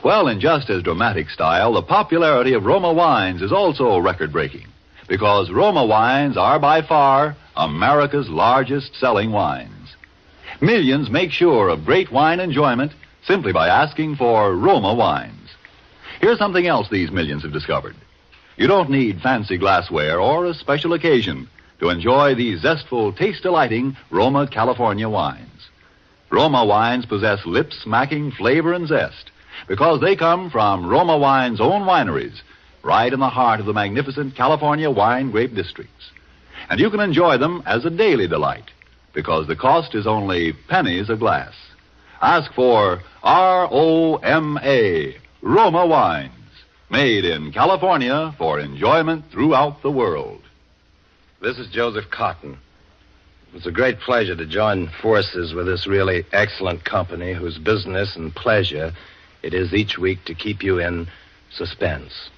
Well, in just as dramatic style, the popularity of Roma wines is also record-breaking, because Roma wines are by far America's largest selling wines. Millions make sure of great wine enjoyment simply by asking for Roma wines. Here's something else these millions have discovered. You don't need fancy glassware or a special occasion to enjoy these zestful, taste-delighting Roma California wines. Roma wines possess lip-smacking flavor and zest, because they come from Roma Wine's own wineries, right in the heart of the magnificent California wine grape districts. And you can enjoy them as a daily delight, because the cost is only pennies a glass. Ask for R-O-M-A, Roma Wines, made in California for enjoyment throughout the world. This is Joseph Cotton. It's a great pleasure to join forces with this really excellent company whose business and pleasure it is each week to keep you in suspense.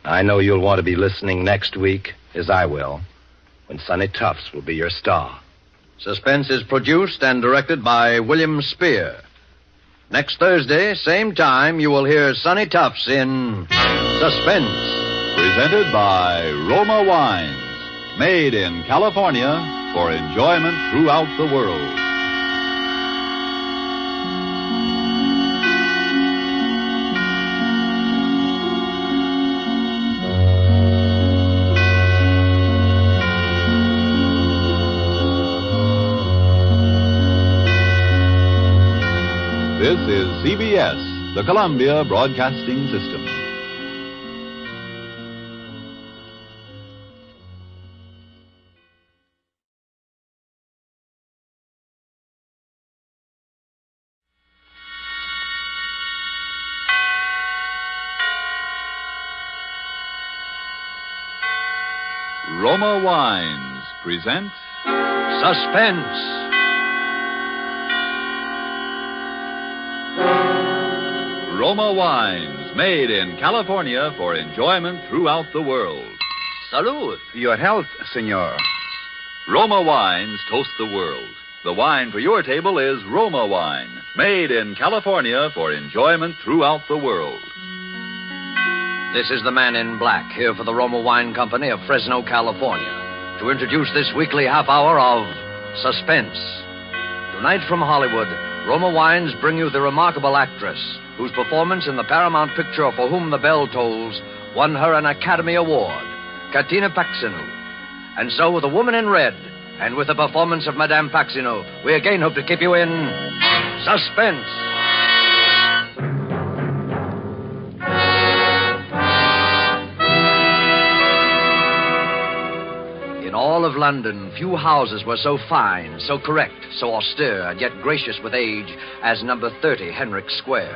I know you'll want to be listening next week, as I will, when Sonny Tufts will be your star. Suspense is produced and directed by William Spear. Next Thursday, same time, you will hear Sonny Tufts in Suspense. Presented by Roma Wines, made in California for enjoyment throughout the world. This is CBS, the Columbia Broadcasting System. Roma Wines present Suspense. Roma Wines, made in California for enjoyment throughout the world. Salud. Your health, senor. Roma Wines toast the world. the wine for your table is Roma wine, made in California for enjoyment throughout the world. This is the man in black, here for the Roma Wine Company of Fresno, California, to introduce this weekly half hour of Suspense. Tonight from Hollywood, Roma Wines bring you the remarkable actress whose performance in the Paramount picture For Whom the Bell Tolls won her an Academy Award, Katina Paxinu. And so, with The Woman in Red, and with the performance of Madame Paxinu, we again hope to keep you in suspense. In all of London, few houses were so fine, so correct, so austere, and yet gracious with age as number 30 Henrik Square.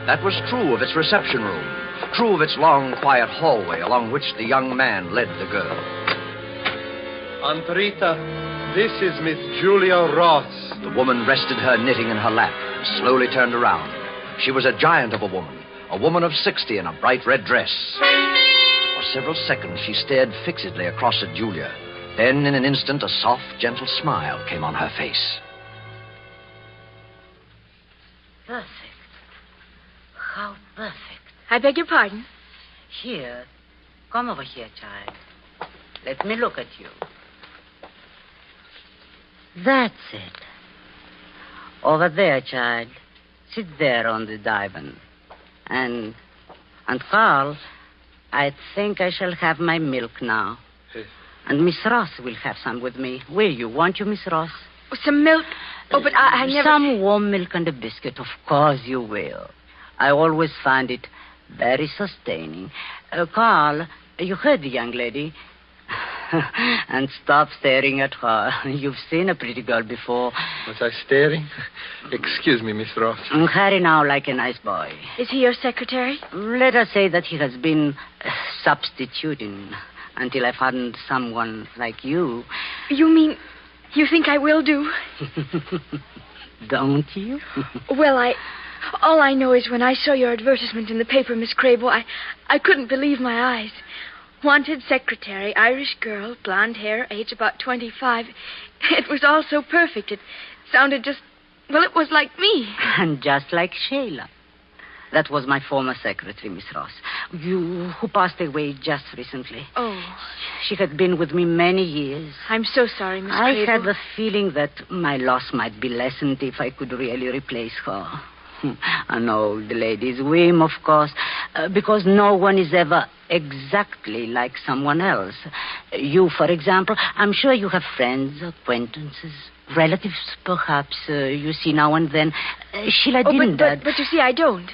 That was true of its reception room, true of its long, quiet hallway along which the young man led the girl. Aunt Rita, this is Miss Julia Ross. The woman rested her knitting in her lap and slowly turned around. She was a giant of a woman of 60 in a bright red dress. For several seconds, she stared fixedly across at Julia. Then, in an instant, a soft, gentle smile came on her face. Perfect. How perfect. I beg your pardon? Here. Come over here, child. Let me look at you. That's it. Over there, child. Sit there on the divan. And Carl, I think I shall have my milk now. Yes. And Miss Ross will have some with me. Will you? Won't you, Miss Ross? Some milk? Oh, but I never... Some warm milk and a biscuit. Of course you will. I always find it very sustaining. Carl, you heard the young lady. And stop staring at her. You've seen a pretty girl before. Was I staring? Excuse me, Miss Ross. Harry now like a nice boy. Is he your secretary? Let us say that he has been substituting until I found someone like you. You mean you think I will do? Don't you? Well, all I know is when I saw your advertisement in the paper, Miss Crable, I couldn't believe my eyes. Wanted secretary, Irish girl, blonde hair, age about 25. It was all so perfect. It sounded just, well, it was like me. And just like Sheila. That was my former secretary, Miss Ross. Who passed away just recently. Oh. She had been with me many years. I'm so sorry, Miss Crable. I had the feeling that my loss might be lessened if I could really replace her. An old lady's whim, of course, because no one is ever exactly like someone else. You, for example, I'm sure you have friends, acquaintances, relatives, perhaps, you see now and then. Sheila didn't... But you see, I don't.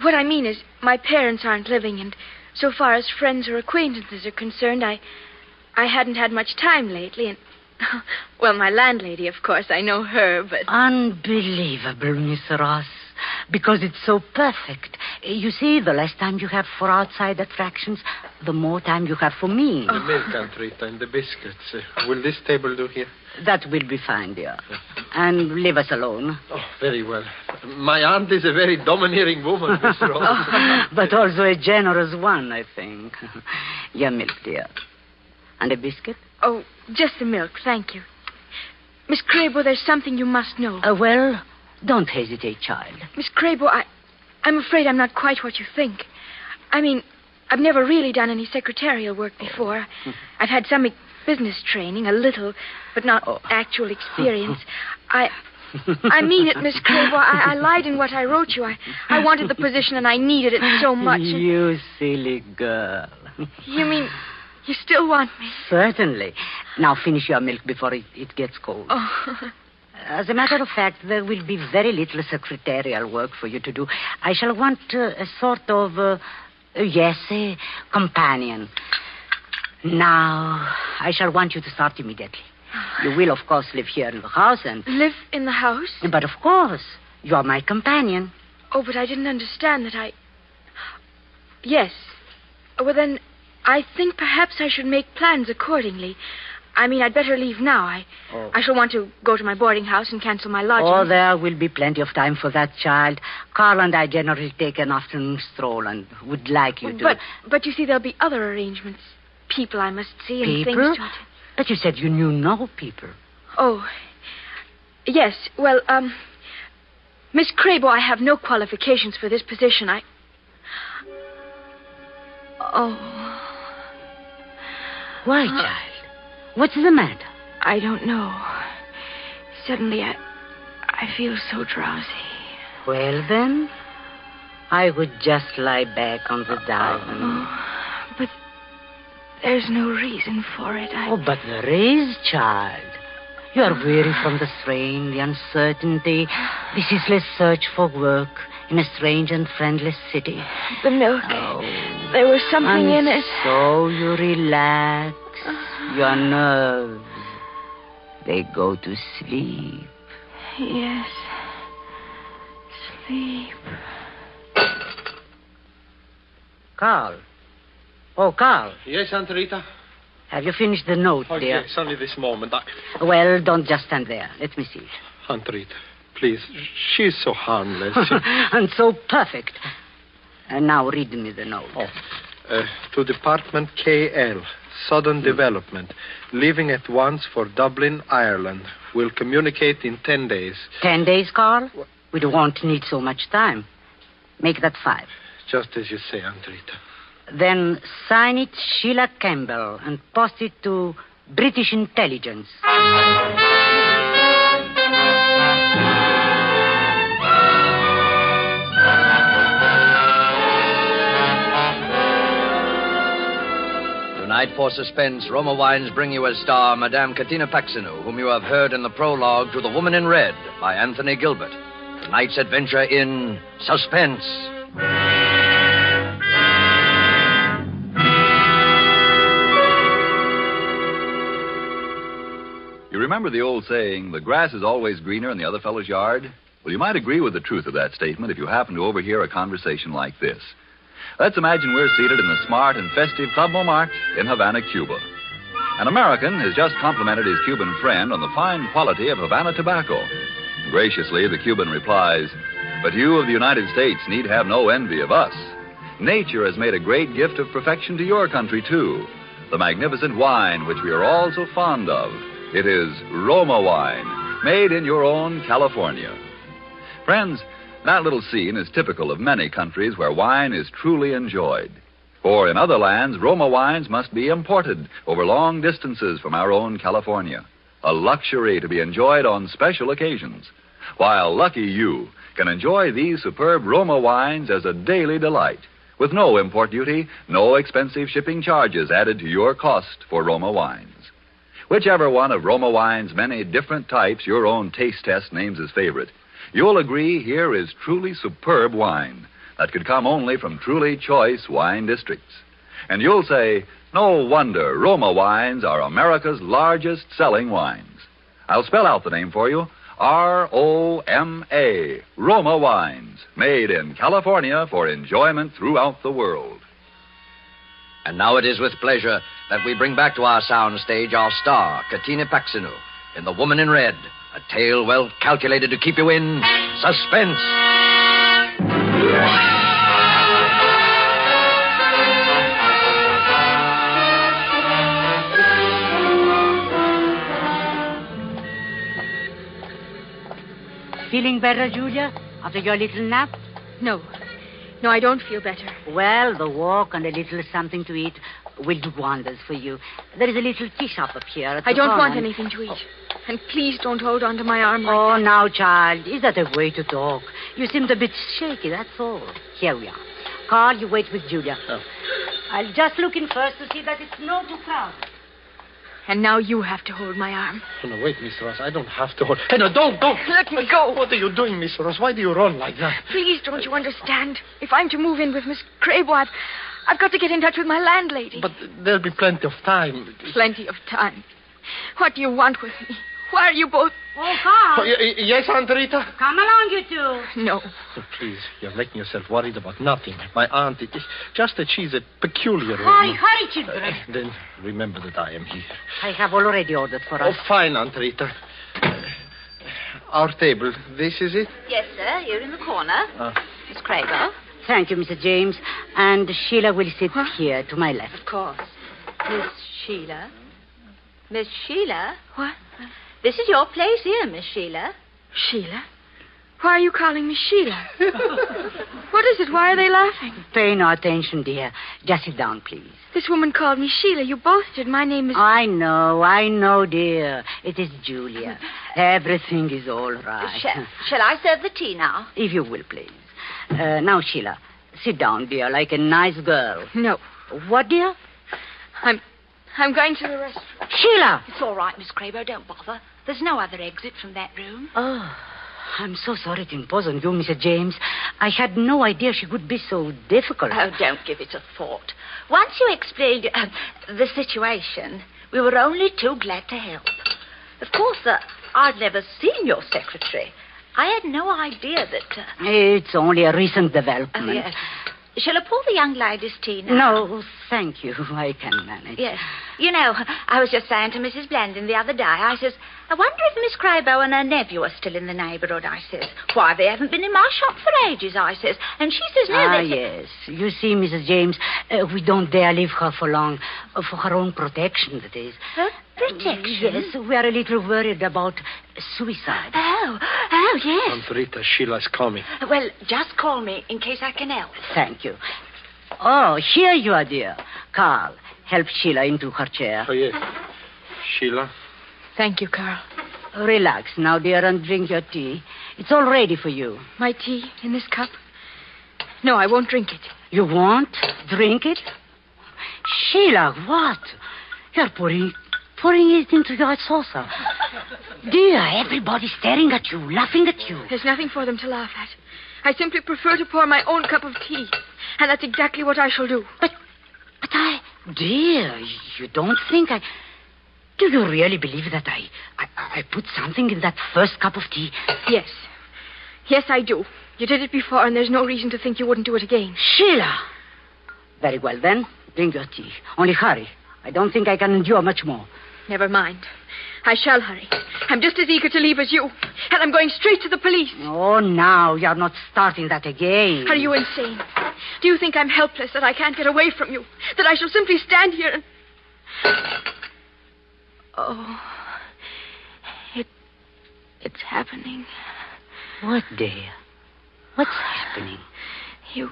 What I mean is, my parents aren't living, and so far as friends or acquaintances are concerned, I hadn't had much time lately, and... Well, my landlady, of course, I know her, but... Unbelievable, Miss Ross. Because it's so perfect. You see, the less time you have for outside attractions, the more time you have for me. The milk, Aunt Rita, and the biscuits. Will this table do here? That will be fine, dear. And leave us alone. Oh, very well. My aunt is a very domineering woman, Miss Ross. But also a generous one, I think. Your milk, dear. And a biscuit? Oh, just the milk, thank you. Miss Crable, there's something you must know. Well, don't hesitate, child. Miss Crable, I'm afraid I'm not quite what you think. I mean, I've never really done any secretarial work before. I've had some business training, a little, but not actual experience. I mean it, Miss Crable. I lied in what I wrote you. I wanted the position and I needed it so much. You silly girl. You mean you still want me? Certainly. Now finish your milk before it gets cold. Oh. As a matter of fact, there will be very little secretarial work for you to do. I shall want a sort of, a companion. Now, I shall want you to start immediately. You will, of course, live here in the house and... Live in the house? But, of course, you are my companion. Oh, but I didn't understand that I... Yes. Well, then, I think perhaps I should make plans accordingly. I mean, I'd better leave now. I shall want to go to my boarding house and cancel my lodging. Oh, there will be plenty of time for that, child. Carl and I generally take an afternoon stroll and would like you to... But you see, there'll be other arrangements. People I must see and people? things to... But you said you knew no people. Oh, Yes, well, Miss Crabo, I have no qualifications for this position. Oh. Why, child? What's the matter? I don't know. Suddenly, I feel so drowsy. Well, then, I would just lie back on the divan. But there's no reason for it. But there is, child. You are weary from the strain, the uncertainty, the ceaseless search for work in a strange and friendless city. The milk. There was something in it. So you relax. Your nerves, they go to sleep. Yes. Sleep. Carl. Oh, Carl. Yes, Aunt Rita? Have you finished the note, dear? Yes, only this moment. Well, don't just stand there. Let me see it. Aunt Rita, please. She's so harmless. And so perfect. And now read me the note. To Department KL, Southern Development. Leaving at once for Dublin, Ireland. Will communicate in 10 days. 10 days, Carl? We won't need so much time. Make that 5. Just as you say, Aunt Rita. Then sign it Sheila Campbell and post it to British Intelligence. Tonight for Suspense, Roma Wines bring you as star Madame Katina Paxinu, whom you have heard in the prologue to The Woman in Red by Anthony Gilbert. Tonight's adventure in Suspense. You remember the old saying, the grass is always greener in the other fellow's yard? Well, you might agree with the truth of that statement if you happen to overhear a conversation like this. Let's imagine we're seated in the smart and festive Club Montmartre in Havana, Cuba. An American has just complimented his Cuban friend on the fine quality of Havana tobacco. Graciously, the Cuban replies, "But you of the United States need have no envy of us. Nature has made a great gift of perfection to your country, too. The magnificent wine which we are all so fond of. It is Roma wine, made in your own California." Friends, that little scene is typical of many countries where wine is truly enjoyed. For in other lands, Roma wines must be imported over long distances from our own California. A luxury to be enjoyed on special occasions. While lucky you can enjoy these superb Roma wines as a daily delight, with no import duty, no expensive shipping charges added to your cost for Roma wines. Whichever one of Roma wine's many different types your own taste test names as favorite, you'll agree here is truly superb wine that could come only from truly choice wine districts. And you'll say, no wonder Roma wines are America's largest selling wines. I'll spell out the name for you. R-O-M-A, Roma wines, made in California for enjoyment throughout the world. And now it is with pleasure that we bring back to our soundstage our star, Katina Paxinu, in The Woman in Red, a tale well calculated to keep you in suspense. Feeling better, Julia, after your little nap? No, I don't feel better. Well, the walk and a little something to eat will do wonders for you. There is a little tea shop up here. I don't want anything to eat. And please don't hold on to my arm like that. Now, child, is that a way to talk? You seemed a bit shaky, that's all. Here we are. Carl, you wait with Julia. I'll just look in first to see that it's not too crowded. And now you have to hold my arm. Oh, no, wait, Miss Ross. I don't have to hold... Hey, no, don't. Let me go. What are you doing, Miss Ross? Why do you run like that? Please, don't you understand? If I'm to move in with Miss Crabo, I've got to get in touch with my landlady. But there'll be plenty of time. Plenty of time. What do you want with me? Why are you both... Oh, Carl. Oh, yes, Aunt Rita? Come along, you two. No. Oh, please, you're making yourself worried about nothing. My aunt, it is just that she's a peculiar... Hurry, children. Then remember that I am here. I have already ordered for us. Oh, fine, Aunt Rita. Our table, this is it? Yes, sir. You're in the corner. Miss Crabo. Thank you, Mr. James. And Sheila will sit here to my left. Of course. Miss Sheila? Miss Sheila? What? This is your place here, Miss Sheila. Sheila? Why are you calling me Sheila? What is it? Why are they laughing? Pay no attention, dear. Just sit down, please. This woman called me Sheila. You both did. My name is... I know, dear. It is Julia. Everything is all right. Shall I serve the tea now? If you will, please. Now, Sheila, sit down, dear, like a nice girl. No. What, dear? I'm going to the restaurant. Sheila! It's all right, Miss Crabo. Don't bother. There's no other exit from that room. Oh, I'm so sorry to impose on you, Mr. James. I had no idea she could be so difficult. Oh, don't give it a thought. Once you explained the situation, we were only too glad to help. Of course, I'd never seen your secretary. I had no idea that... It's only a recent development. Yes. Shall I pour the young lady's tea now? No, thank you. I can manage. Yes. You know, I was just saying to Mrs. Blandon the other day, I says, I wonder if Miss Crabo and her nephew are still in the neighbourhood, I says. Why, they haven't been in my shop for ages, I says. And she says, no, yes. You see, Mrs. James, we don't dare leave her for long. For her own protection, that is. Her protection? Yes, we are a little worried about suicide. Oh, yes. Aunt Rita, Sheila's coming. Well, just call me in case I can help. Thank you. Oh, here you are, dear. Carl, help Sheila into her chair. Oh, yes. Sheila? Thank you, Carl. Relax now, dear, and drink your tea. It's all ready for you. My tea in this cup? No, I won't drink it. You won't drink it? Sheila, what? You're pouring it into your saucer. Dear, everybody's staring at you, laughing at you. There's nothing for them to laugh at. I simply prefer to pour my own cup of tea. And that's exactly what I shall do. But dear, you don't think I... Do you really believe that I put something in that first cup of tea? Yes. Yes, I do. You did it before, and there's no reason to think you wouldn't do it again. Sheila! Very well, then. Drink your tea. Only hurry. I don't think I can endure much more. Never mind. I shall hurry. I'm just as eager to leave as you. And I'm going straight to the police. Oh, now, you're not starting that again. Are you insane? Do you think I'm helpless, that I can't get away from you? That I shall simply stand here and... Oh, it's happening. What, dear? What's happening? You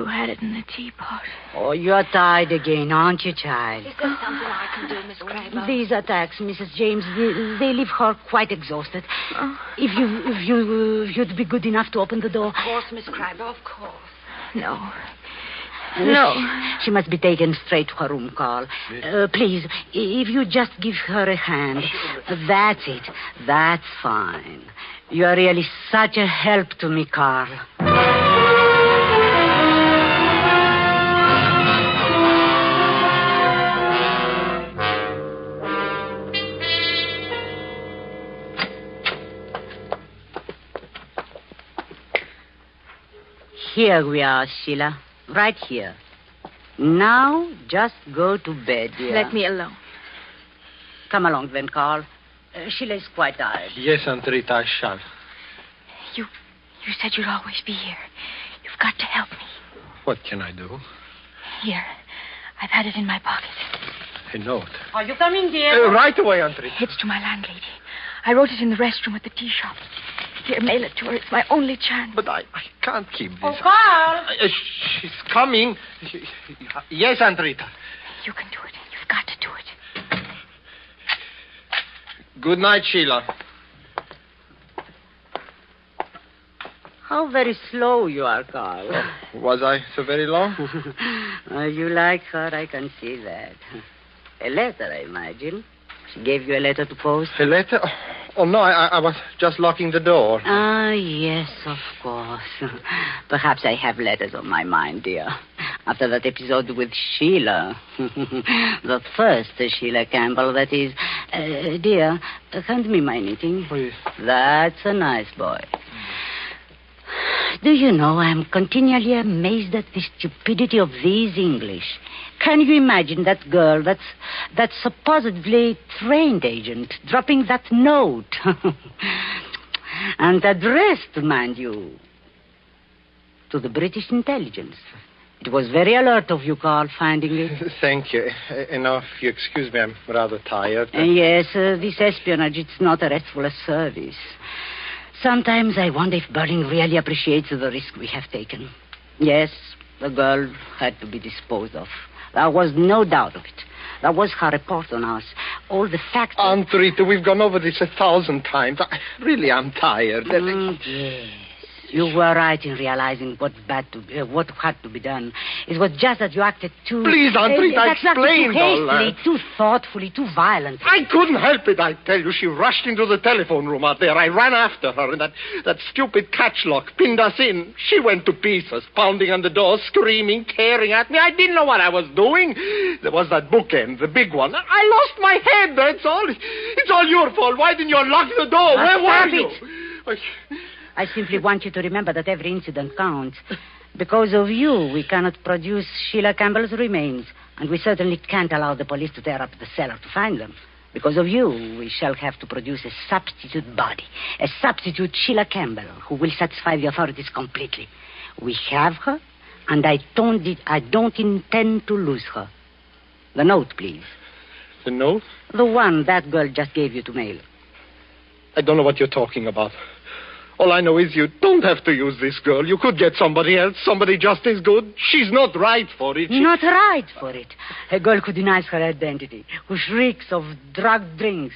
had it in the teapot. Oh, you're tired again, aren't you, child? Is there something I can do, Miss Crabo? These attacks, Mrs. James, they leave her quite exhausted. Oh. If you'd be good enough to open the door. Of course, Miss Crabo, of course. No. She must be taken straight to her room, Carl. Please, if you just give her a hand. That's it. That's fine. You are really such a help to me, Carl. Here we are, Sheila. Right here. Now, just go to bed, dear. Let me alone. Come along, then, Carl. Sheila is quite tired. Yes, Aunt Rita, I shall. You said you'd always be here. You've got to help me. What can I do? Here. I've had it in my pocket. A note. Are you coming, dear? Right away, Aunt Rita. It's to my landlady. I wrote it in the restroom at the tea shop. Here, mail it to her. It's my only chance. But I can't keep this. Oh, Carl! She's coming. Yes, Aunt Rita. You can do it. You've got to do it. Good night, Sheila. How very slow you are, Carl. Was I so very long? You like her, I can see that. A letter, I imagine. She gave you a letter to post? A letter? Oh, no, I was just locking the door. Ah, yes, of course. Perhaps I have letters on my mind, dear. After that episode with Sheila. The first Sheila Campbell, that is. Dear, hand me my knitting. Oh, yes. That's a nice boy. Do you know, I'm continually amazed at the stupidity of these English. Can you imagine that girl, that supposedly trained agent, dropping that note? And addressed, mind you, to the British intelligence. It was very alert of you, Carl, finding it. Thank you. Now, if you excuse me, I'm rather tired. Yes, this espionage, it's not a restful service. Sometimes I wonder if Burling really appreciates the risk we have taken. Yes, the girl had to be disposed of. There was no doubt of it. That was her report on us. All the facts... Aunt Rita, we've gone over this 1,000 times. Really, I'm tired. Yes. You were right in realizing what had to be done. It was just that you acted too... Please, Aunt Rita, explain too hastily, too thoughtfully, too violently. I couldn't help it, I tell you. She rushed into the telephone room out there. I ran after her, and that stupid catch lock pinned us in. She went to pieces, pounding on the door, screaming, tearing at me. I didn't know what I was doing. There was that bookend, the big one. I lost my head, that's all. It's all your fault. Why didn't you lock the door? Where were you? I simply want you to remember that every incident counts. Because of you, we cannot produce Sheila Campbell's remains. And we certainly can't allow the police to tear up the cellar to find them. Because of you, we shall have to produce a substitute body. A substitute Sheila Campbell, who will satisfy the authorities completely. We have her, and I don't intend to lose her. The note, please. The note? The one that girl just gave you to mail. I don't know what you're talking about. All I know is you don't have to use this girl. You could get somebody else, somebody just as good. She's not right for it. Not right for it. A girl who denies her identity, who shrieks of drugged drinks,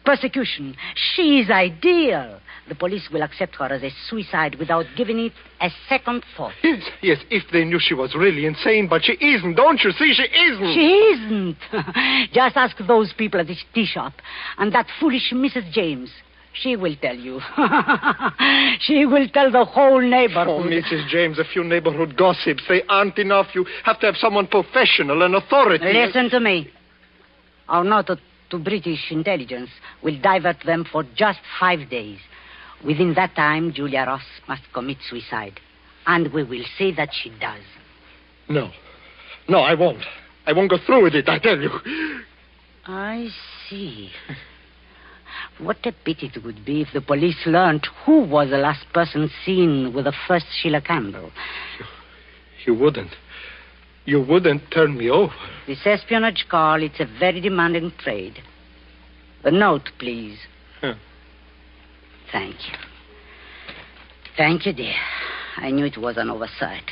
persecution. She is ideal. The police will accept her as a suicide without giving it a second thought. Yes, if they knew she was really insane, but she isn't. Don't you see? She isn't. She isn't. Just ask those people at the tea shop and that foolish Mrs. James. She will tell you. She will tell the whole neighborhood. Oh, Mrs. James, a few neighborhood gossips, they aren't enough. You have to have someone professional and authority. Listen to me. Our note to British intelligence will divert them for just 5 days. Within that time, Julia Ross must commit suicide. And we will see that she does. No, I won't. I won't go through with it, I tell you. I see. What a pity it would be if the police learned who was the last person seen with the first Sheila Campbell. You wouldn't. You wouldn't turn me over. This espionage, Carl, it's a very demanding trade. The note, please. Huh. Thank you. Thank you, dear. I knew it was an oversight.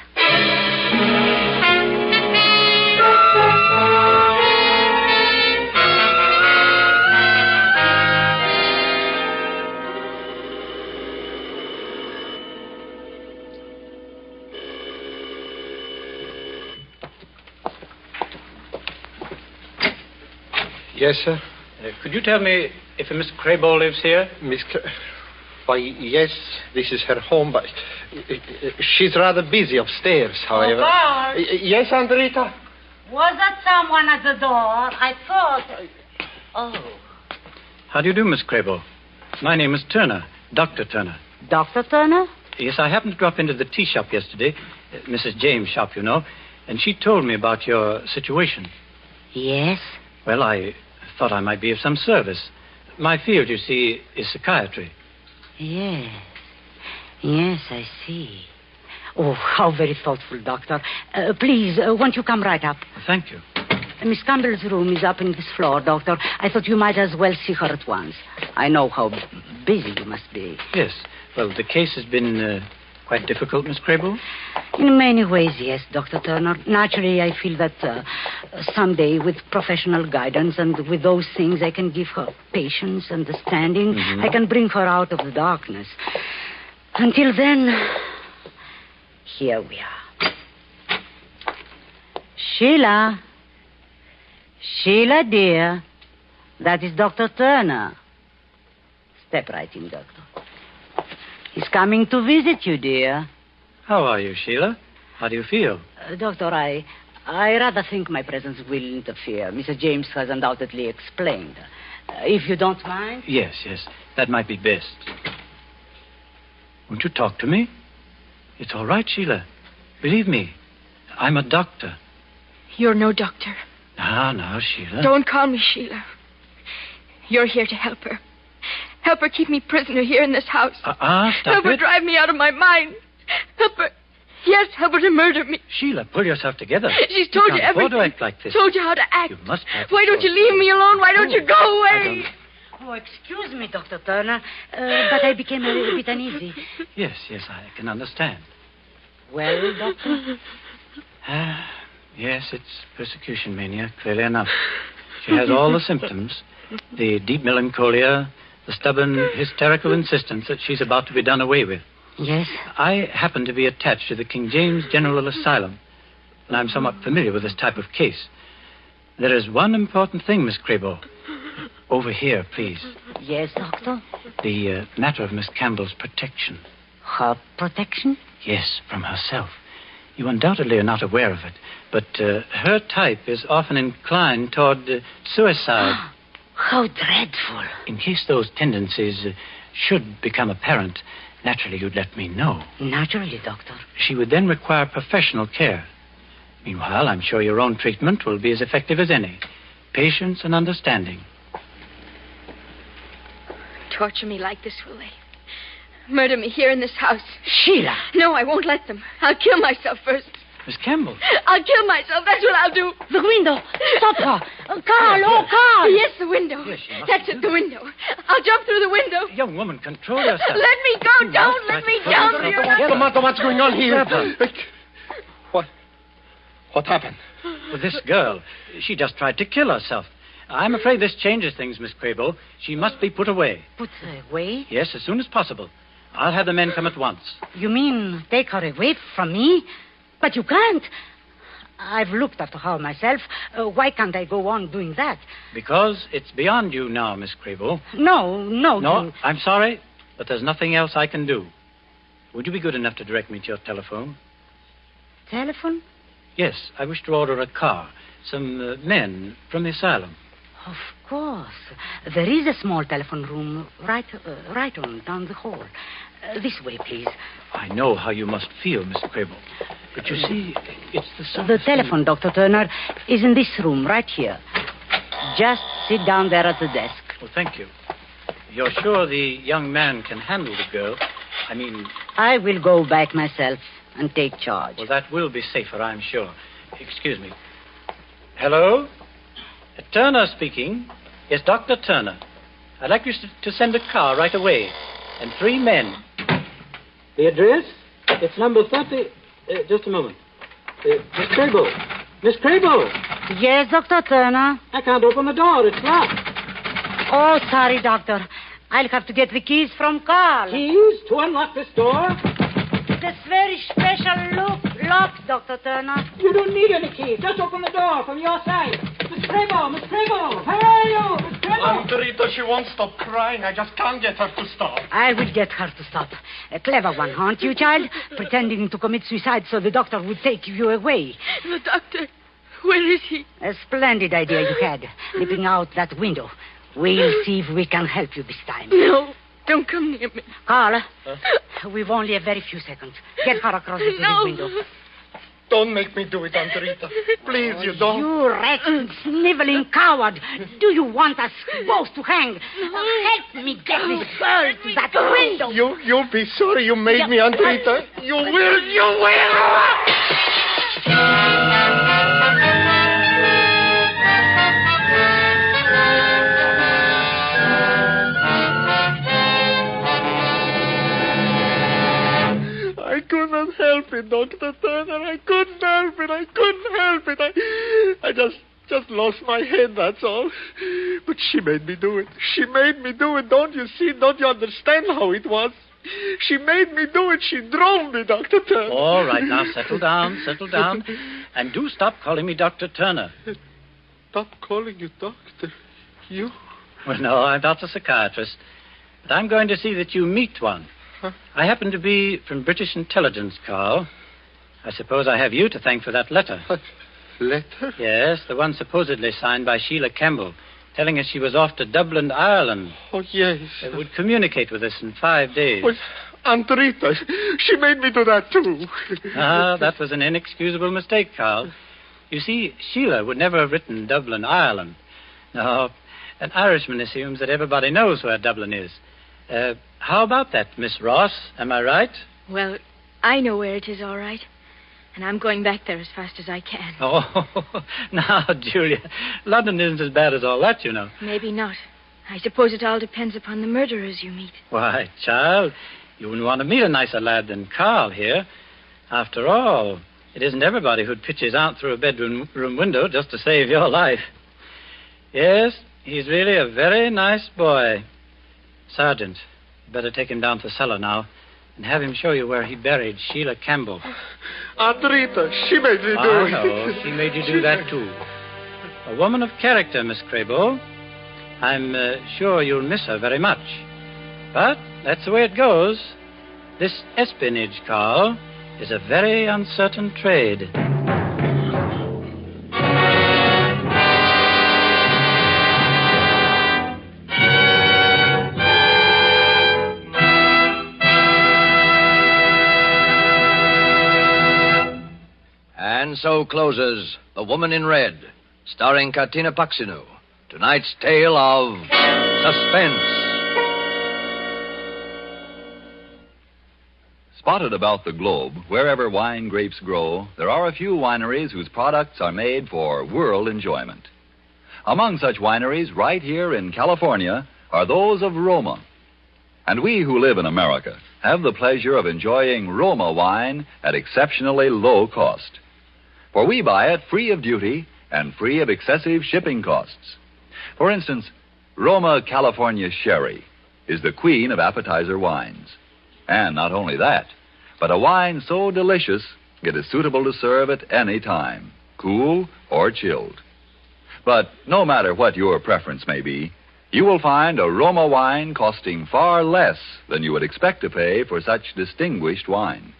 Yes, sir? Could you tell me if a Miss Crable lives here? Why, yes, this is her home, but she's rather busy upstairs, however. Oh, yes, Aunt Rita? Was that someone at the door? I thought... Oh. How do you do, Miss Crable? My name is Turner, Dr. Turner. Dr. Turner? Yes, I happened to drop into the tea shop yesterday, Mrs. James' shop, you know, and she told me about your situation. Yes? Well, I thought I might be of some service. My field, you see, is psychiatry. Yes. Yes, I see. Oh, how very thoughtful, Doctor. Please, won't you come right up? Thank you. Miss Campbell's room is up in this floor, Doctor. I thought you might as well see her at once. I know how busy you must be. Yes. Well, the case has been quite difficult, Miss Crable? In many ways, yes, Dr. Turner. Naturally, I feel that someday, with professional guidance and with those things, I can give her patience, understanding. Mm-hmm. I can bring her out of the darkness. Until then, here we are. Sheila. Sheila, dear. That is Dr. Turner. Step right in, Doctor. He's coming to visit you, dear. How are you, Sheila? How do you feel? Doctor, I rather think my presence will interfere. Mrs. James has undoubtedly explained. If you don't mind? Yes. That might be best. Won't you talk to me? It's all right, Sheila. Believe me, I'm a doctor. You're no doctor. Now, Sheila. Don't call me Sheila. You're here to help her. Help her keep me prisoner here in this house. Stop Help her drive me out of my mind. Help her. can't help but to murder me. Sheila, pull yourself together. She's told you can't afford everything. to act like this. Told you how to act. You must practice. Why don't you leave me alone? Why don't you go away? Oh, excuse me, Dr. Turner, but I became a little bit uneasy. Yes, I can understand. Well, Doctor? Yes, it's persecution mania, clearly enough. She has all the symptoms. The deep melancholia, the stubborn, hysterical insistence that she's about to be done away with. Yes? I happen to be attached to the King James General Asylum, and I'm somewhat familiar with this type of case. There is one important thing, Miss Crable. Over here, please. Yes, Doctor? The matter of Miss Campbell's protection. Her protection? Yes, from herself. You undoubtedly are not aware of it, but her type is often inclined toward suicide. How dreadful. In case those tendencies should become apparent, naturally you'd let me know. Naturally, Doctor. She would then require professional care. Meanwhile, I'm sure your own treatment will be as effective as any. Patience and understanding. Torture me like this, will they? Murder me here in this house. Sheila! No, I won't let them. I'll kill myself first. Miss Campbell. I'll kill myself. That's what I'll do. The window. Stop her. Carl, Carl. Yes, the window. Yes, that's it, the window. I'll jump through the window. Young woman, control yourself. Let me go. Don't let me down. What's going on here? What happened? Well, this girl, she just tried to kill herself. I'm afraid this changes things, Miss Crable. She must be put away. Put away? Yes, as soon as possible. I'll have the men come at once. You mean take her away from me? But you can't. I've looked after her myself. Why can't I go on doing that? Because it's beyond you now, Miss Crable. No. No, I'm sorry, but there's nothing else I can do. Would you be good enough to direct me to your telephone? Telephone? Yes, I wish to order a car. Some men from the asylum. Of course. There is a small telephone room right on down the hall. This way, please. I know how you must feel, Miss Crable. But you see, it's the sort The telephone, Dr. Turner, is in this room, right here. Just sit down there at the desk. Well, thank you. You're sure the young man can handle the girl? I will go back myself and take charge. Well, that will be safer, I'm sure. Excuse me. Hello? Turner speaking. Yes, Dr. Turner. I'd like you to send a car right away. And 3 men. The address? It's number 30... just a moment. Miss Crable. Miss Crable! Yes, Dr. Turner? I can't open the door. It's locked. Oh, sorry, Doctor. I'll have to get the keys from Carl. Keys to unlock this door? This very special lock, Dr. Turner. You don't need any keys. Just open the door from your side. Miss Crable! Miss Crable! Where are you? Miss Crable! Rita, she won't stop crying. I just can't get her to stop. I will get her to stop. A clever one, aren't you, child? Pretending to commit suicide so the doctor would take you away. The doctor, where is he? A splendid idea you had, leaping out that window. We'll see if we can help you this time. No, don't come near me. Carl, we've only a very few seconds. Get her across the window. Don't make me do it, Aunt Rita. Please, you don't. You wretched, sniveling coward. Do you want us both to hang? Help me get this girl to that window. You'll be sorry you made me, Aunt Rita. You will. I couldn't help it, Dr. Turner. I couldn't help it. I just lost my head, that's all. But she made me do it. Don't you see? Don't you understand how it was? She made me do it. She drove me, Dr. Turner. All right, now settle down. And do stop calling me Dr. Turner. Stop calling you doctor? You? Well, no, I'm not a psychiatrist. But I'm going to see that you meet one. Huh? I happen to be from British Intelligence, Carl. I suppose I have you to thank for that letter. Letter? Yes, the one supposedly signed by Sheila Campbell, telling us she was off to Dublin, Ireland. Oh, yes. They would communicate with us in 5 days. Well, Aunt Rita, she made me do that, too. That was an inexcusable mistake, Carl. You see, Sheila would never have written Dublin, Ireland. No, an Irishman assumes that everybody knows where Dublin is. How about that, Miss Ross? Am I right? Well, I know where it is, all right. And I'm going back there as fast as I can. Oh, now, Julia, London isn't as bad as all that, you know. Maybe not. I suppose it all depends upon the murderers you meet. Why, child, you wouldn't want to meet a nicer lad than Carl here. After all, it isn't everybody who'd pitch his aunt through a bedroom window just to save your life. Yes, he's really a very nice boy. Sergeant, you better take him down to the cellar now and have him show you where he buried Sheila Campbell. Aunt Rita, she made me do I it. know, she made you do that, too. A woman of character, Miss Crable. I'm sure you'll miss her very much. But that's the way it goes. This espionage, Carl, is a very uncertain trade. And so closes The Woman in Red, starring Katina Paxinu. Tonight's tale of suspense. Spotted about the globe, wherever wine grapes grow, there are a few wineries whose products are made for world enjoyment. Among such wineries, right here in California, are those of Roma. And we who live in America have the pleasure of enjoying Roma wine at exceptionally low cost. For we buy it free of duty and free of excessive shipping costs. For instance, Roma California Sherry is the queen of appetizer wines. And not only that, but a wine so delicious it is suitable to serve at any time, cool or chilled. But no matter what your preference may be, you will find a Roma wine costing far less than you would expect to pay for such distinguished wine.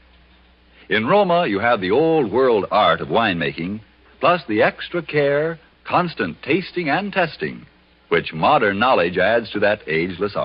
In Roma, you have the old world art of winemaking, plus the extra care, constant tasting and testing, which modern knowledge adds to that ageless art.